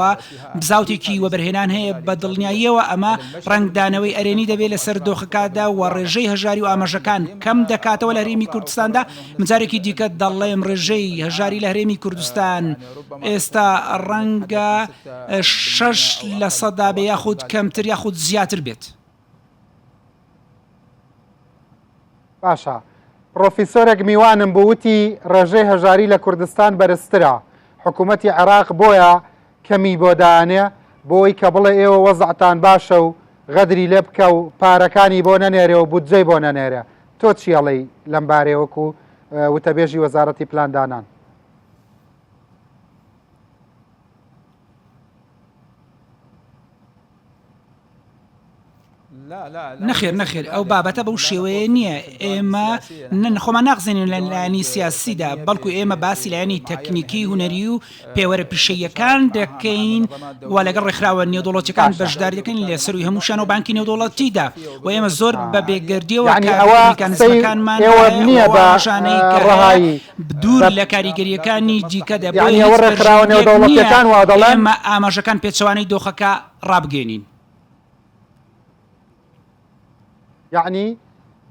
بزاوتێکی وەبەرهێنان هەیە بە دڵنیاییەوە ئەمە ڕنگدانەوەی ئەرێنی دەبێت لەسەر دۆخەکەدا و ڕێژەی هەژاری و ئاماژەکان کەم دەکاتەوە لە هەرێمی کوردستاندا. مجارێکی دیکە دەڵێم ڕێژەی هەژاری لە هەرێمی کوردستان ئێستا ڕەنگە 6% بێ یاخود کەمتر یاخود زیاتر بێت. باشە پرۆفیسۆرێک میوانم بووتی ڕێژەی هەژاری لە کوردستان بەرزترە، حکوومەتی عێراق بۆیە کەمی بۆ دانێ بۆی کە بڵێ ئێوە وەزعتان باشە و غەدری لێ بکە و پارەکانی بۆ نەنێرێ و بودجەی بۆ نەنێرێ. تۆ چیاڵی لەم بارەیەوەکو وتەبێژی وەزارەتی پلاندانان؟ نەخێر ئەو بابەتە بەو شێوەیە نییە. ئێمە خۆمان ناغزێنین لە لایەنی سیاسیدا، بەڵکو ئێمە باسی لایەنی تەکنیکی هوەری و پێوەرە پیشەیەکان دەکەین و لەگەڵ ڕێکخراوە نێودوڵەتیەکان بەشدار دەکەین لە سەروی هەمووشان و بانکی نێودوڵەتیدا و ئێمە زۆر بە بێگردیەوە میکانیزمەکانمان نییە بەژانەی ڕەهایی دوور لە کاریگەریەکانی دیکە دەبێت ئێمە ئاماژەکان پێچەوانەی دۆخەکە ڕابگەێنین. یعنی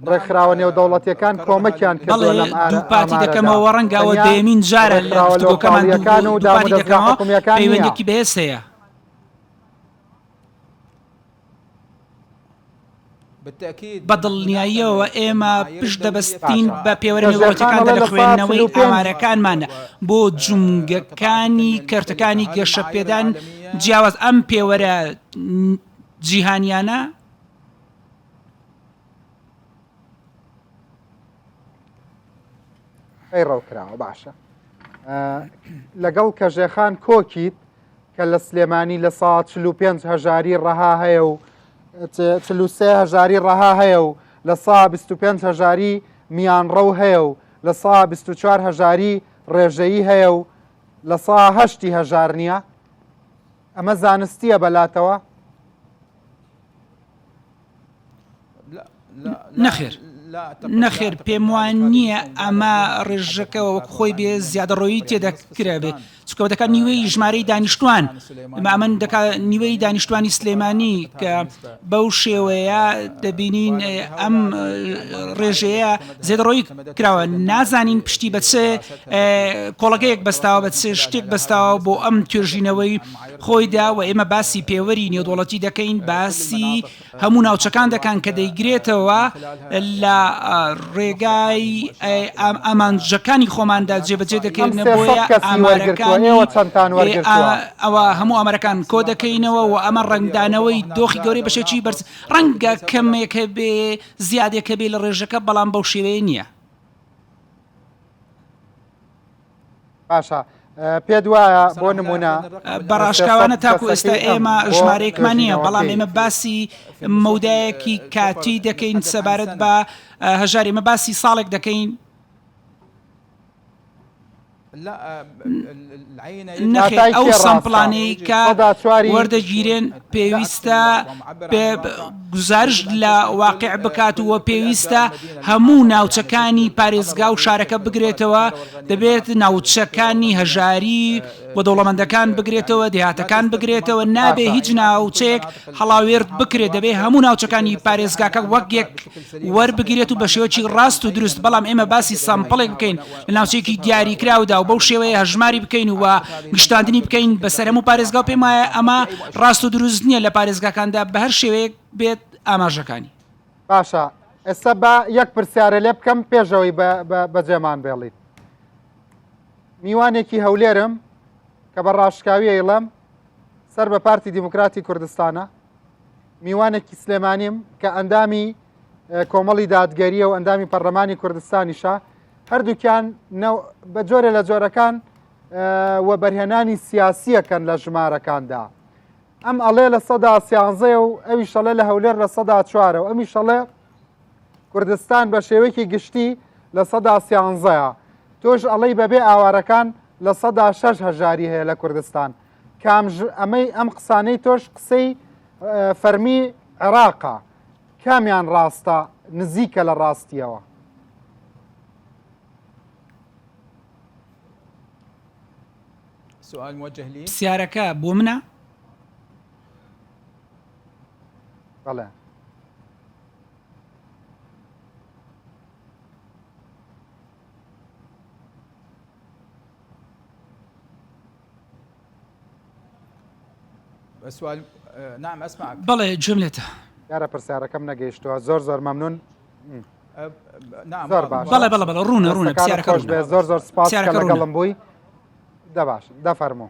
ڕێکخراوە نێودەوڵەتیەکان کۆمەکیان کردووە لەم دووپاتی دەکەمەوە ڕەنگەوە دێمین جارە لە فتوگۆکەمان دووپاتی دەکەمەوە پەیوەندێکی بەهێز هەیە. بە دڵنیاییەوە ئێمە پشت دەبەستین بە پێوەرە نێودەوڵەتیەکاندا لە خوێندنەوەی ئامارەکانمانە بۆ جومگەکانی کەرتەکانی گەشەپێدان جیاواز ئەم پێوەرە جیهانیانە ڕەوکراوە. باشە لەگەڵ کەژێخان کۆکیت کە لە سلێمانی لە ساڵ 45 هەژاری ڕەها هەیە و 43 هەژاری ڕەها هەیە و لە سا 25 هەژاری میانڕەو هەیە و لە سا 24 هەژاری ڕێژەیی هەیە و لە سا 8 هەژار نییە ئەمە زانستیە بەلاتەوە نەخێر نەخێر پێم وان نییە ئەمە ڕێژەکەەوە وەک خۆی بێ زیادەڕۆیی تێدەکرا بێ چکەوە دەکات نیوەی ژمارەی دانیشتوان ئەمن دەکات نیوەی دانیشتوانی سلێمانی کە بەو شێوەیە دەبینین ئەم ڕێژەیە زیادەڕۆیی کراوە نازانین پشتی بە چ کۆڵەکەیەک بەستاوە بە چ شتێک بەستاوە بۆ ئەم توێژینەوەی خۆیدا و ئێمە باسی پێوەری نێودوڵەتی دەکەین باسی هەموو ناوچەکان دەکەن کە دەیگرێتەوە لە ڕێگای ئامانجەکانی خۆماندا جێبەجێ دەکەینە بۆیە ئامارەکانی ئەوە هەموو ئەمەرەکان کۆ دەکەینەوە و ئەمە ڕنگدانەوەی دۆخی گەورەی بەشێکی بەرز ڕەنگە کەمێکە بێ زیادێکە بێ لە ڕێژەکە بەڵام بەو شێوەیە نییە. باشە پێ وایە بۆ نمونە بەڕاشکاوانە تاکو ئێستا ئێمە ژمارەیەکمان نییە بەڵام ئێمە باسی مەودایەکی کاتی دەکەین سەبارەت بە هەژار ئێمە باسی ساڵێک دەکەین نەخێر ئەو سەمپڵانەی کە وەردەگیرێن پێویستە گزارش لە واقع بکات وە پێویستە هەموو ناوچەکانی پارێزگا و شارەکە بگرێتەوە دەبێت ناوچەکانی هەژاری بۆ دەوڵەمەندەکان بگرێتەوە دێهاتەکان بگرێتەوە نابێ هیچ ناوچەیەک هەڵاوێرد بکرێت دەبێت هەموو ناوچەکانی پارێزگاکە وەک یەک وەربگرێت و بە شێوەی ڕاست و دروست بەڵام ئێمە باسی سامپڵێک بکەین لە ناوچەیەکی دیاریکراودا و بەو شێوەیە هەژماری بکەین و گشتاندنی بکەین بەسەر هەموو پارێزگا و پێم وایە ئەمە ڕاست و دروست نییە لە پارێزگاکاندا بە هەر شێوەیەک بێت ئاماژەکانی. باشە ئێستا بە یەک پرسیارە لێ بکەم پێشەوەی بەجێمان بێڵیت. میوانێکی هەولێرم کە بە ڕاشکاوی ئەیڵەم سەر بە پارتی دیموکراتی کوردستانە، میوانێکی سلێمانیم کە ئەندامی کۆمەڵی دادگەریە و ئەندامی پەرلەمانی کوردستانیشە، هەردووکیان بە جۆرە لە جۆرەکان وە بەرهێنانی سیاسیەکەن لە ژمارەکاندا. ئەم ئەڵێ لە سەدا 13 و ئەوی شەڵێ لە هەولێر لە سەدا 4 و ئەمی شەڵێ کوردستان بە شێوەیەکی گشتی لە سەدا 13 تۆش ئەڵەی بەبێ ئاوارەکان لە سەدا 6 هەژاری هەیە لە کوردستان. ئەمەی ئەم قسانەی تۆش قسەی فەرمی عێراقا، کامیان ڕاستە نزیکە لە ڕاستیەوە؟ سوال موجه لي پرسیارەکە بۆ منە؟ بەڵێ. سوال نعم أسمعك. بەڵێ جملێتە. یارە پرسیارەکەم نەگەیشتووە زۆر مەمنون. نعم بەڵێ ڕوونە پرسیارەکە زۆر سپاس کە لەگەڵم بووی. دەباش دەفەرموو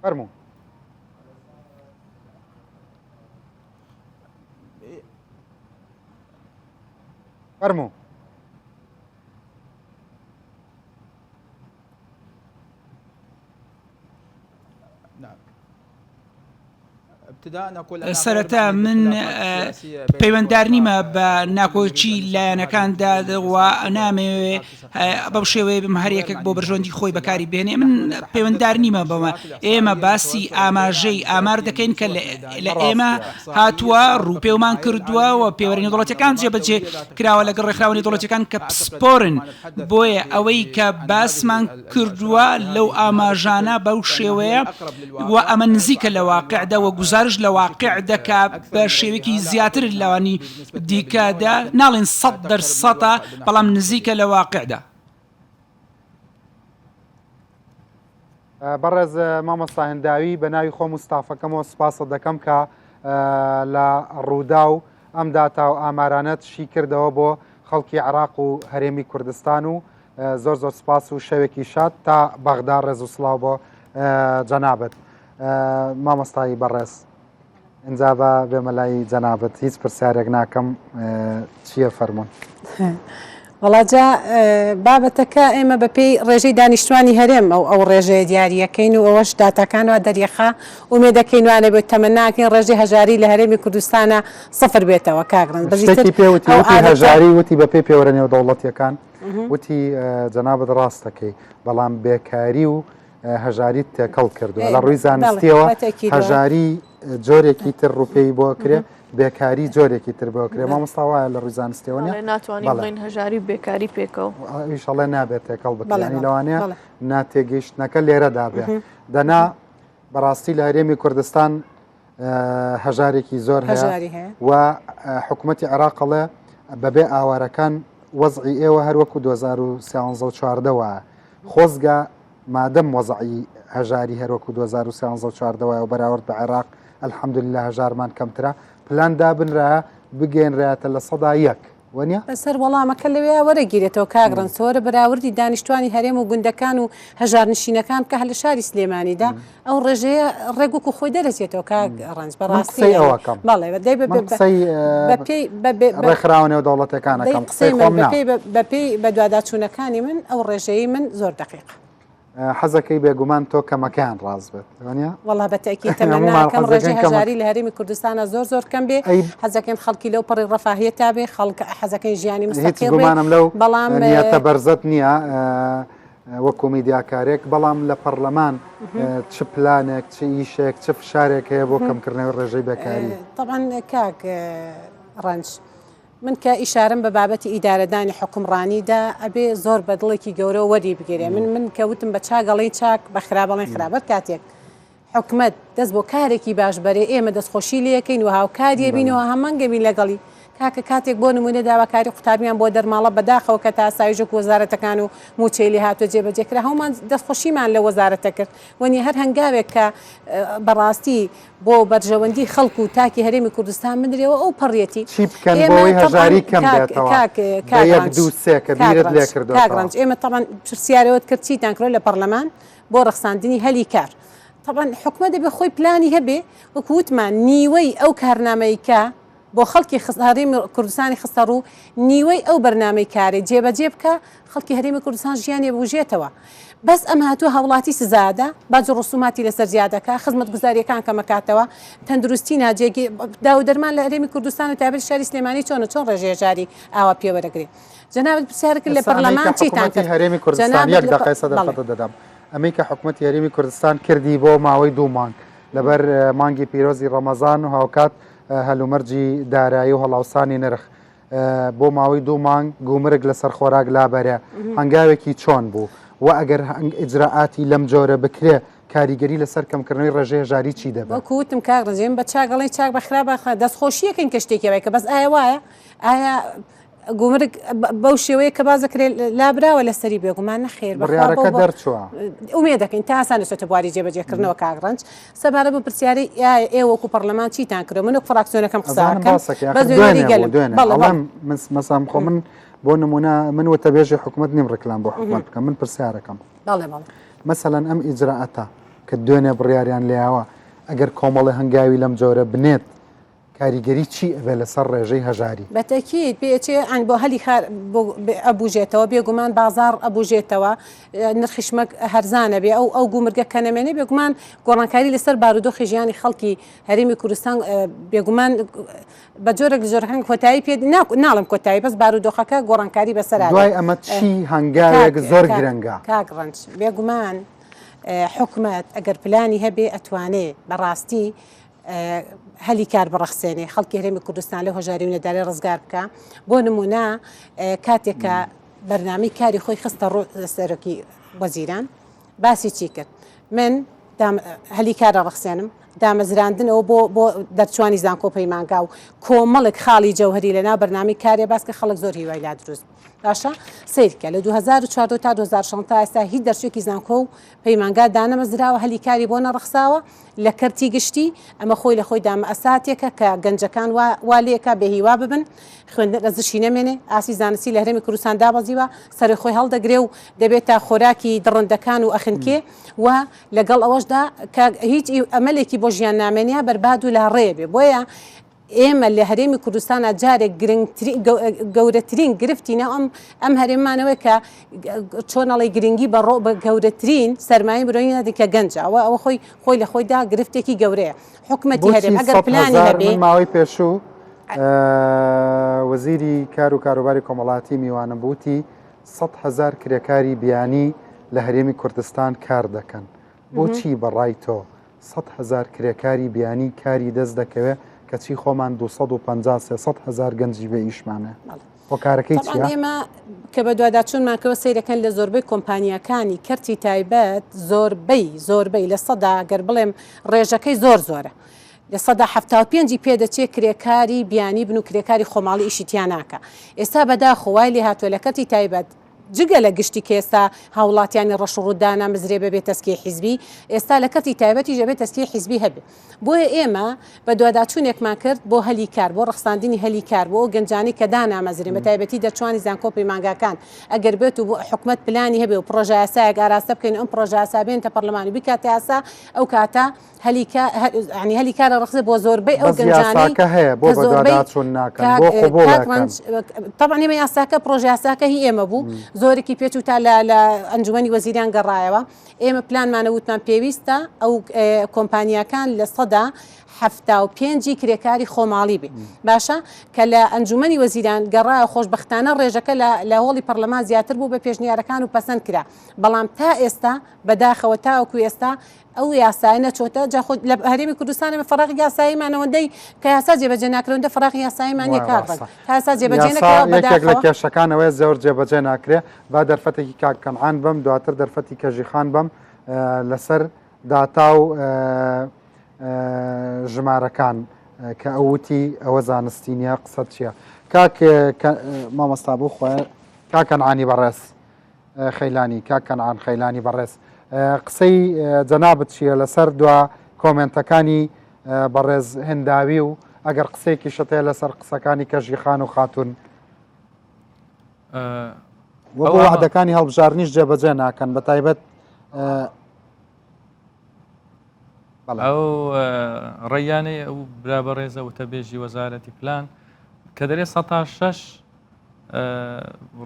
فەرموو. فەرموو. سەرەتا من پەیوەنددار نیمە بە ناکۆچی لایەنەکاندا نامەوێ بەو شێوەیە بم هەر یەکێک بۆ بەرژۆندی خۆی بەکاری بێنێ. من پەیوەنددار نیمە بەمە. ئێمە باسی ئاماژەی ئامار دەکەین کە لە ئێمە هاتووە ڕووپێومان کردووە و پێوەری نێودوڵەتیەکان جێبەجێ کراوە لەگەڵ ڕێکخراوە نێودوڵەتیەکان کە پسپۆرن. بۆیە ئەوەی کە باسمان کردووە لەو ئاماژانە بەو شێوەیە و ئەمە نزیکە لە واقعدا و گزارش لە واقع دەکا بە شێوەیەکی زیاتر لەوانی دیکەدا ناڵێن 100% بەڵام نزیکە لە واقعدا. بەڕێز مامۆستا هەنداوی بە ناوی خۆ مستافەکەمەوە سپاسە دەکەم کە لە ڕوودا و ئەم داتا و ئامارانەت شی کردەوە بۆ خەڵکی عێراق و هەرێمی کوردستان و زۆر سپاس و شەوێکی شاد تا بەغدا ڕێز و سڵاو بۆ جەنابەت. مامۆستایی بەڕێز اینجا بە بێمەلای جەنابەت هیچ پرسیارێک ناکەم چییە فەرمونون؟ وڵاجا بابەتەکە ئێمە بەپێی ڕێژەی دانیشتوانی هەرێم ئەو ڕێژەیە دیاریەکەین و ئەوەش داتاکانەوە دەریەخا ومێ دەکەینوانە بێت تەمەناکەین ڕێژەی هەژاری لە هەرێمی کوردستانە سفر بێتەوە کاگرن شتێکی پێوتی هەژاری وتی بە پێی پێوەرە نێو دەوڵەتیەکان وتی جەنابەت ڕاستەکەی بەڵام بێکاری و هەژاریت تێکەڵ کردووە لە ڕووی زانستیەوە هەژاری جۆرێکی تر ڕوپێی بۆ کرێ بێکاری جۆرێکی تر بۆکرێ مامۆستا وایە لە ڕووی زانستیەوە ناتوانین بڵین هەژاری بێکاری پێکەوە ئیشەڵێ نابێت تێکەڵ بکەنی لەوانەیە ناتێگەیشتنەکە لێرەدا بێ دەنا بەڕاستی لە هەرێمی کوردستان هەژارێکی زۆر هەیە و حکوومەتی عێراقڵێ بەبێ ئاوارەکان وەزعی ئێوە هەروەکو 2013 وایە خۆزگا مادەم وەزعی هەژاری هەروەکو 2013 و بەراورد بە عێراق الحەمدولله هەژارمان کەمترە پلان دابنرا بگەێنرایەتە لە 100 وەنیە بەسەر وەڵامەکە لەوێ وەرەگیرێتەوە کاگرن سۆرە بەراوردی دانیشتوانی هەرێم و گوندەکان و هەژار نشینەکان کە هە لە شاری سلێمانیدا ئەو ڕێژەیە ڕێگوک و خۆی دەرەچێتەوە کاڕنج بەڕاستی ئەوەکەم بەڵێ ڕێکخراونێ و دەوڵەتەکانەکەم بەپێی بە دوواداچوونەکانی من ئەو ڕێژەیە من زۆر دقیق حەزەکەی بێگومان تۆ کەمەکان ڕاز بێت وڵا بەتەکی تەمەناکەم ڕێژەی هەژاری لە هەرێمی کوردستانە زۆر کەم بێ حەزەکەین خەڵکی لەو پڕی ڕەفاهیە تا بێ خەڵک حەزەکەی ژیانی مستەقیڵمانم لەو بەڵامە بەرزەت نییە وەکو میدیاکارێک بەڵام لە پەرلەمان چ پلانێک چ ئیشێک چ فشارێک هەیە بۆ کەمکردنەوەی ڕێژەی بەکاری طبعاً کاک ڕەنج من کە ئیشارم بە بابەتی ئیدارەدانی حکومڕانیدا ئەبێ زۆر بەدڵێکی گەورە وەری بگیرێ من کەوتم بە چاگەڵی چاک بە خراپەڵێن خراپەت کاتێک حکومەت دەست بۆ کارێکی باش بەرێ ئێمە دەستخۆشی لەکەین و هاوکاریە بینەوە هەمانگەبی لەگەڵی کاکە کاتێک بۆ نمونە داواکاری قوتابیان بۆ دەرماڵە بەداخەوە کە تا سایژک وەزارەتەکان و موچێلی هاتووە جێبەجێکرا هەومان دەستخۆشیمان لە وەزارەتە کرد وەنی هەر هەنگاوێک کە بەڕاستی بۆ بەرژەوەندی خەڵکو و تاکی هەرێمی کوردستان بدرێەوە ئەو پەڕێتی چی بکەن بۆی هەژاری کەم کاگرنج ئێمە تەمان پرسیارەوەت کرد چیتان کرۆ لە پەرلەمان بۆ ڕەخساندنی هەلی کار طبعا حکومە دەبێ خۆی پلانی هەبێ وەکووتمان نیوەی ئەو کارنامەیکە بۆ خەڵکی هەرێمی کوردستانی خستە ڕوو نیوەی ئەو بەرنامەی کارێ جێبەجێ بکە خەڵکی هەرێمی کوردستان ژیانی بژێتەوە بەس ئەم هاتووە هەوڵاتی سزادا باج ڕسوماتی لەسەر زیادەکە خزمەت گوزاریەکان کەمەکاتەوە تەندروستی ناجێگی داو دەرمان لە هەرێمی کوردستان و تابێت شاری سلێمانی چۆن ڕێژەیە جاری ئاوا پێوەرەگرێ جەنابەت پرسیارەکرد لە پەرلەمان چیتان کرد هەرێمی کوردستان یەک دقەی سەدەقەتە دەدەم ئەمەی کە حکوومەتی هەرێمی کوردستان کردی بۆ ماوەی 2 مانگ لەبەر مانگی پیرۆزی ڕەمەزان و هاوکات هەلومەرجی دارایی و هەڵاوسانی نرخ بۆ ماوەی 2 مانگ گومرگ لەسەر خۆراک لابەرە هەنگاوێکی چۆن بوو و ئەگەر ئیجراعاتی لەم جۆرە بکرێ کاریگەری لەسەر کەمکردنەوەی ڕێژەیە ژاری چی دەبێت وەکوتم کاغڕژێن بە چاگەڵی چاک بەخرا دەستخۆشیەکەن کە شتێکەوەی کە بەس ئایا وایە ئایا گومرگ بەو شێوەیە کە بازەکرێت لابراوە لەسەری بێگومان نەخێر بڕیارەکە دەرچووە ئومێ دەکەین تا ئاسان دەچێتە بواری جێبەجێکردنەوە کاگڕنج سەبارە بە پرسیاری ئێوەکو پەرلەمان چیتان کرد منە فراکسیۆنەکەم قساکەم مەسام خۆ من بۆ نمونە من وتەبێژی حکوومەت نیم ڕکلام بۆ حکوومەت بکەم من پرسیارەکەم مەسەلەن ئەم ئیجراعەتە کە دوێنێ بڕیاریان لێیاوە ئەگەر کۆمەڵی هەنگاوی لەم جۆرە بنێت کاریگەری چی ئەبێ لەسەر ڕێژەی هەژاری بەتەکیت پێچێ ئەن بۆ هەلی ئەبوژێتەوە بێگومان بازار ئەبوژێتەوە نرخیشمەک هەرزانە بێ ئەو گومرگە کەنەمێنێ بێگومان گۆڕانکاری لەسەر بارودۆخی ژیانی خەڵکی هەرێمی کوردستان بێگومان بە جۆرە جۆرەکان کۆتایی پێ ناڵم کۆتایی بەس بارودۆخەکە گۆڕانکاری بەسەر دوای ئەمە چی هەنگاوێک زۆر گرنگە کاگڕنج بێگومان حکومەت ئەگەر پلانی هەبێ ئەتوانێ بەڕاستی هەلی کار بڕەخسێنێ خەڵکی هەرێمی کوردستان لە هۆژاری و نەداری ڕزگار بکە بۆ نمونە کاتێکە بەرنامەی کاری خۆی خستە ڕۆ سەرۆکی وەزیران باسی چی کرد من هەلی کارە ڕەخسێنم دامەزراندنەوە بۆ دەرچوانی زانکۆ پەیمانگا و کۆمەڵک خاڵی جەوهری لەناو بەرنامەی کارێ باس کە خەڵک زۆر هیوای لا دروست باشە سیرکە لە 2014 تا 2016 تا ئێستا هیچ دەرچێکی زانکۆ و پەیمانگا دانەمەزراوە هەلی کاری بۆ نەڕەخساوە لە کەرتی گشتی ئەمە خۆی لە خۆی دامە ئەساتێکە کە گەنجەکان والێکە بێهیوا ببن خوێندن لەزشی نەمێنێ ئاسی زانستی لە هەرێمی کوردستان دابەزیوە سەری خۆی هەڵدەگرێ و دەبێت تا خۆراکی دڕندەکان و ئەخنکێ و لەگەڵ ئەوەشدا هیچ ئەمەلێکی بۆ ژیان نامێنیا بەرباد و لا ڕێ بێ بۆیە ئێمە لە هەرێمی کوردستانە جارێک گەورەترین گرفتینە ئەم هەرێمانەوەی کە چۆنەڵی گرنگی بە گەورەترین سەرمایە مرۆڤی نەدی کە گەنجە ئەوە خۆی لە خۆیدا گرفتێکی گەورەیە حکومەتی هەرێم ئەگەر پلانی هەبێ ماوەی پێشوو وەزیری کار و کاروباری کۆمەڵاتی میوانە بوتی 100,000 کرێکاری بیانی لە هەرێمی کوردستان کار دەکەن بۆچی بەڕای تۆ 100,000 کرێکاری بیانی کاری دەست دەکەوێت کەچی خۆمان 250-300,000 گەنجی بە ئیشمانە هۆکارەکەی چیە؟ ئێمە کە بە دوواداچوونمانکەوە سیرەکەن لە زۆربەی کۆمپانیەکانی کەرتی تایبەت زۆربەی لە سەدا گەر بڵێم ڕێژەکەی زۆرە لە سەدا 75 پێدەچێت کرێکاری بیانی بن و کرێکاری خۆماڵی ئیشیتیان ناکە ئێستا بەداخۆوای لێ هاتووە لە کەرتی تایبەت جگە لە گشتی کێستا هاوڵاتیانی ڕەشڕوودانا مزرێ بەبێت تەسکی حیزبی ئێستا لە کەتی تایبەتی ژەبێت تەسکی حیزبی هەبێ بۆیە ئێمە بە دوواداچوونێکمان کرد بۆ هەلی کار بۆ ڕخساندنی هەلی کار بۆ گەنجانی کە دانامەزرێن بە تایبەتی دەرچوانی زانکۆپی مانگاکان ئەگەر بێت و حکومت پلانی هەبێ و پرۆژە یاسایەک ئاراستە بکەین ئەم پرۆژە یاسا بێنتە پەرلەمانی بکاتە یاسا ئەو کاتە هەلی کارە ڕخسە بۆ زۆربەی ئەو گەنجانی هەیە بۆ بەدواداچوون ناکەن بۆ قبوڵەکەن طبعا ئێمە یاساکە پرۆژە یاساکە هی ئێمە بوو زۆرێکی پێچ تا لە ئەنجومەنی وەزیریان گەڕایەوە ئێمە پلانمانە وتمان پێویستە ئەو کۆمپانیەکان لە سەدا 75 کرێکاری خۆماڵی بێ باشە کە لە ئەنجومەنی وەزیران گەڕایە خۆشبەختانە ڕێژەکە لە هۆڵی پەرلەمان زیاتر بوو بە پێشنیارەکان و پەسەند کرا بەڵام تا ئێستا بەداخەوە تاوەکو ئێستا ئەو یاسای نەچۆتە لە هەرێمی کوردستانە فەرەقی یاساییمانەوەندەی کە یاسا جێبەجێ ناکرێنەوە فەرەقی یاساییمانی کاڕن تا یاسا جێبەجێ نەکراوە بەداخەوە لە کێشەکانەوەی زۆر جێبەجێ ناکرێ با دەرفەتێکی کاکەنعان بم دواتر دەرفەتی کەژیخان بم لەسەر داتا و ژمارەکان کە ئەوتی ئەوە زانستی نیە قسەت چییە کاک مامۆستا بوو خۆیان کاکەنعانی بەڕێز خەیلانی کاکەنعان خەیلانی بەڕێز قسەی جەنابەت چییە لەسەر دوا کۆمنتەکانی بەڕێز هێنداوی و ئەگەر قسەیەکی شتەیە لەسەر قسەکانی کەژیخان و خاتون وە بۆ وعدەکانی هەڵبژارنیش جێبەجێ ناکەن بە تایبەت ئەو ڕێیانەی ئەو برا بەڕێزە وتەبێژی وەزارەتی پلان کە دەرێت 106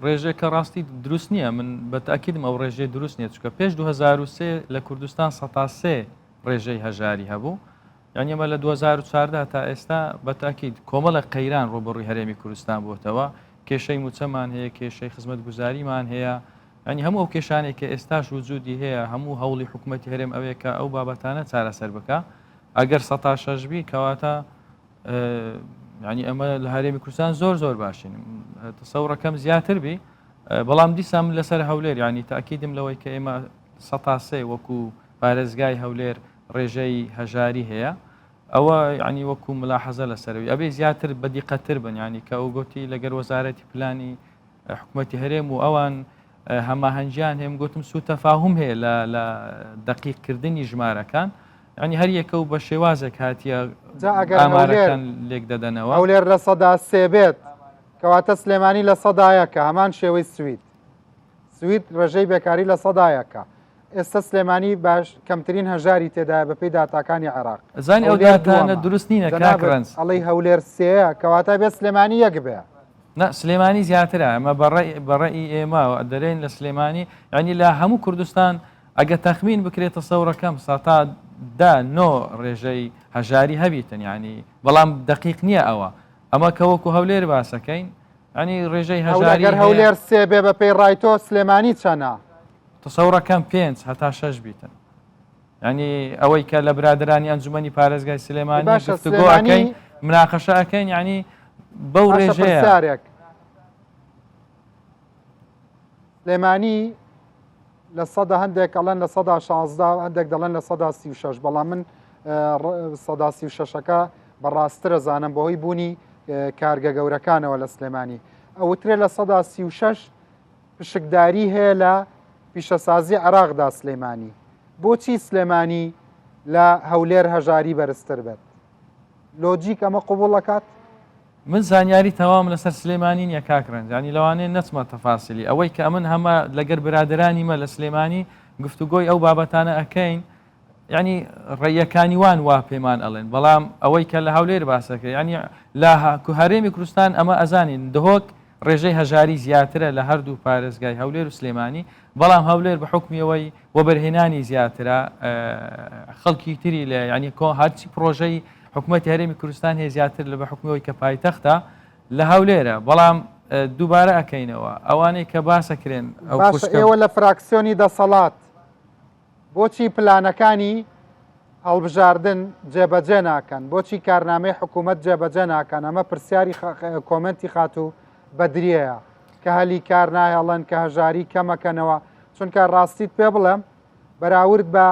ڕێژێکە ڕاستی دروست نییە من بەتاکیدم ئەو ڕێژێ دروست نییە چکە پێش 2023 لە کوردستان 103 ڕێژەی هەژاری هەبوو یعنی ئەمە لە 2014 تا ئێستا بەتاکید کۆمەڵە قەیران ڕۆبەڕووی هەرێمی کوردستان بووتەوە کێشەی موچەمان هەیە کێشەی خزمەت گوزاریمان هەیە ینی هەموو ئەو کێشانێک کە ئێستاش وجودی هەیە هەموو هەوڵی حکوومەتی هەرێم ئەوەیە کە ئەو بابەتانە چارەسەر بکە ئەگەر 106 بی کەواتە ینی ئەمە لە هەرێمی کوردستان زۆر باشین تەسەوڕەکەم زیاتر بی بەڵام دیسان لەسەر هەولێر ینی تاکیدم لەوەی کە ئێمە 103 وەکو پارێزگای هەولێر ڕێژەی هەژاری هەیە ئەوە ینی وەکو ملاحەزە لەسەروی ئەبێ زیاتر بەدیقەتر بن ینی کە ئەو گوتی لەگەر وەزارەتی پلانی حکوومەتی هەرێم و ئەوان هەماهەنگیان هەیە گوتم سوء تەفاهم هەیە لە دەقیقکردنی ژمارەکان ینی هەر یەکە و بە شێوازێک هاتیە ئامارەکان لێک دەدەنەوە هەولێر لە سەدا سێ بێت کەواتە سلێمانی لە سەدایەکە هەمان شێوەی سوید ڕێژەی بێکاری لە سەدایەکە ئێستا سلێمانی باش کەمترین هەژاری تێدا بەپێی داتاکانی عێراق زانی ئەو داتانە دروست نینە کاکرنس ئەڵی هەولێر سێە کەواتە بێت سلێمانی یەک بێ سلێمانی زیاترە ئەمە بەڕێی ئێمە دەرێن لە سلێمانی ینی لە هەموو کوردستان ئەگە تەخمین بکرێتە سەورەکەم ساتا 9 ڕێژەی هەژاری هەبیتن ینی بەڵام دقیق نییە ئەوە ئەمە کەوەکو هەولێر باسەکەین ینی ڕێژەی هەژاری هەولێر سێ بێ بەپێی ڕایتۆ سلێمانی چەنە تەسەورەکەم 5 هەتا 6 بیتن ینی ئەوەی کە لە برادرانی ئەنجومەنی پارێزگای سلێمانی گفتوگۆەکەین مناقەشە ئەەکەین ینی بەو ڕێژەیە سلێمانی لە سەدا هەندێک ئەڵەن لە سەدا 16 هەندێک دەڵێن لە سەدا 36 بەڵام من سەدا 36ەکە بەڕاسترە زانم بەهۆی بوونی کارگە گەورەکانەوە لە سلێمانی ئەوترێ لە سەدا 36 پشکداری هەیە لە پیشەسازی عێراقدا سلێمانی بۆچی سلێمانی لە هەولێر هەژاری بەرزتر بێت لۆجیک ئەمە قبوڵ دەکات من زانیاری تەواوم لەسەر سلێمانی نیە کاکرن ینی لەوانەیە نەچمە تەفاسیلی ئەوەی کە ئەمن هەمە لەگەر برادرانیمە لە سلێمانی گفتوگۆی ئەو بابەتانە ئەەکەین ینی ڕێیەکانی وان وا پێمان ئەڵێن بەڵام ئەوەی کە لە هەولێر باسەکە ینی لە هەرێمی کوردستان ئەمە ئەزانین دهۆک ڕێژەی هەژاری زیاترە لە هەردوو پارێزگای هەولێر و سلێمانی بەڵام هەولێر بە حکمیەوەی وەبەرهێنانی زیاترە خەڵکی تری لە ینی هەرچی پرۆژەی حکوومەتی هەرێمی کوردستان هەیە زیاتر لە بە حکومەوەی کە پایتەختە لە هەولێرە بەڵام دووبارە ئەکەینەوە ئەوانەی کە باسەکرێن ئێوە لە فراکسیۆنی دەسەڵات بۆچی پلانەکانی هەڵبژاردن جێبەجێ ناکەن بۆچی کارنامەی حکوومەت جێبەجێ ناکەن ئەمە پرسیاری کۆمنتی خات و بەدرێیە کە هەلی کار نایەڵەن کە هەژاری کەمەکەنەوە چونکە ڕاستیت پێ بڵێم بەراورد بە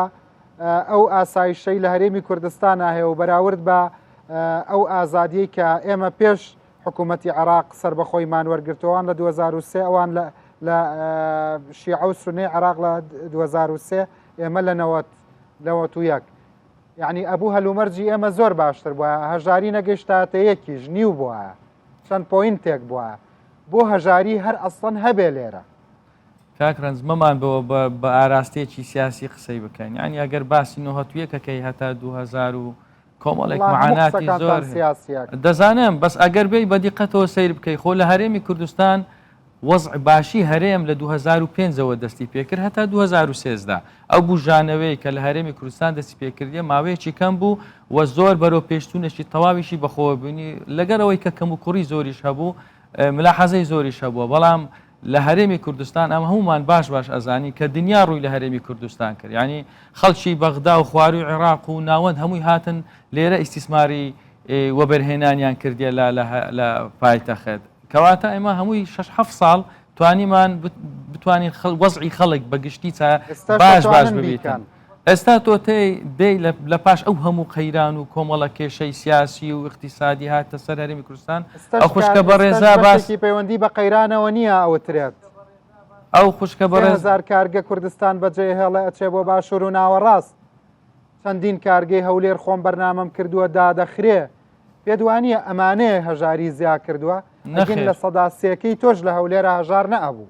ئەو ئاسایشەی لە هەرێمی کوردستان هەیە و بەراورد بە ئەو ئازادیەی کە ئێمە پێش حکوومەتی عراق سەر بەخۆیمان وەرگرتوان لە 2023 ئەوان لە شیعە و سونەی عراق لە 2023 ئێمە لە 91 یعنی ئەبوو هەلومەرجی ئێمە زۆر باشتر بووە هەژاری نەگەیشتاتە یەکیش نیو بووە چەند پۆینتێک بووە بۆ هەژاری هەر ئەسڵەن هەبێ لێرە کاکرنج مەمان بە ئاراستەیەکی سیاسی قسەی بکەین ینی ئەگەر باسی نۆهەتویەکەکەی هەتا 2000 و کۆمەڵێک معاناتی زۆر دەزانم بەس ئەگەر بێی بە دیقەتەوە سیر بکەی خۆ لە هەرێمی کوردستان وەزع باشی هەرێم لە 2005ەوە دەستی پێکرد هەتا 2013 ئەو بژانەوەی کە لە هەرێمی کوردستان دەستی پێکردیە ماوەیەکی کەم بوو و زۆر بەرەو پێشتونێکی تەواویشی بەخۆبوونی لەگەرەوەی کە کەم و کوڕی زۆریش هەبوو ملاحەزەی زۆریش هەبووە بەڵام لە هەرێمی کوردستان ئەمە هەمومان باش ئەزانی کە دنیا ڕووی لە هەرێمی کوردستان کرد ینی خەڵکی بەغدا و خواروی عێراق و ناوەند هەمووی هاتن لێرە ئیسیسماری وەبەرهێنانیان کردیە لە پایتەخت کەواتە ئێمە هەمووی 6-7 ساڵ توانیمان بتوانین وەزعی خەڵک بەگشتی باش ببیتن ئێستا تۆ دەی لە پاش ئەو هەموو قەیران و کۆمەڵە کێشەی سیاسی و اقتصادی هاتە سەر هەرێمی کوردستان ئەو خوشکە بە ڕێزا باسی پەیوەندی بە قەیرانەوە نییە ئەوترێت ئەو خوشکە بە هزار کارگە کوردستان بەجێ هێڵە ئەچێ بۆ باشوور و ناوەڕاست چەندین کارگەی هەولێر خۆم بەرنامەم کردووە دادەخرێ پێدوانیە ئەمانەیە هەژاری زیا کردووە نەخێن لە سەدا سێکەی تۆش لە هەولێرە هەژار نەبوو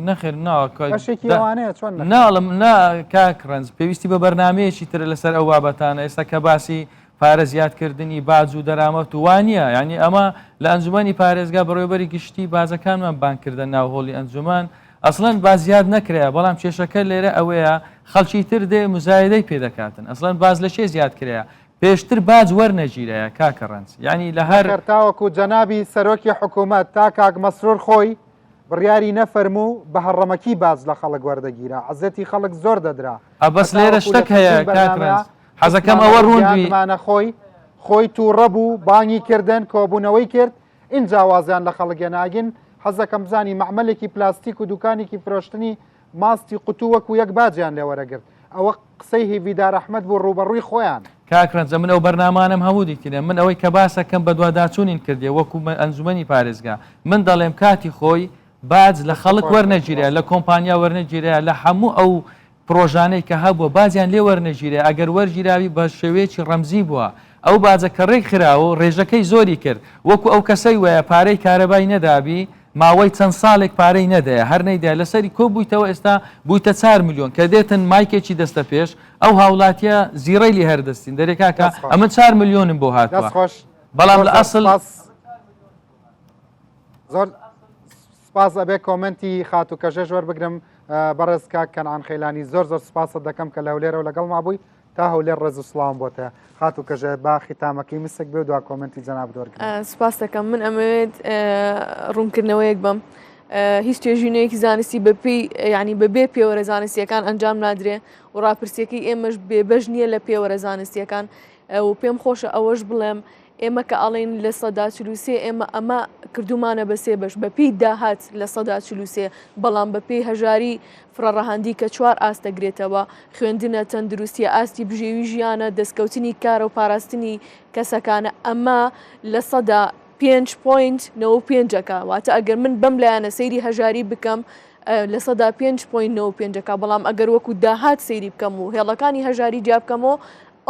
نەخێر ناوەشێکیوانەیە چۆن ناڵم کاکرنج پێویستی بە بەرنمەیەکی تر لەسەر ئەو بابەتانە ئێستا کە باسی پارە زیادکردنی باج و دەرامەت وانە ینی ئەمە لە ئەنجومەنی پارێزگا بەڕێوەبەری گشتی بازەکانمان بانکردە ناو هۆڵی ئەنجومان ئەسڵەن باز زیاد نەکرێە بەڵام کێشەکە لێرە ئەوەیە خەڵکی تر دێ مزایدەی پێدەکاتن ئەسڵەن باز لە شێ زیاد کرەیە پێشتر باج وەرنەگیرەیە کاکەڕەنج ینی لە هەر تاوەکو جەنابی سەرۆکی حکوومەت تا کاک مەسرور خۆی بڕیاری نەفەرموو بە هەڕەمەکی باز لە خەڵک وەردەگیرە عەزەتی خەڵک زۆر دەدرا ئەبەس لێرە شتێک هەیە کاکرەنج حەزەکەم ئەوە ڕوونمانە خۆی تووڕە بوو بانگی کردن کۆبوونەوەی کرد اینجا وازیان لە خەڵک ناگین حەزەکەم زانی مەعمەلێکی پلاستیک و دوکانێکی فرۆشتنی ماستی قوتووەک و یەک باجیان لێ وەرەگرت ئەوە قسەی هیڤیدار ئەحمەد بوو ڕوبەڕووی خۆیان کاکرەنجە من ئەو بەرنامانم هەموو دیکردێن من ئەوەی کە باسەکەم بە دوواداچوونین کردێ وەکو ئەنجومەنی پارێزگا من دەڵێم کاتی خۆی باج لە خەڵک وەرنەگیرێ لە کۆمپانیا وەرنەگیرێ لە هەموو ئەو پرۆژانەی کە هەبووە بازیان لێ وەرنەگیرێ ئەگەر وەرگیراوی بە شێوەیەکی ڕەمزی بووە ئەو بازە کە ڕێک خراوە و ڕێژەکەی زۆری کرد وەکو ئەو کەسەی وایە پارەی کارەبای نەدابی ماوەی چەند ساڵێک پارەی نەدەیە هەر نەیدا لەسەری کۆ بوویتەوە ئێستا بوویتە 4 میلیۆن کە دێتن مایکێکی دەستە پێش ئەو هاوڵاتیە زیڕەی لی هەردەستین دەرێکاکە ئەمە 4 میلیۆنم بۆ هاتووە بەڵام لە ئەسڵ زۆر سپاس ئەبێ کۆمنتی خات و کەژێژ وەربگرم بەڕێزکە کەنعان خەیلانی زۆر سپاسە دەکەم کە لە هەولێرەوە لەگەڵ مابووی تا هەولێر ڕێز و سڵام بۆتە خات و کەژێ با ختامەکەی مسک بێ و دوا کۆمنتی جەناب دۆرگرن سپاس دەکەم من ئەمەوێت ڕوونکردنەوەیەک بم هیچ توێژینەیەکی زانستی بەپی ینی بەبێ پێوەرە زانستیەکان ئەنجام نادرێ و ڕاپرسیەکەی ئێمەش بێبەش نییە لە پێوەرە زانستیەکان و پێم خۆشە ئەوەش بڵێم ئێمە کە ئاڵین لە سەدا 43 ئێمە ئەمە کردومانە بە سێ بەش بەپی داهات لە سەدا 43 بەڵام بەپی هەژاری فڕەڕەهاندی کە 4 ئاستەگرێتەوە خوێندنە تەندروستیە ئاستی بژێوی ژیانە دەستکەوتنی کارە و پاراستنی کەسەکانە ئەمە لە سەدا 5.95 واتە ئەگەر من بەم لایەنە سەیری هەژاری بکەم لە سەدا 5.95 بەڵام ئەگەر وەکو داهات سەیری بکەم و هێڵەکانی هەژاری جیا بکەمەوە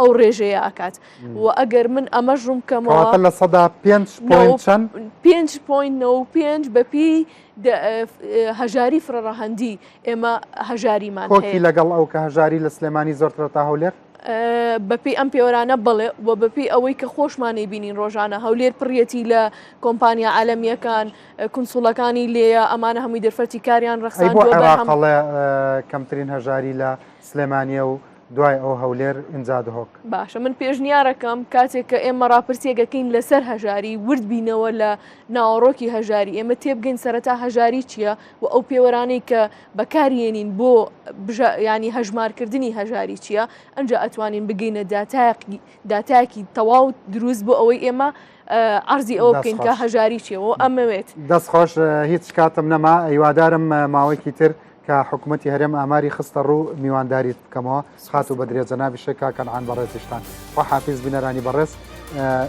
ئەو ڕێژەیە ئاکات و ئەگەر من ئەمەژڕوم کەمەوە لە سەدا 5.95 بەپی هەژاری فرەڕەهەندی ئێمە هەژاریمان کۆکی لەگەڵ ئەو کە هەژاری لە سلێمانی زۆرترە تا هەولێر بەپی ئەم پێوەرانە بڵێ و بەپی ئەوەی کە خۆشمانی بینین ڕۆژانە هەولێر پڕیەتی لە کۆمپانیا عالەمیەکان کونسوڵەکانی لێیە ئەمانە هەمووی دەرفەتی کاریان ڕخسانڵێ کەمترین هەژاری لە سلێمانیە و دوای ئەو هەولێر ئینجا دهۆک باشە من پێشنیارەکەم کاتێک کە ئێمە ڕاپرسێگەکەین لەسەر هەژاری ورد بینەوە لە ناوەڕۆکی هەژاری ئێمە تێبگەین سەرەتا هەژاری چییە و ئەو پێوەرانەی کە بەکارێنین بۆ ینی هەژمارکردنی هەژاری چییە ئەنج ئەتوانین بگەینە داتایەکی تەواو دروست بۆ ئەوەی ئێمە عرضی ئەوە بکەین کە هەژاری چیەوە ئەمەوێت دەستخۆش هیچ کاتم نەما هیوادارم ماوەیەکی تر کە حکوومەتی هەرێم ئاماری خستە ڕوو میوانداریت بکەمەوە خات و بە درێجەنابی شێکا کەنعان بەڕێزیشتان خۆ حافیز بینەرانی بەڕێز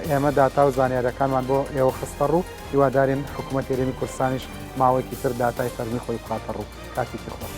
ئێمە داتا و زانیارەکانمان بۆ ئێوە خستە ڕوو هیوادارین حکوومەتی هەرێمی کوردستانیش ماوەیەکی تر داتای فەرمی خۆی بخاتە ڕوو کاتێکی خۆش.